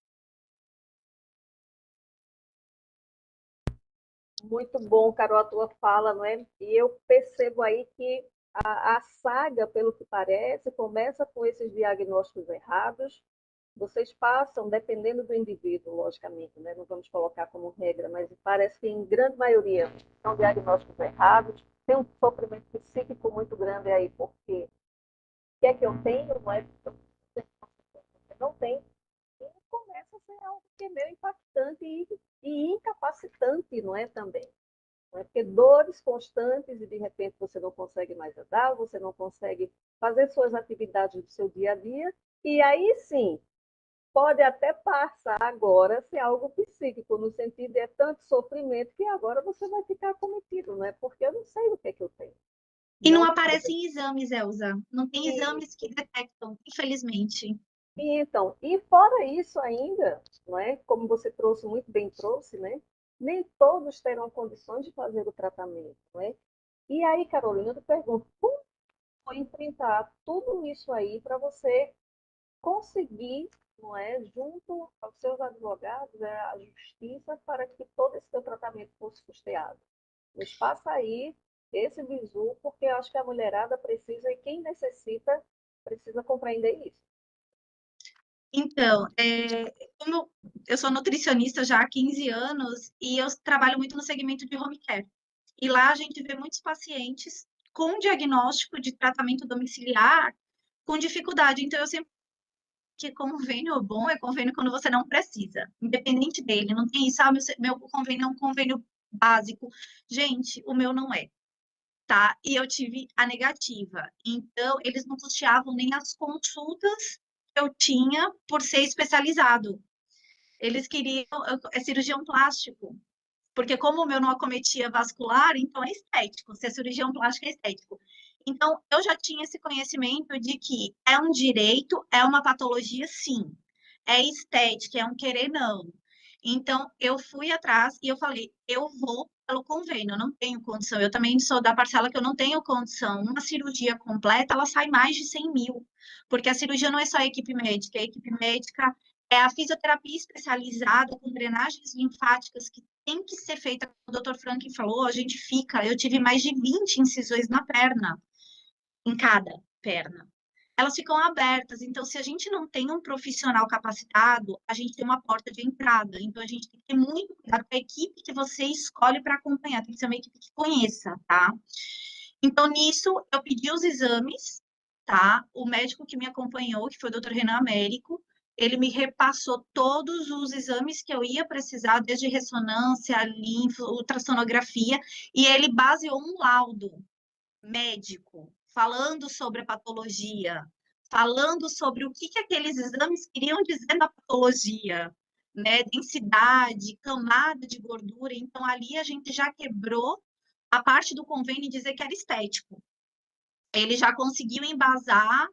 Muito bom, Carol, a tua fala, não é? E eu percebo aí que a saga, pelo que parece, começa com esses diagnósticos errados. Vocês passam, dependendo do indivíduo, logicamente, né? Não vamos colocar como regra, mas parece que em grande maioria são diagnósticos errados. Tem um sofrimento psíquico muito grande aí, porque o que é que eu tenho, não é? Você não tem. E começa a ser algo que é meio impactante e incapacitante, não é, também. Não é? Porque dores constantes e, de repente, você não consegue mais andar, você não consegue fazer suas atividades do seu dia a dia, e aí sim, pode até passar agora a ser algo psíquico, no sentido de tanto sofrimento que agora você vai ficar acometido, não é? Porque eu não sei o que é que eu tenho. E não Não aparecem exames, Elza. Não tem exames que detectam, infelizmente. E então, e fora isso ainda, não é? Como você trouxe, muito bem trouxe, né? Nem todos terão condições de fazer o tratamento, não é? E aí, Carolina, eu te pergunto, como foi enfrentar tudo isso aí para você conseguir, não é, junto aos seus advogados, a justiça, para que todo esse seu tratamento fosse custeado? Nos passa aí esse bizu, porque eu acho que a mulherada precisa, e quem necessita, precisa compreender isso. Então, como eu sou nutricionista já há 15 anos e eu trabalho muito no segmento de home care. E lá a gente vê muitos pacientes com diagnóstico de tratamento domiciliar com dificuldade. Então, eu sempre que convênio bom é convênio quando você não precisa, independente dele. Não tem isso, meu convênio é um convênio básico. Gente, o meu não é, tá? E eu tive a negativa. Então, eles não custeavam nem as consultas que eu tinha por ser especializado. Eles queriam cirurgião plástico, porque como o meu não acometia vascular, então é estético. Se é cirurgião plástico, é estético. Então, eu já tinha esse conhecimento de que é um direito, é uma patologia, sim. É estética, é um querer, não. Então, eu fui atrás e eu falei, eu vou pelo convênio, eu não tenho condição. Eu também sou da parcela que eu não tenho condição. Uma cirurgia completa, ela sai mais de 100 mil, porque a cirurgia não é só a equipe médica é a fisioterapia especializada com drenagens linfáticas que tem que ser feita, como o Dr. Frank falou, eu tive mais de 20 incisões na perna, em cada perna. Elas ficam abertas, então se a gente não tem um profissional capacitado, a gente tem uma porta de entrada, então a gente tem que ter muito cuidado com a equipe que você escolhe para acompanhar, tem que ser uma equipe que conheça, tá? Então, nisso, eu pedi os exames, tá? O médico que me acompanhou, que foi o Dr. Renan Américo, ele me repassou todos os exames que eu ia precisar, desde ressonância, linfo, ultrassonografia, e ele baseou um laudo médico falando sobre a patologia, falando sobre o que aqueles exames queriam dizer na patologia, né? Densidade, camada de gordura. Então, ali a gente já quebrou a parte do convênio e dizer que era estético. Ele já conseguiu embasar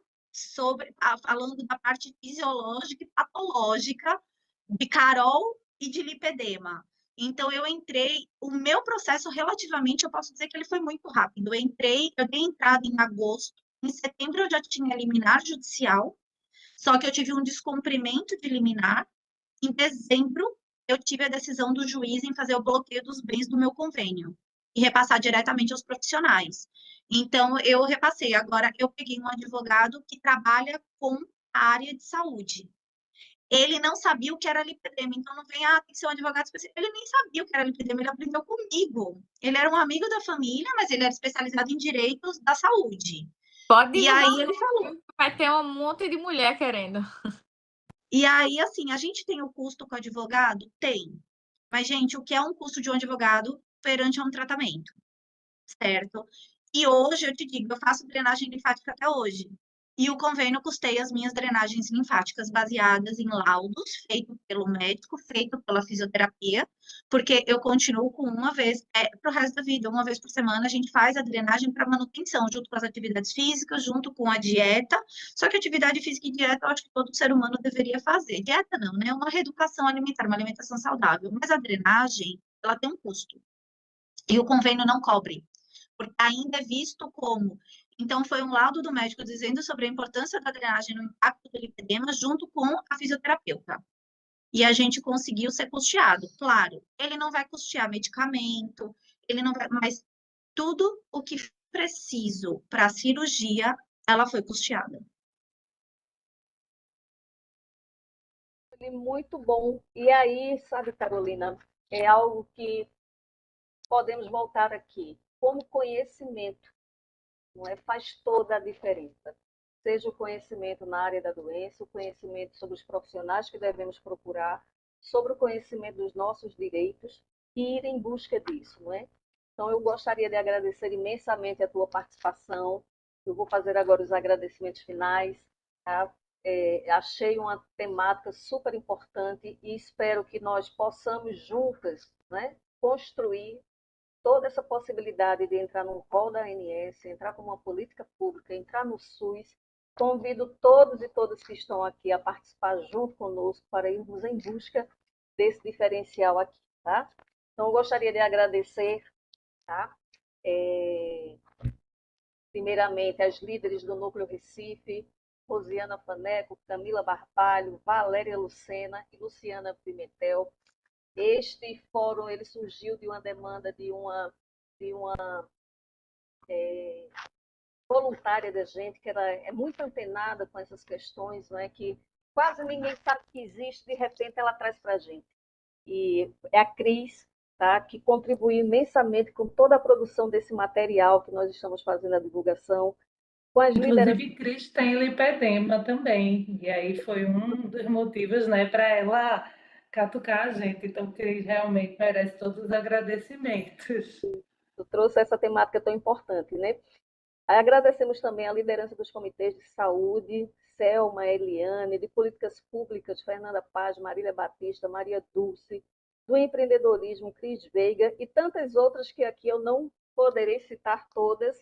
falando da parte fisiológica e patológica de Carol e de lipedema. Então, eu entrei, o meu processo relativamente, eu posso dizer que ele foi muito rápido. Eu dei entrada em agosto, em setembro eu já tinha liminar judicial, só que eu tive um descumprimento de liminar, em dezembro eu tive a decisão do juiz em fazer o bloqueio dos bens do meu convênio e repassar diretamente aos profissionais. Então, eu repassei. Agora, eu peguei um advogado que trabalha com a área de saúde. Ele não sabia o que era lipedema, então não vem, tem que ser um advogado específico. Ele nem sabia o que era lipedema, ele aprendeu comigo. Ele era um amigo da família, mas ele era especializado em direitos da saúde. Pode E divulgar, aí ele falou. vai ter um monte de mulher querendo. E aí, assim, a gente tem o custo com o advogado? Tem. Mas, gente, o que é um custo de um advogado perante a um tratamento, certo? E hoje, eu te digo, eu faço drenagem linfática até hoje. E o convênio custeia as minhas drenagens linfáticas baseadas em laudos, feito pelo médico, feito pela fisioterapia, porque eu continuo com uma vez, para o resto da vida, uma vez por semana, a gente faz a drenagem para manutenção, junto com as atividades físicas, junto com a dieta. Só que atividade física e dieta, eu acho que todo ser humano deveria fazer. Dieta não, né? Uma reeducação alimentar, uma alimentação saudável. Mas a drenagem, ela tem um custo. E o convênio não cobre, porque ainda é visto como. Então, foi um laudo do médico dizendo sobre a importância da drenagem no impacto do lipedema junto com a fisioterapeuta. E a gente conseguiu ser custeado. Claro, ele não vai custear medicamento, ele não vai, mas tudo o que preciso para a cirurgia, ela foi custeada. Muito bom. E aí, sabe, Carolina, é algo que podemos voltar aqui. Como conhecimento, não é? Faz toda a diferença. Seja o conhecimento na área da doença, o conhecimento sobre os profissionais que devemos procurar, sobre o conhecimento dos nossos direitos e ir em busca disso, não é? Então, eu gostaria de agradecer imensamente a tua participação. Eu vou fazer agora os agradecimentos finais. Tá? Achei uma temática super importante e espero que nós possamos juntas, né, construir toda essa possibilidade de entrar no rol da ANS, entrar como uma política pública, entrar no SUS. Convido todos e todas que estão aqui a participar junto conosco para irmos em busca desse diferencial aqui, tá? Então, eu gostaria de agradecer, tá? Primeiramente, as líderes do Núcleo Recife, Rosiana Faneco, Camila Barbalho, Valéria Lucena e Luciana Pimentel. Este fórum ele surgiu de uma demanda de uma voluntária da gente, que ela é muito antenada com essas questões, não é? Que quase ninguém sabe que existe, de repente ela traz para a gente. E é a Cris, tá? Que contribuiu imensamente com toda a produção desse material que nós estamos fazendo a divulgação, com as lideranças. Inclusive, Cris tem lipedema também, e aí foi um dos motivos, né, para ela catucar a gente. Então, Cris realmente merece todos os agradecimentos. Eu trouxe essa temática tão importante, né? Aí agradecemos também a liderança dos comitês de saúde, Selma, Eliane, de políticas públicas, Fernanda Paz, Marília Batista, Maria Dulce, do empreendedorismo, Cris Veiga, e tantas outras que aqui eu não poderei citar todas,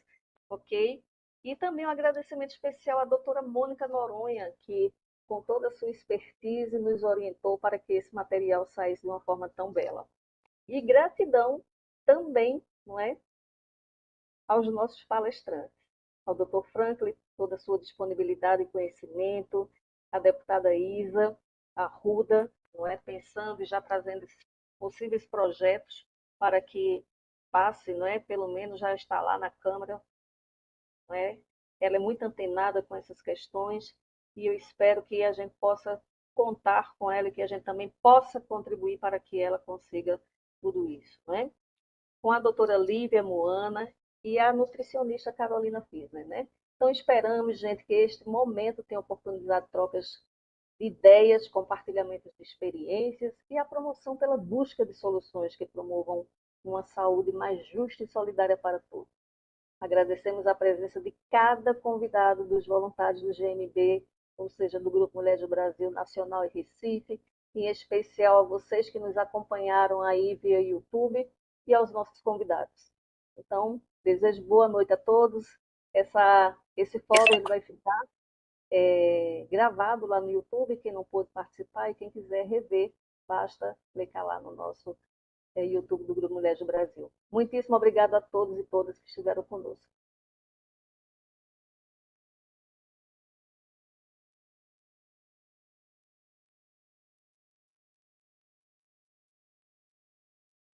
ok? E também um agradecimento especial à doutora Mônica Noronha, que com toda a sua expertise nos orientou para que esse material saísse de uma forma tão bela. E gratidão também, não é, aos nossos palestrantes, ao Dr. Franklin, toda a sua disponibilidade e conhecimento, a deputada Isa, a Ruda, não é, pensando e já trazendo possíveis projetos para que passe, não é, pelo menos já está lá na Câmara, não é? Ela é muito antenada com essas questões e eu espero que a gente possa contar com ela e que a gente também possa contribuir para que ela consiga tudo isso, não é? Com a doutora Lívia Moana e a nutricionista Carolina Fisner, né? Então, esperamos, gente, que este momento tenha oportunidade de trocas de ideias, compartilhamentos de experiências e a promoção pela busca de soluções que promovam uma saúde mais justa e solidária para todos. Agradecemos a presença de cada convidado dos voluntários do GMB, ou seja, do Grupo Mulheres do Brasil Nacional e Recife, em especial a vocês que nos acompanharam aí via YouTube e aos nossos convidados. Então, desejo boa noite a todos. Esse fórum ele vai ficar gravado lá no YouTube, quem não pôde participar e quem quiser rever, basta clicar lá no nosso YouTube do Grupo Mulheres do Brasil. Muitíssimo obrigada a todos e todas que estiveram conosco.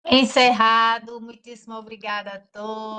Encerrado. Muitíssimo obrigada a todos.